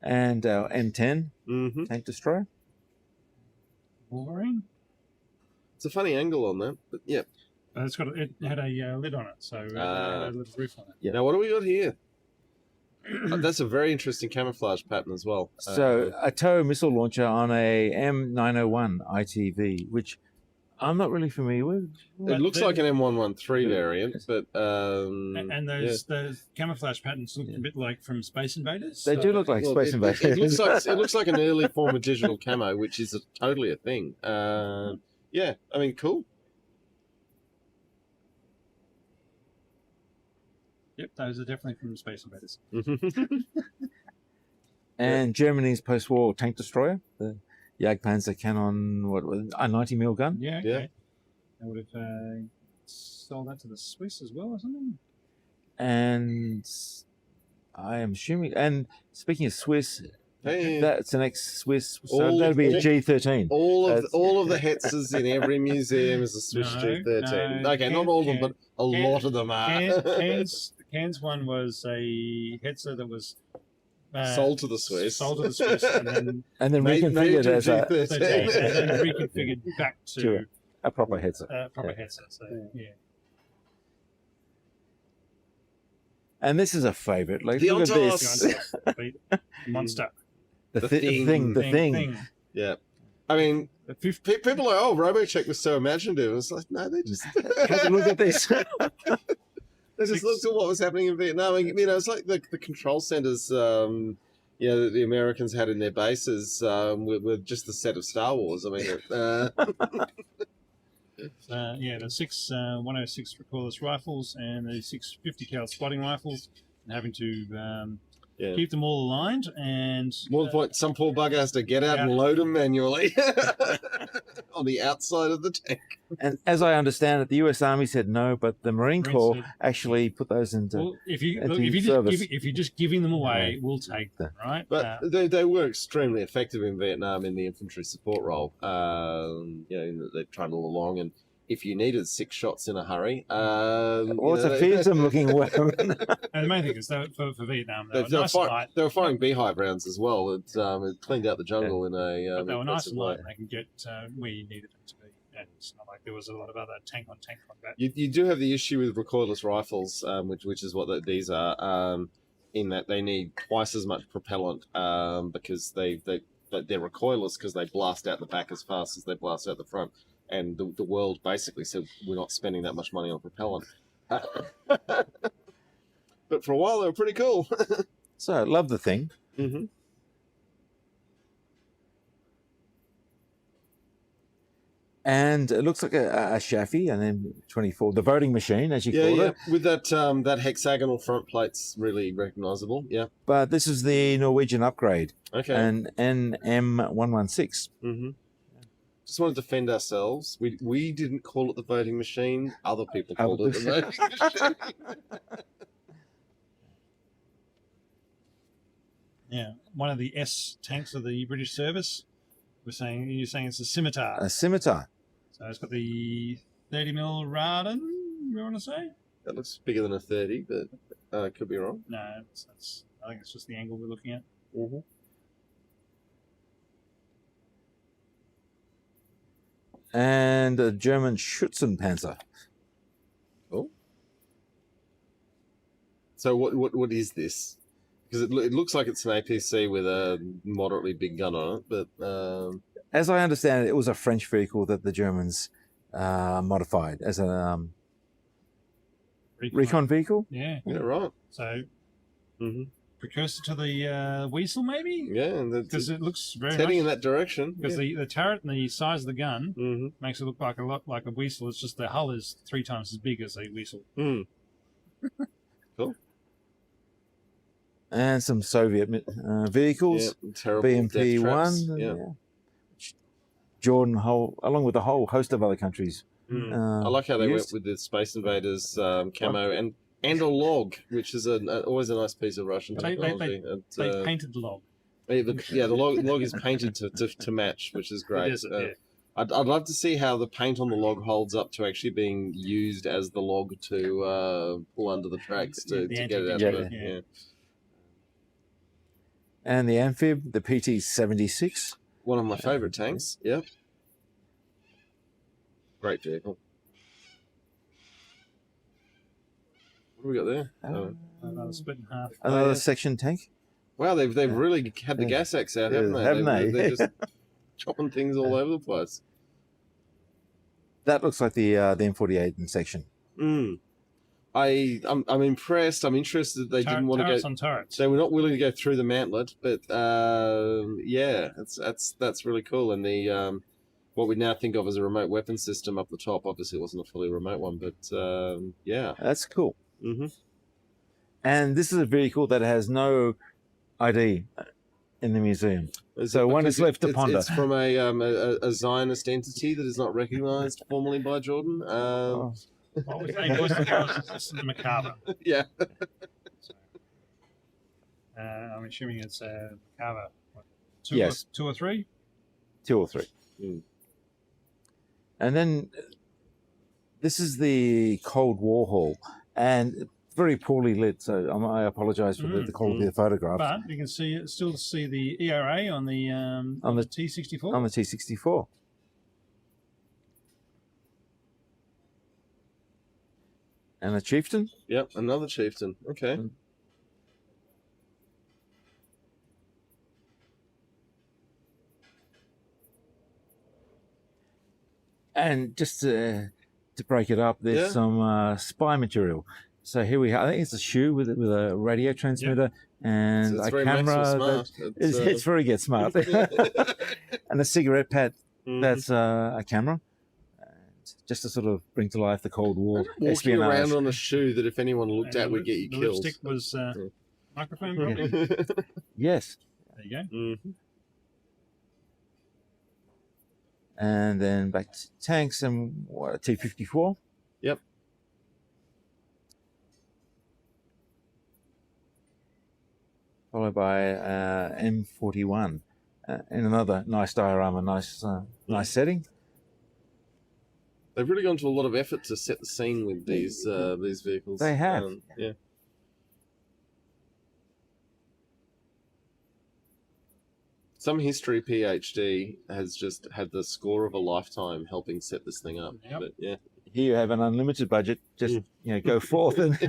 And our M10 tank destroyer. Wolverine. It's a funny angle on that, but yeah. It had a lid on it, so it had a little roof on it. Yeah. Now, what do we got here? That's a very interesting camouflage pattern as well. So, a tow missile launcher on a M901 ITV, which I'm not really familiar with. It looks like an M113 variant, but and those camouflage patterns look a bit like from Space Invaders. They do look like Space Invaders. It looks like an early form of digital camo, which is totally a thing. Yeah, I mean, cool. Yep, those are definitely from Space Invaders. And Germany's post-war tank destroyer, the Jagdpanzer Cannon, a 90mm gun. Yeah, okay. They would have sold that to the Swiss as well or something. And I am assuming, and speaking of Swiss, that's an ex-Swiss, so that'd be a G13. All of the Hetzers in every museum is a Swiss G13. No, okay, not all of them, but a lot of them are. Cairns one was a Hetzer that was sold to the Swiss. And then reconfigured as a G13. And then reconfigured back to a proper Hetzer. Hetzer. So yeah. And this is a favourite. Like, the look at this monster. The thing. Yeah. I mean, people are like, oh, RoboCheck was so imaginative. It's like, no, they just look at this. They just looked at what was happening in Vietnam. You know, it's like the control centers, that the Americans had in their bases with just the set of Star Wars. I mean, the 6 106 recoilless rifles and the 6 50 cal spotting rifles, and having to keep them all aligned. And more the point, some poor bugger has to get out and load them manually on the outside of the tank. And as I understand it, the U.S. Army said no, but the Marine Corps actually put those into. Well, if you're just giving them away, we'll take them, right? But they were extremely effective in Vietnam in the infantry support role. They trundled along, and if you needed 6 shots in a hurry, it's a fearsome looking weapon. And the main thing is that for Vietnam, they were firing beehive rounds as well. It cleaned out the jungle in a. But they were nice and light. They can get where you needed them to be. And it's not like there was a lot of other tank-on-tank combat. You do have the issue with recoilless rifles, which is what these are, in that they need twice as much propellant because they're recoilless because they blast out the back as fast as they blast out the front. And the world basically said, we're not spending that much money on propellant. But for a while, they were pretty cool. So I love the thing. Mm-hmm. And it looks like a Chaffee, and then 24, the voting machine, as you call it. With that hexagonal front plate's really recognisable, yeah. But this is the Norwegian upgrade. Okay. An NM116. Mm-hmm. Just want to defend ourselves. We didn't call it the voting machine. Other people called it the voting machine. Yeah, one of the S tanks of the British service. You're saying it's a scimitar. A scimitar. So it's got the 30mm Radan, you want to say? That looks bigger than a 30, but could be wrong. No, I think it's just the angle we're looking at. Mm-hmm. and a German Schützenpanzer. Oh. So what is this? Because it looks like it's an APC with a moderately big gun on it, but As I understand it, it was a French vehicle that the Germans modified as a recon vehicle. Yeah. yeah, right. So Mm-hmm. precursor to the Weasel, maybe? Yeah, and Because it looks very it's heading much, in that direction. because the turret and the size of the gun Mm-hmm. makes it look like a lot like a Weasel. It's just the hull is 3 times as big as a Weasel. Mm. Cool. And some Soviet vehicles. Yeah, terrible BMP death traps. 1. Yeah. Jordan, along with a whole host of other countries. Mm. I like how they used. went with the Space Invaders camo and a log, which is always a nice piece of Russian But technology. They painted the log. The log is painted to match, which is great. It is, yeah. I'd love to see how the paint on the log holds up to actually being used as the log to pull under the tracks to get it out. Yeah. And the amphib, the PT-76. One of my favourite tanks. Yep. Great vehicle. What do we got there? Another split in half. Another section tank. Wow, they've really had the gas axe out, haven't they? Haven't they? They're just chopping things all over the place. That looks like the M48 in section. Mm. I'm impressed. I'm interested that they didn't want to Turrets go. on turrets. They were not willing to go through the mantlet, but yeah, that's really cool. And the what we now think of as a remote weapon system up the top, obviously it wasn't a fully remote one, but yeah, That's cool. mm-hmm. And this is a vehicle that has no ID in the museum. So one is left to ponder. It's from a Zionist entity that is not recognised formally by Jordan. What was it's macabre. Yeah. I'm assuming it's macabre. What, Yes. 2 or 3? 2 or 3. Mm. And then this is the Cold War hall, and very poorly lit. So I apologise for the quality of the photograph. But you can still see the ERA on the T-64. On the T-64. And a chieftain. Yep, another chieftain. Okay. Mm. And just to break it up, there's some spy material. So here we have, I think it's a shoe with a radio transmitter and It's a very camera. Smart. It's very Get Smart. And a cigarette pad that's a camera. And just to sort of bring to life the Cold War Walking espionage. around on a shoe that if anyone looked at would get you the killed. lipstick was microphone, probably. Yes. There you go. Mm-hmm. And then back to tanks and what, a T-54. Yep. Followed by M41 in another nice diorama, nice setting. They've really gone to a lot of effort to set the scene with these vehicles. They have. Yeah. Some history PhD has just had the score of a lifetime helping set this thing up. Yep. But yeah. Here you have an unlimited budget. Just go forth and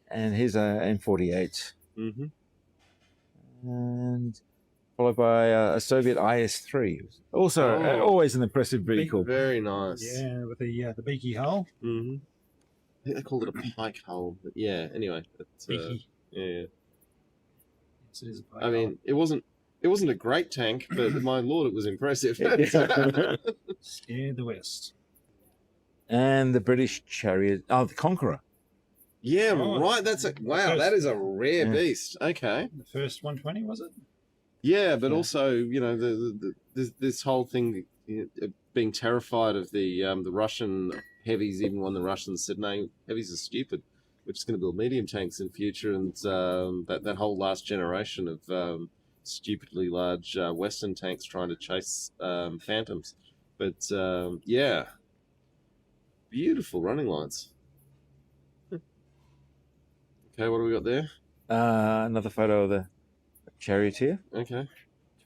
and here's a M48. Mm-hmm. And followed by a Soviet IS-3. Also, always an impressive vehicle. Very nice. Yeah, with the beaky hull. Mm-hmm. I think they called it a pike hull, but yeah. Anyway, it's, Beaky. yeah. Yes, it is a pike I mean, it wasn't a great tank, but my lord, it was impressive. hull. Scared the West. And the British chariot, the Conqueror. Yeah, Oh, right. That's a wow. That is a rare beast. Okay. The first 120, was it? Yeah, but also, you know, this whole thing, being terrified of the Russian heavies, even when the Russians said, no, heavies are stupid. We're just going to build medium tanks in future, and that whole last generation of stupidly large Western tanks trying to chase Phantoms. But yeah, beautiful running lines. Okay, what do we got there? Another photo of the charioteer. Okay.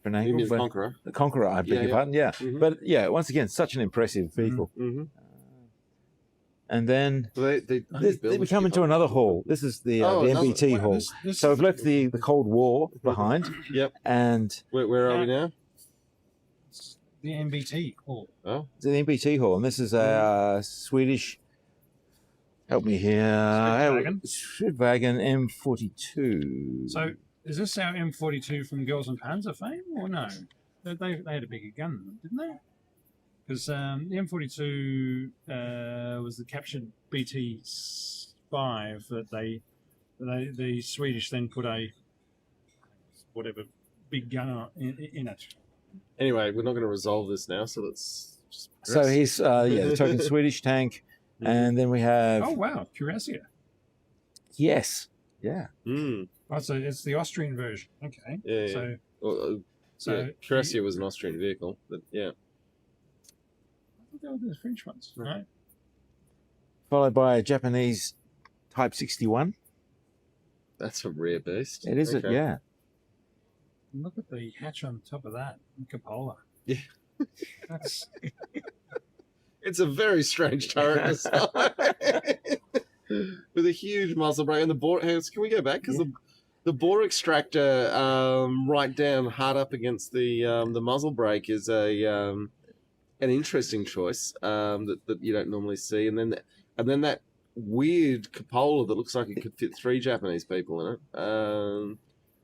different You angle. mean But Conqueror? the Conqueror, I beg Yeah, your yeah. pardon. Yeah, Mhm. but yeah, once again, such an impressive vehicle. Mm-hmm. And then we come into another hall. This is the MBT Wow, hall. this So is- we've left the Cold War behind, Yep. and Where are we now? the MBT hall. Oh, it's the MBT hall, and this is a Swedish. Help me here. Stridsvagn M42. So is this our M42 from Girls and Panzer fame or no? They had a bigger gun, didn't they? Because the M42 was the captured BT-5 that the Swedish then put a whatever big gun in it. anyway, we're not going to resolve this now, so let's just So progress. he's the token Swedish tank, and then we have Oh wow, Cuirassier. yes, yeah. Mm. Oh, so it's the Austrian version. Okay. Yeah, yeah. So Well, so Cuirassier was an Austrian vehicle, but yeah. I thought they were the French ones, right? Followed by a Japanese Type 61. That's a rare beast. It is Okay. yeah. And look at the hatch on top of that, cupola. Yeah. That's It's a very strange turret design. With a huge muzzle brake and the bore. Can we go back? Because the bore extractor right down hard up against the muzzle brake is an interesting choice that you don't normally see. And then that weird cupola that looks like it could fit 3 Japanese people in it.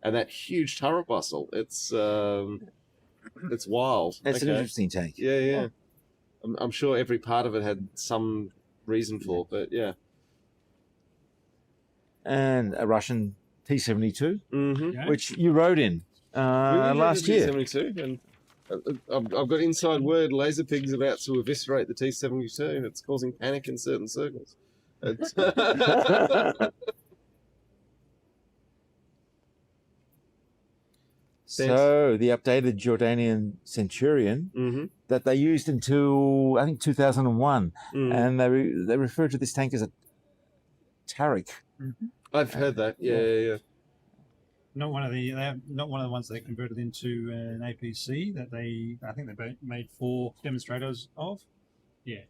And that huge turret bustle. It's wild. It's an Okay. interesting tank. Yeah, yeah. I'm sure every part of it had some reason for, but yeah. And a Russian T-72, Mm-hmm. yeah. which you rode in last year. T-72, and I've got inside word Laser Pig's about to eviscerate the T-72. It's causing panic in certain circles. It's So the updated Jordanian Centurion mm-hmm. that they used until I think 2001, and they refer to this tank as a Tariq. I've heard that. Yeah. not one of the ones they converted into an APC that I think they made 4 demonstrators of. Yeah.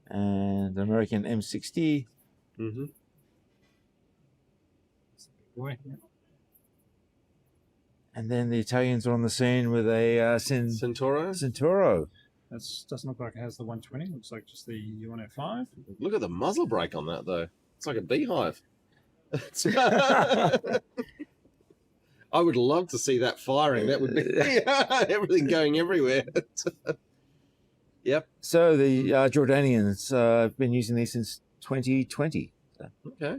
And the American M60. Mm-hmm. Boy, yeah. And then the Italians are on the scene with a Centauro. Centauro. That doesn't look like it has the 120. Looks like just the 105. Look at the muzzle brake on that, though. It's like a beehive. I would love to see that firing. That would be everything going everywhere. Yep. So the Jordanians have been using these since 2020. So. Okay.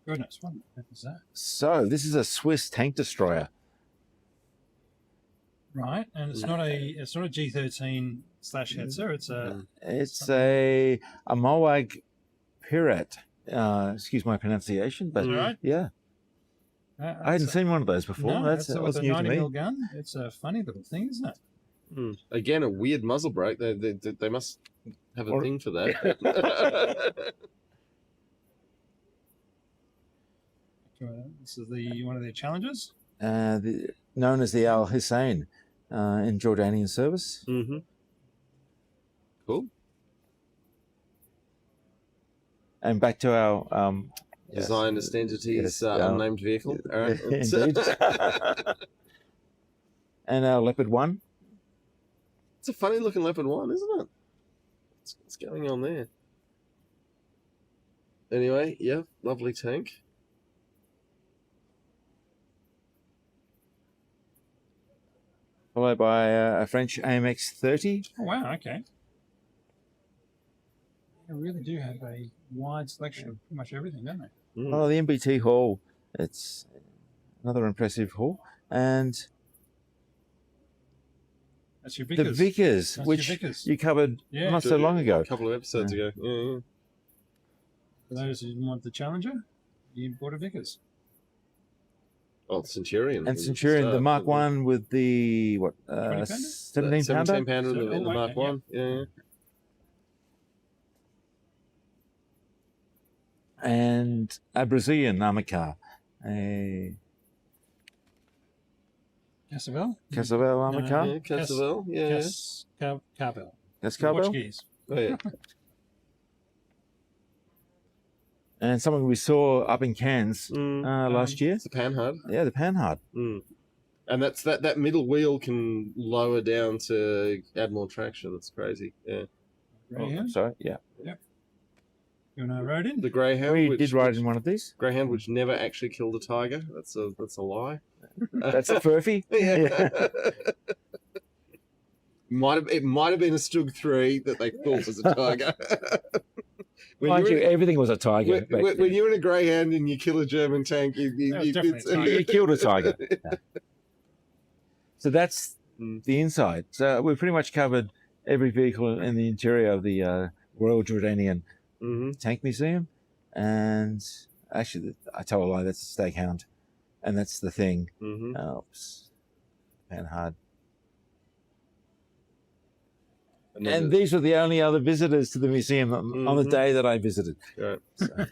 Goodness, what is that? So this is a Swiss tank destroyer. Right, and it's not a G13 / Hetzer. It's a Mawag Pirat. Excuse my pronunciation, but Right. yeah, I hadn't seen one of those before. No, That's with that was a new to 90 me. mil gun. It's a funny little thing, isn't it? Again, a weird muzzle brake. They must have a thing for that. This is one of their challenges. Known as the Al Hussein in Jordanian service. Mm-hmm. Cool. And back to our Designed entities, yes, unnamed vehicle. All right. indeed. And our Leopard 1. It's a funny looking Leopard 1, isn't it? What's going on there? Anyway, yeah, lovely tank. Followed by a French AMX 30. Oh, wow, okay. They really do have a wide selection of pretty much everything, don't they? Oh, the MBT Hall. It's another impressive hall. And That's your the Vickers. Vickers, That's which your Vickers. you covered Yeah. not so long ago. A couple of episodes ago. Yeah. For those who want the Challenger, you bought a Vickers. Oh, Centurion. And Centurion, the Mark 1 with the, 20 pounder? 17 pounder? 17 pounder in the Oh, Mark okay, 1. Yeah. and a Brazilian armored car, a Cascavel? Cascavel armored car. Yeah, Cascavel. Yeah. Cascavel. Cascavel. Portuguese. Oh, yeah. And something we saw up in Cairns last year. It's the Panhard. Yeah, the Panhard. Mm. And that's that middle wheel can lower down to add more traction. That's crazy. Yeah. Greyhound. Sorry, yeah. You want to ride in? The Greyhound. We did ride in one of these. Greyhound, which never actually killed a tiger. That's a lie. That's a Furphy. Yeah. It might have been a Stug 3 that they thought was a tiger. Mind you, everything was a tiger. When you're in a Greyhound and you kill a German tank, you killed a tiger. Yeah. So that's the inside. So we've pretty much covered every vehicle in the interior of the Royal Jordanian Tank Museum. And actually, I tell a lie, that's a Staghound. And that's the thing. Panhard. And these were the only other visitors to the museum on the day that I visited. Right. So,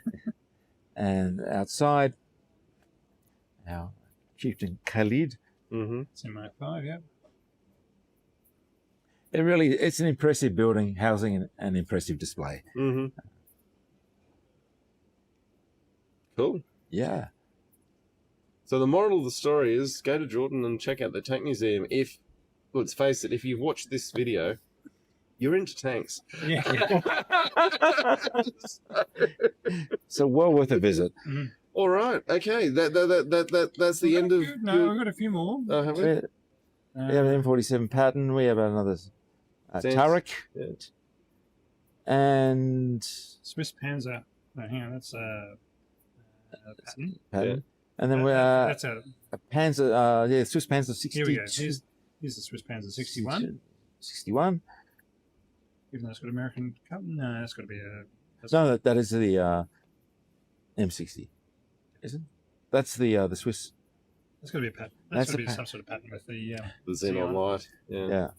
and outside, our Chieftain Khalid. It's in Mark 5, yeah. It's an impressive building, housing an impressive display. Cool. Yeah. So the moral of the story is go to Jordan and check out the Tank Museum. Let's face it, if you've watched this video, you're into tanks. Yeah. So well worth a visit. All right. Okay. That's the end of. No, we've got a few more. Have we? We have an M47 Patton. We have another Turek. Yeah. And Swiss Panzer. No, hang on, that's Patton. Patton. And then that's a Panzer. Swiss Panzer 62. Here we go. Here's the Swiss Panzer 61. 61. Even though it's got American cut. No, that's got to be a. No, that is the M60, isn't it? That's the Swiss. That's got to be a pattern. That's got to be some sort of pattern with the Xenon light. Yeah.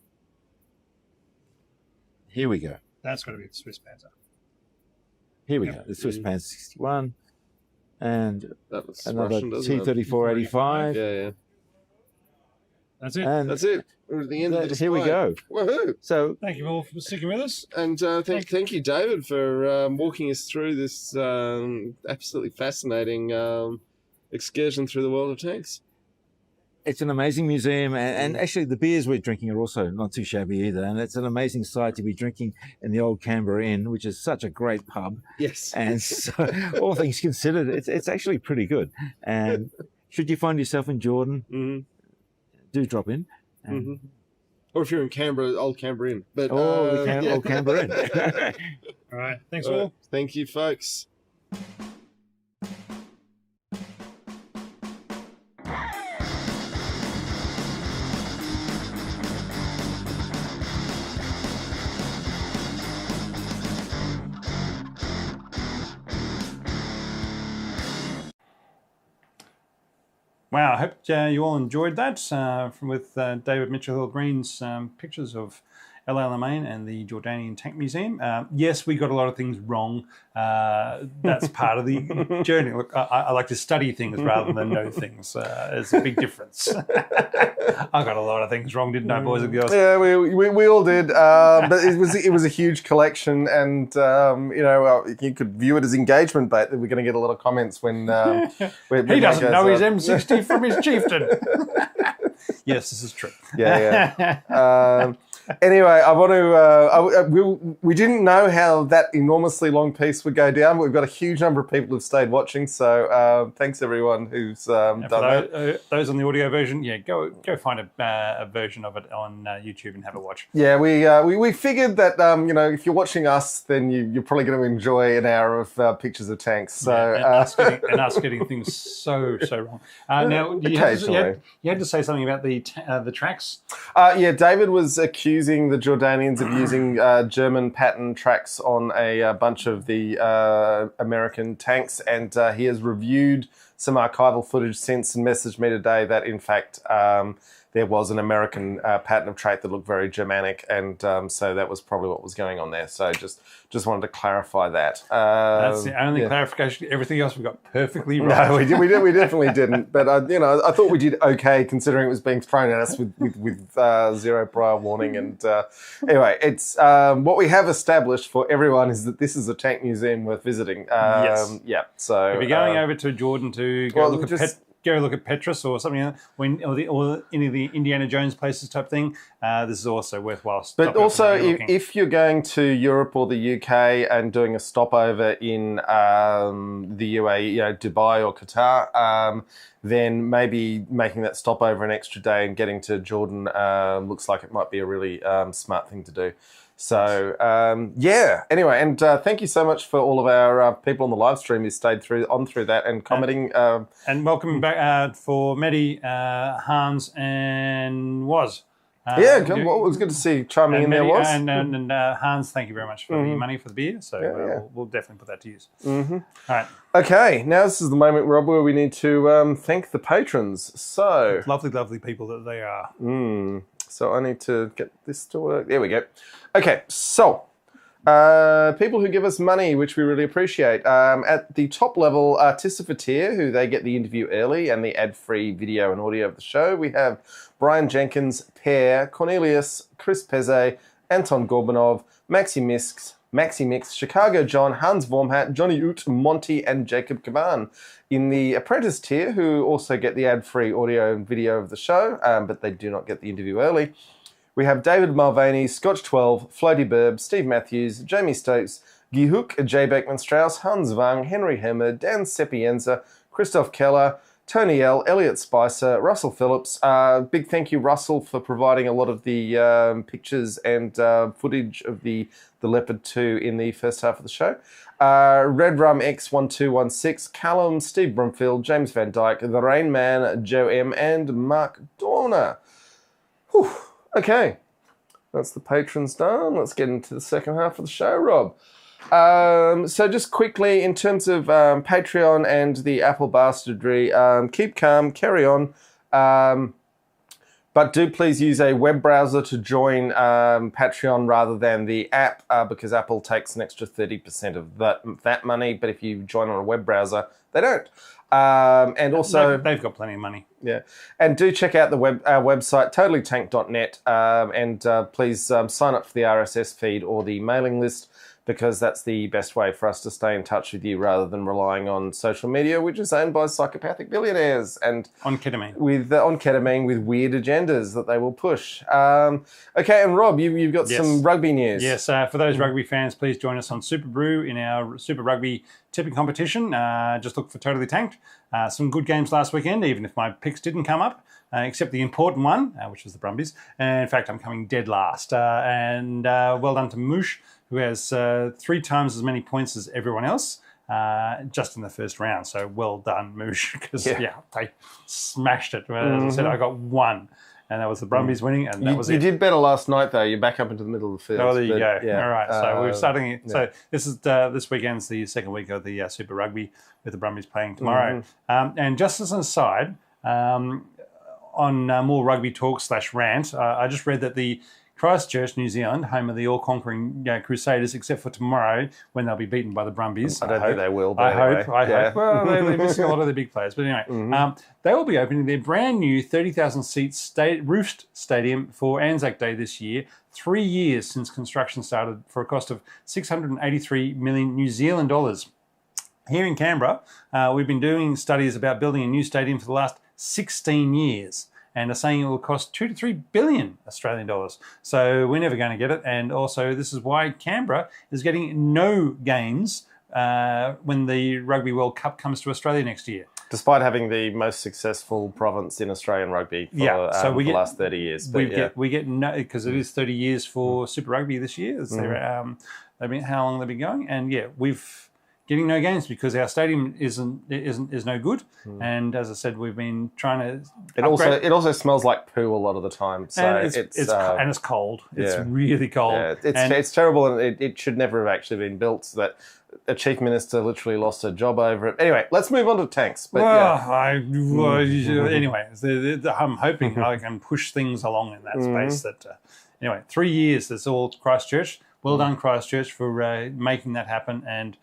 Here we go. That's got to be the Swiss Panzer. Here we go. The Swiss Panzer 61, and that was another Russian, T-34-85. Yeah. That's it. And that's it. We're at the end of the display. Here we go. Woohoo! So thank you all for sticking with us. And thank you, David, for walking us through this absolutely fascinating excursion through the world of tanks. It's an amazing museum, and actually the beers we're drinking are also not too shabby either. And it's an amazing sight to be drinking in the old Canberra Inn, which is such a great pub. Yes. And so, all things considered, it's actually pretty good. And should you find yourself in Jordan, do drop in. Or if you're in Canberra, old Canberra Inn. But old Canberra Inn. All right. Thanks all. Thank you, folks. Wow, I hope you all enjoyed that with David Mitchell-Hill-Green's pictures of El Alamein and the Jordanian Tank Museum. Yes, we got a lot of things wrong. That's part of the journey. Look, I like to study things rather than know things. It's a big difference. I got a lot of things wrong, didn't I, boys and girls? Yeah, we all did. But it was a huge collection, and you could view it as engagement bait. We're going to get a lot of comments when he doesn't know his M60 from his chieftain. Yes, this is true. Yeah. Anyway, I want to. We didn't know how that enormously long piece would go down, but we've got a huge number of people who've stayed watching. So thanks everyone who's done that. Those on the audio version, go find a version of it on YouTube and have a watch. Yeah, we figured that if you're watching us, then you're probably going to enjoy an hour of pictures of tanks. So and us getting things so wrong. Now you had to say something about the tracks. Yeah, David was accusing the Jordanians of using German pattern tracks on a bunch of the American tanks, and he has reviewed some archival footage since and messaged me today that in fact there was an American pattern of trait that looked very Germanic, and so that was probably what was going on there. So just wanted to clarify that. That's the only clarification. Everything else we got perfectly right. No, we definitely didn't. But I thought we did okay considering it was being thrown at us with zero prior warning. And anyway, it's what we have established for everyone is that this is a tank museum worth visiting. Yes. Yeah. So if you're going over to Jordan to go look at Petrus or something, or any of the Indiana Jones places type thing, this is also worthwhile. But also, if you're going to Europe or the UK and doing a stopover in the UAE, Dubai or Qatar, then maybe making that stopover an extra day and getting to Jordan looks like it might be a really smart thing to do. So, anyway, and thank you so much for all of our people on the live stream who stayed through that and commenting. And welcome back for Mehdi, Hans, and Woz. It was good to see you chiming in there, Woz. And Hans, thank you very much for the money for the beer. So we'll definitely put that to use. Mm-hmm. All right. Okay, now this is the moment, Rob, where we need to thank the patrons. So lovely, lovely people that they are. So I need to get this to work. There we go. Okay, so people who give us money, which we really appreciate. At the top level, Tissa who they get the interview early and the ad-free video and audio of the show. We have Brian Jenkins, Pear, Cornelius, Chris Peze, Anton Gorbanov, Maxi Mix, Chicago John, Hans Vormhat, Johnny Oot, Monty, and Jacob Caban. In the apprentice tier, who also get the ad-free audio and video of the show, but they do not get the interview early, we have David Mulvaney, Scotch 12, Floaty Burb, Steve Matthews, Jamie Stokes, Guy Hook, Jay Beckman Strauss, Hans Wang, Henry Hemmer, Dan Sepienza, Christoph Keller, Tony L, Elliot Spicer, Russell Phillips. Big thank you, Russell, for providing a lot of the pictures and footage of the Leopard 2 in the first half of the show. Red Rum X1216, Callum, Steve Brumfield, James Van Dyke, The Rain Man, Joe M, and Mark Dorner. Whew. Okay, that's the patrons done. Let's get into the second half of the show, Rob. So just quickly, in terms of Patreon and the Apple bastardry, keep calm, carry on. But do please use a web browser to join Patreon rather than the app, because Apple takes an extra 30% of that money. But if you join on a web browser, they don't. And also, they've got plenty of money. Yeah, and do check out our website, totallytank.net, and please sign up for the RSS feed or the mailing list, because that's the best way for us to stay in touch with you rather than relying on social media, which is owned by psychopathic billionaires and on ketamine with weird agendas that they will push. Okay, and Rob, you've got some rugby news. Yes, for those rugby fans, please join us on Super Brew in our Super Rugby tipping competition. Just look for Totally Tanked. Some good games last weekend, even if my picks didn't come up, except the important one, which was the Brumbies. And in fact, I'm coming dead last. And well done to Moosh, who has 3 times as many points as everyone else just in the first round. So well done, Moosh, because they smashed it. As I said, I got 1. And that was the Brumbies winning, and that was it. You did better last night, though. You're back up into the middle of the field. Oh, there you go. Yeah. All right, so we're starting. So this is this weekend's the second week of the Super Rugby, with the Brumbies playing tomorrow. And just as an aside, on more rugby talk / rant, I just read that the Christchurch, New Zealand, home of the all-conquering Crusaders, except for tomorrow when they'll be beaten by the Brumbies. I don't think they will. I hope. Well, they're missing a lot of the big players. But anyway, they will be opening their brand new 30,000-seat roofed stadium for Anzac Day this year, 3 years since construction started, for a cost of 683 million New Zealand dollars. Here in Canberra, we've been doing studies about building a new stadium for the last 16 years. And are saying it will cost 2 to 3 billion Australian dollars. So we're never going to get it. And also, this is why Canberra is getting no games when the Rugby World Cup comes to Australia next year. Despite having the most successful province in Australian rugby for the last 30 years. But we get no, because it is 30 years for Super Rugby this year. How long they've been going. And getting no games because our stadium is no good. And as I said, we've been trying to. It also smells like poo a lot of the time. So and it's cold. It's really cold. Yeah, it's terrible, and it should never have actually been built. So that a chief minister literally lost her job over it. Anyway, let's move on to tanks. But, anyway, I'm hoping I can push things along in that space. Anyway, 3 years. That's all Christchurch. Well done, Christchurch, for making that happen. And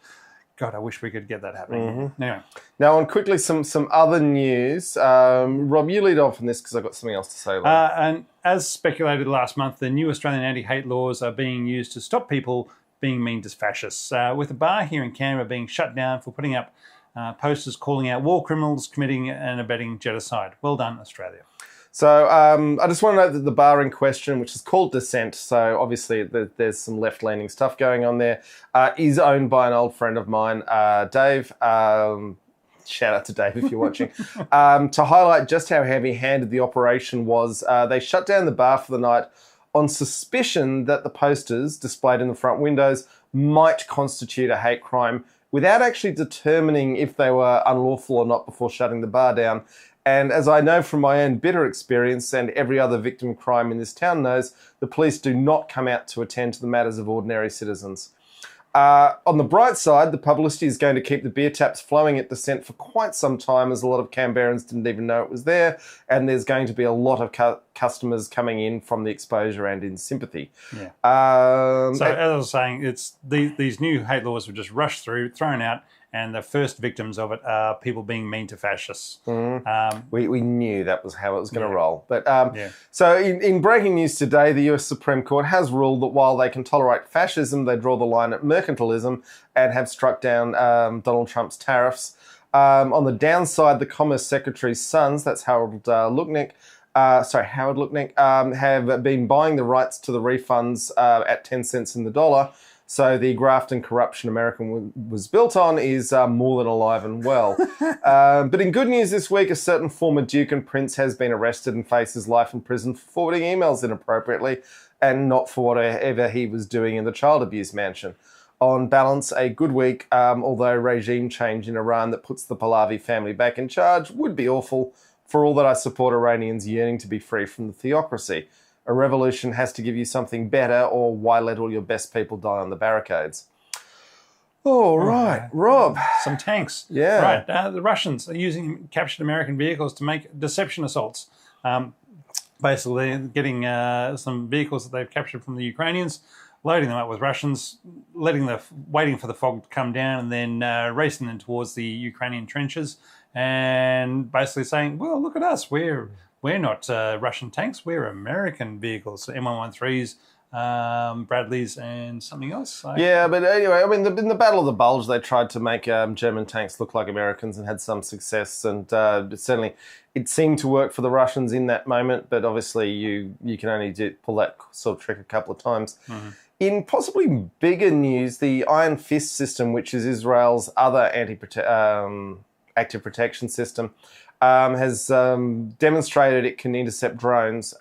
God, I wish we could get that happening. Anyway. Now, on quickly, some other news. Rob, you lead off on this because I've got something else to say. And as speculated last month, the new Australian anti-hate laws are being used to stop people being mean to fascists, with a bar here in Canberra being shut down for putting up posters calling out war criminals committing and abetting genocide. Well done, Australia. So I just want to note that the bar in question, which is called Dissent, so obviously there's some left-leaning stuff going on there, is owned by an old friend of mine, Dave. Shout out to Dave if you're watching. To highlight just how heavy-handed the operation was, they shut down the bar for the night on suspicion that the posters displayed in the front windows might constitute a hate crime without actually determining if they were unlawful or not before shutting the bar down. And as I know from my own bitter experience, and every other victim of crime in this town knows, the police do not come out to attend to the matters of ordinary citizens. On the bright side, the publicity is going to keep the beer taps flowing at Dissent for quite some time, as a lot of Canberrans didn't even know it was there, and there's going to be a lot of customers coming in from the exposure and in sympathy. Yeah. So as I was saying, it's these new hate laws were just rushed through, thrown out, and the first victims of it are people being mean to fascists. We knew that was how it was going to roll. But so in breaking news today, the US Supreme Court has ruled that while they can tolerate fascism, they draw the line at mercantilism and have struck down Donald Trump's tariffs. On the downside, the Commerce Secretary's sons, that's Howard Lutnick, have been buying the rights to the refunds at 10 cents in the dollar. So the graft and corruption America was built on is more than alive and well. But in good news this week, a certain former Duke and Prince has been arrested and faces life in prison for forwarding emails inappropriately and not for whatever he was doing in the child abuse mansion. On balance, a good week, although regime change in Iran that puts the Pahlavi family back in charge would be awful, for all that I support Iranians yearning to be free from the theocracy. A revolution has to give you something better, or why let all your best people die on the barricades? All right, Rob. Some tanks. Yeah. Right. The Russians are using captured American vehicles to make deception assaults. Basically, they're getting some vehicles that they've captured from the Ukrainians, loading them up with Russians, waiting for the fog to come down, and then racing them towards the Ukrainian trenches, and basically saying, "Well, look at us. We're not Russian tanks. We're American vehicles, so M113s, Bradleys, and something else." Yeah, but anyway, I mean, in the Battle of the Bulge, they tried to make German tanks look like Americans and had some success, and certainly it seemed to work for the Russians in that moment. But obviously, you can only pull that sort of trick a couple of times. Mm-hmm. In possibly bigger news, the Iron Fist system, which is Israel's other active protection system, has demonstrated it can intercept drones.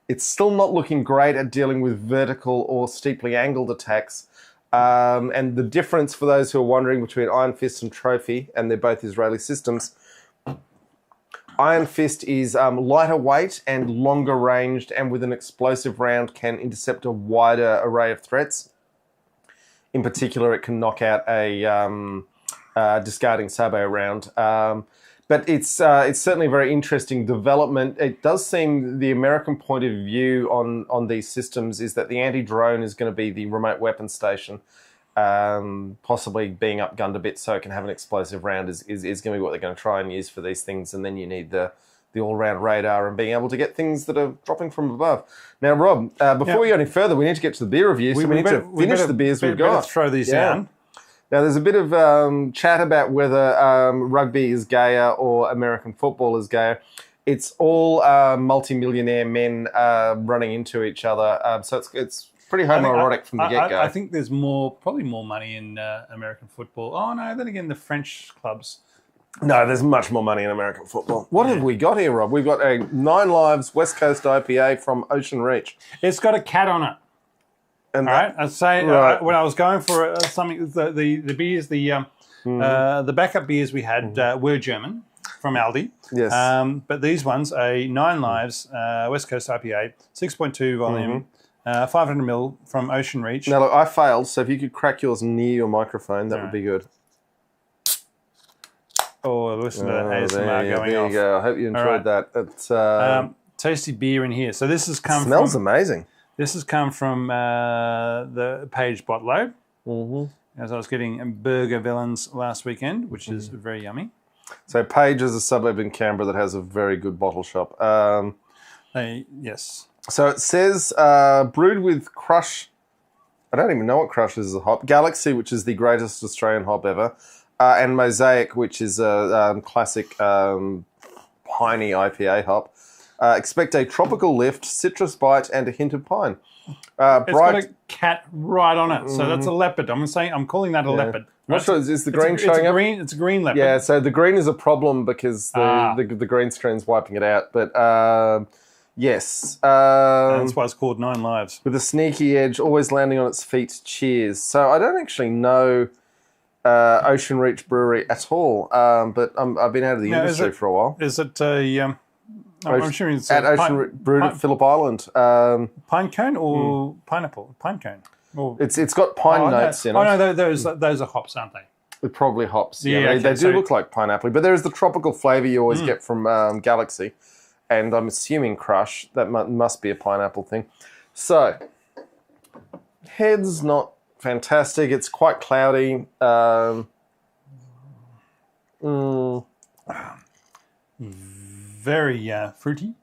It's still not looking great at dealing with vertical or steeply angled attacks. And the difference, for those who are wondering, between Iron Fist and Trophy, and they're both Israeli systems, Iron Fist is lighter weight and longer ranged, and with an explosive round can intercept a wider array of threats. In particular, it can knock out a discarding sabot round. But it's certainly a very interesting development. It does seem the American point of view on these systems is that the anti-drone is going to be the remote weapon station, possibly being upgunned a bit so it can have an explosive round is going to be what they're going to try and use for these things. And then you need the all-round radar and being able to get things that are dropping from above. Now, Rob, before we go any further, we need to get to the beer review. So we need to finish the beers we've got. Let's throw these down. Now, there's a bit of chat about whether rugby is gayer or American football is gayer. It's all multi-millionaire men running into each other. So it's pretty homoerotic from the get-go. I think there's probably more money in American football. Oh, no, then again, the French clubs. No, there's much more money in American football. What have we got here, Rob? We've got a 9 Lives West Coast IPA from Ocean Reach. It's got a cat on it. And All right, I'd say Right. when I was going for something, the beers, the backup beers we had were German from Aldi. Yes. But these ones, a 9 Lives West Coast IPA, 6.2 volume, 500 ml from Ocean Reach. Now, look, I failed, so if you could crack yours near your microphone, that would be good. Oh, listen to that ASMR going there off. you go. I hope you enjoyed that. It's Tasty beer in here. So this has come smells from, amazing. This has come from the Page Botlow. As I was getting Burger Villains last weekend, which is very yummy. So Page is a suburb in Canberra that has a very good bottle shop. Yes. So it says brewed with Crush. I don't even know what Crush is as a hop. Galaxy, which is the greatest Australian hop ever. And Mosaic, which is a classic piney IPA hop. Expect a tropical lift, citrus bite, and a hint of pine. It's got a cat right on it, so that's a leopard. I'm calling that a leopard. I'm not sure, is the green showing up? It's a green leopard. Yeah, so the green is a problem because the green screen's wiping it out. But yes. That's why it's called 9 Lives. With a sneaky edge, always landing on its feet. Cheers. So I don't actually know Ocean Reach Brewery at all, but I've been out of the industry for a while. Is it a... I'm assuming it's at Ocean Brewed at Phillip Island. Pine cone or pineapple? Pine cone. Or, It's got pine notes in it. Oh no, those are hops, aren't they? With probably hops. Yeah, okay, they do look like pineapple, but there is the tropical flavour you always get from Galaxy, and I'm assuming Crush. That must be a pineapple thing. So, head's not fantastic. It's quite cloudy. Very fruity.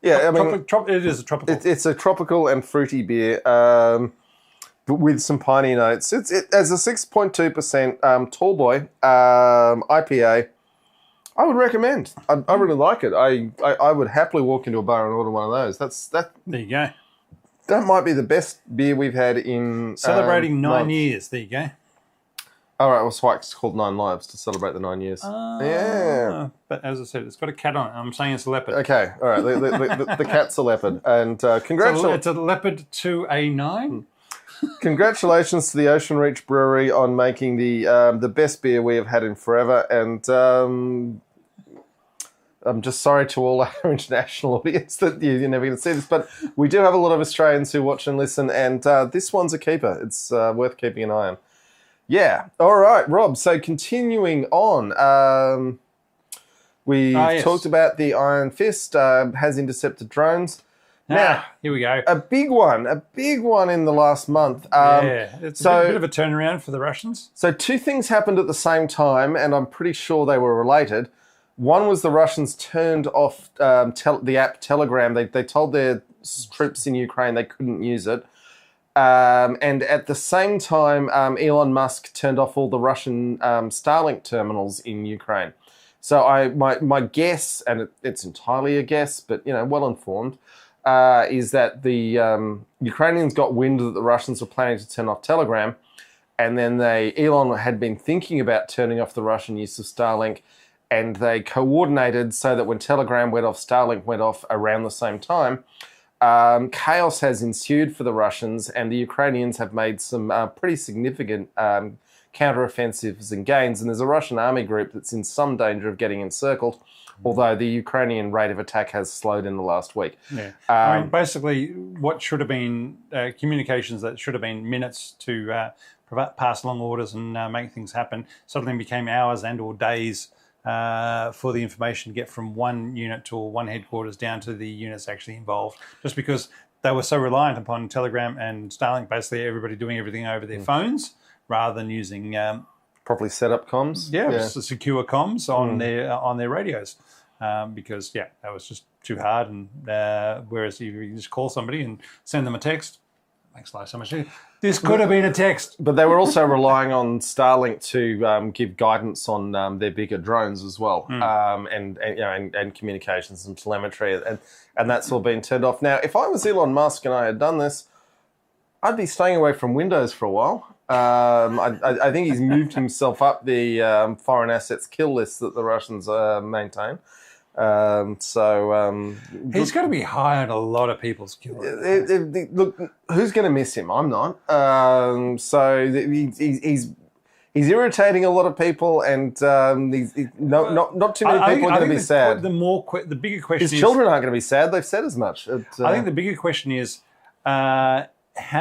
Yeah, I mean, it is a tropical. It's a tropical and fruity beer, but with some piney notes. It as a 6.2% tall boy IPA. I would recommend. I really like it. I would happily walk into a bar and order one of those. That. There you go. That might be the best beer we've had in Celebrating 9 months. years. There you go. All right, well, that's why it's called 9 Lives, to celebrate the 9 years. Yeah. But as I said, it's got a cat on it. I'm saying it's a leopard. Okay, all right. The cat's a leopard. And congratulations. It's a leopard to a 9. Congratulations to the Ocean Reach Brewery on making the best beer we have had in forever. And I'm just sorry to all our international audience that you're never going to see this, but we do have a lot of Australians who watch and listen, and this one's a keeper. It's worth keeping an eye on. Yeah. All right, Rob. So continuing on, we talked about the Iron Fist has intercepted drones. Now, here we go. a big one in the last month. It's a bit of a turnaround for the Russians. So 2 things happened at the same time, and I'm pretty sure they were related. One was the Russians turned off the app Telegram. They told their troops in Ukraine they couldn't use it. And at the same time, Elon Musk turned off all the Russian Starlink terminals in Ukraine. So my guess, and it's entirely a guess, but well informed, is that the Ukrainians got wind that the Russians were planning to turn off Telegram, and then Elon had been thinking about turning off the Russian use of Starlink, and they coordinated so that when Telegram went off, Starlink went off around the same time. Chaos has ensued for the Russians, and the Ukrainians have made some pretty significant counteroffensives and gains. And there's a Russian army group that's in some danger of getting encircled, although the Ukrainian rate of attack has slowed in the last week. Yeah, I mean, basically, what should have been communications that should have been minutes to pass along orders and make things happen suddenly became hours and/or days. For the information to get from one unit to one headquarters down to the units actually involved, just because they were so reliant upon Telegram and Starlink, basically everybody doing everything over their phones rather than using properly set up comms. Secure comms on their radios, because that was just too hard. And whereas if you just call somebody and send them a text, makes life so much easier. This could have been a text. But they were also relying on Starlink to give guidance on their bigger drones as well, and communications and telemetry, and that's all been turned off. Now, if I was Elon Musk and I had done this, I'd be staying away from Windows for a while. I think he's moved himself up the foreign assets kill list that the Russians maintain. He's got to be high on a lot of people's killer. Look, who's going to miss him? I'm not. He's irritating a lot of people, and not too many people are going to be sad. The bigger question His is, children aren't going to be sad. They've said as much. I think the bigger question is, how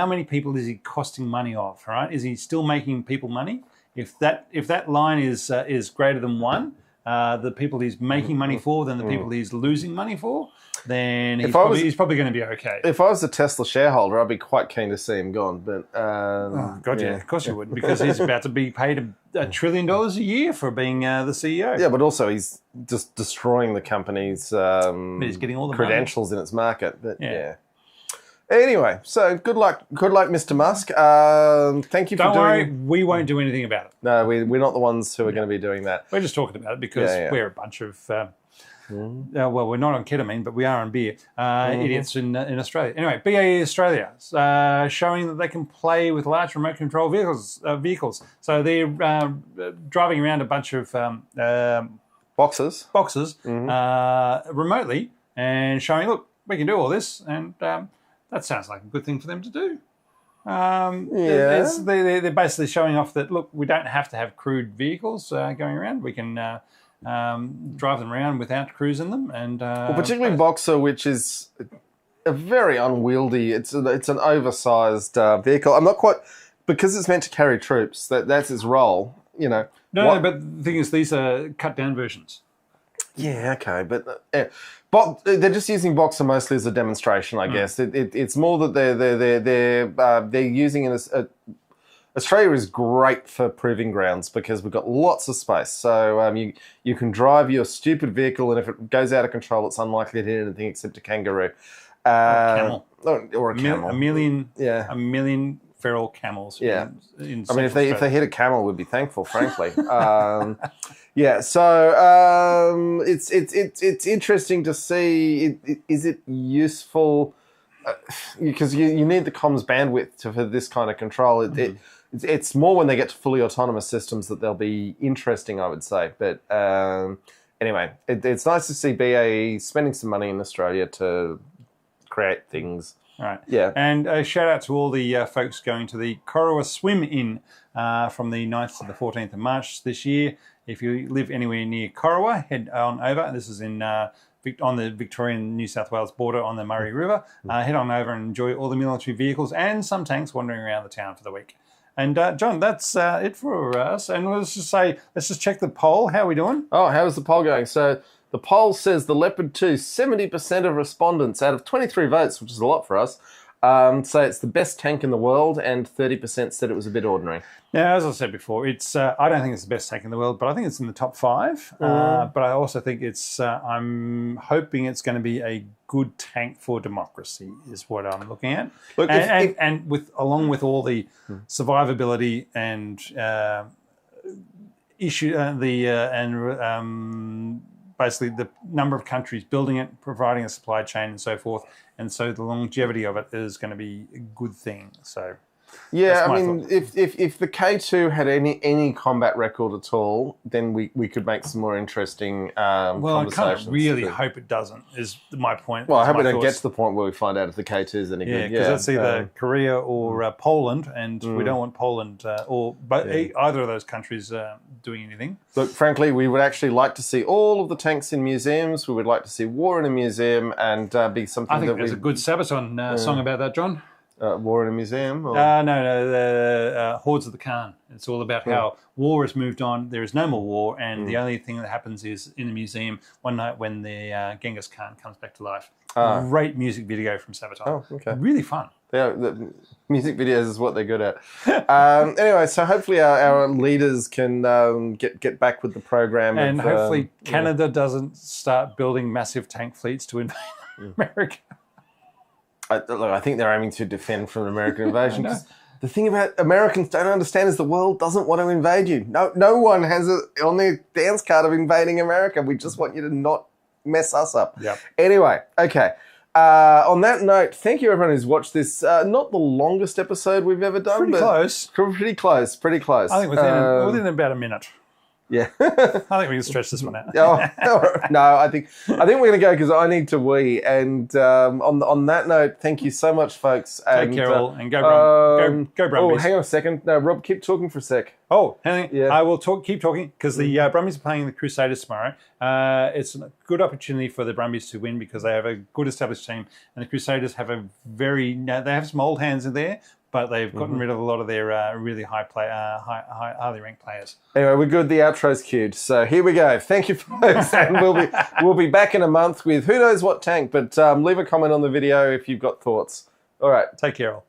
many people is he costing money off? Right? Is he still making people money? If that line is greater than one, the people he's making money for than the people he's losing money for, then he's probably going to be okay. If I was a Tesla shareholder, I'd be quite keen to see him gone. But God, yeah, of course you would, because he's about to be paid $1 trillion a year for being the CEO. Yeah, but also he's just destroying the company's he's getting all the credentials in its market. But yeah. Anyway, so good luck, Mr. Musk. Thank you for Don't doing. worry, we won't do anything about it. No, we're not the ones who are going to be doing that. We're just talking about it because we're a bunch of. Well, we're not on ketamine, but we are on beer. Idiots in Australia. Anyway, BAE Australia showing that they can play with large remote control vehicles. So they're driving around a bunch of Boxes remotely and showing, look, we can do all this, and that sounds like a good thing for them to do. They're basically showing off that, look, we don't have to have crewed vehicles going around. We can drive them around without crews in them, and particularly Boxer, which is a very unwieldy. It's an oversized vehicle. I'm not quite, because it's meant to carry troops. That's its role. You know. No, but the thing is, these are cut down versions. Yeah, okay, but they're just using Boxer mostly as a demonstration, I guess. It's more that they're using it as Australia is great for proving grounds because we've got lots of space. So you can drive your stupid vehicle, and if it goes out of control, it's unlikely to hit anything except a kangaroo, or a camel, or a camel. A million feral camels. Yeah, in I mean, if Central they hit a camel, we'd be thankful, frankly. It's interesting to see. Is it useful? Because you need the comms bandwidth for this kind of control. It's more when they get to fully autonomous systems that they'll be interesting, I would say. But anyway, it's nice to see BAE spending some money in Australia to create things. All right. Yeah. And a shout out to all the folks going to the Corowa Swim-In from the 9th to the 14th of March this year. If you live anywhere near Corowa, head on over. This is on the Victorian-New South Wales border on the Murray River. Head on over and enjoy all the military vehicles and some tanks wandering around the town for the week. And John, that's it for us. And let's just check the poll. How are we doing? Oh, how is the poll going? So the poll says the Leopard 2, 70% of respondents out of 23 votes, which is a lot for us, say it's the best tank in the world, and 30% said it was a bit ordinary. Now, as I said before, it's I don't think it's the best tank in the world, but I think it's in the top 5. But I also think it's I'm hoping it's going to be a good tank for democracy, is what I'm looking at. Look, along with all the survivability and basically the number of countries building it, providing a supply chain and so forth. And so the longevity of it is going to be a good thing. So yeah, I mean, if the K2 had any combat record at all, then we could make some more interesting conversations. Well, I kind of really hope it doesn't, is my point. Well, I hope we don't get to the point where we find out if the K2 is any good. Yeah, because that's either Korea or Poland, and we don't want Poland either of those countries doing anything. Look, frankly, we would actually like to see all of the tanks in museums. We would like to see war in a museum, and be something. I think there's a good Sabaton song about that, John. War in a museum? Or? No, the Hordes of the Khan. It's all about how war has moved on. There is no more war, and the only thing that happens is in the museum one night when the Genghis Khan comes back to life. Great music video from Sabaton. Oh, okay. Really fun. The music videos is what they're good at. Anyway, so hopefully our leaders can get back with the program. And hopefully Canada doesn't start building massive tank fleets to invade America. I think they're aiming to defend from American invasion. The thing about Americans don't understand is the world doesn't want to invade you. No one has it on their dance card of invading America. We just want you to not mess us up. Yep. Anyway, okay. On that note, thank you everyone who's watched this. Not the longest episode we've ever done. Pretty close. Pretty close. I think within about a minute. Yeah. I think we can stretch this one out. No, I think we're going to go because I need to wee. And on that note, thank you so much, folks. Take care all, and go Oh, Brumbies. hang on a second. No, Rob, keep talking for a sec. Oh, hang on. Yeah. I will keep talking because the Brumbies are playing the Crusaders tomorrow. It's a good opportunity for the Brumbies to win because they have a good established team, and the Crusaders have they have some old hands in there, but they've gotten rid of a lot of their really highly ranked players. Anyway, we're good. The outro's queued. So here we go. Thank you, folks. And we'll be back in a month with who knows what tank, but leave a comment on the video if you've got thoughts. All right. Take care all.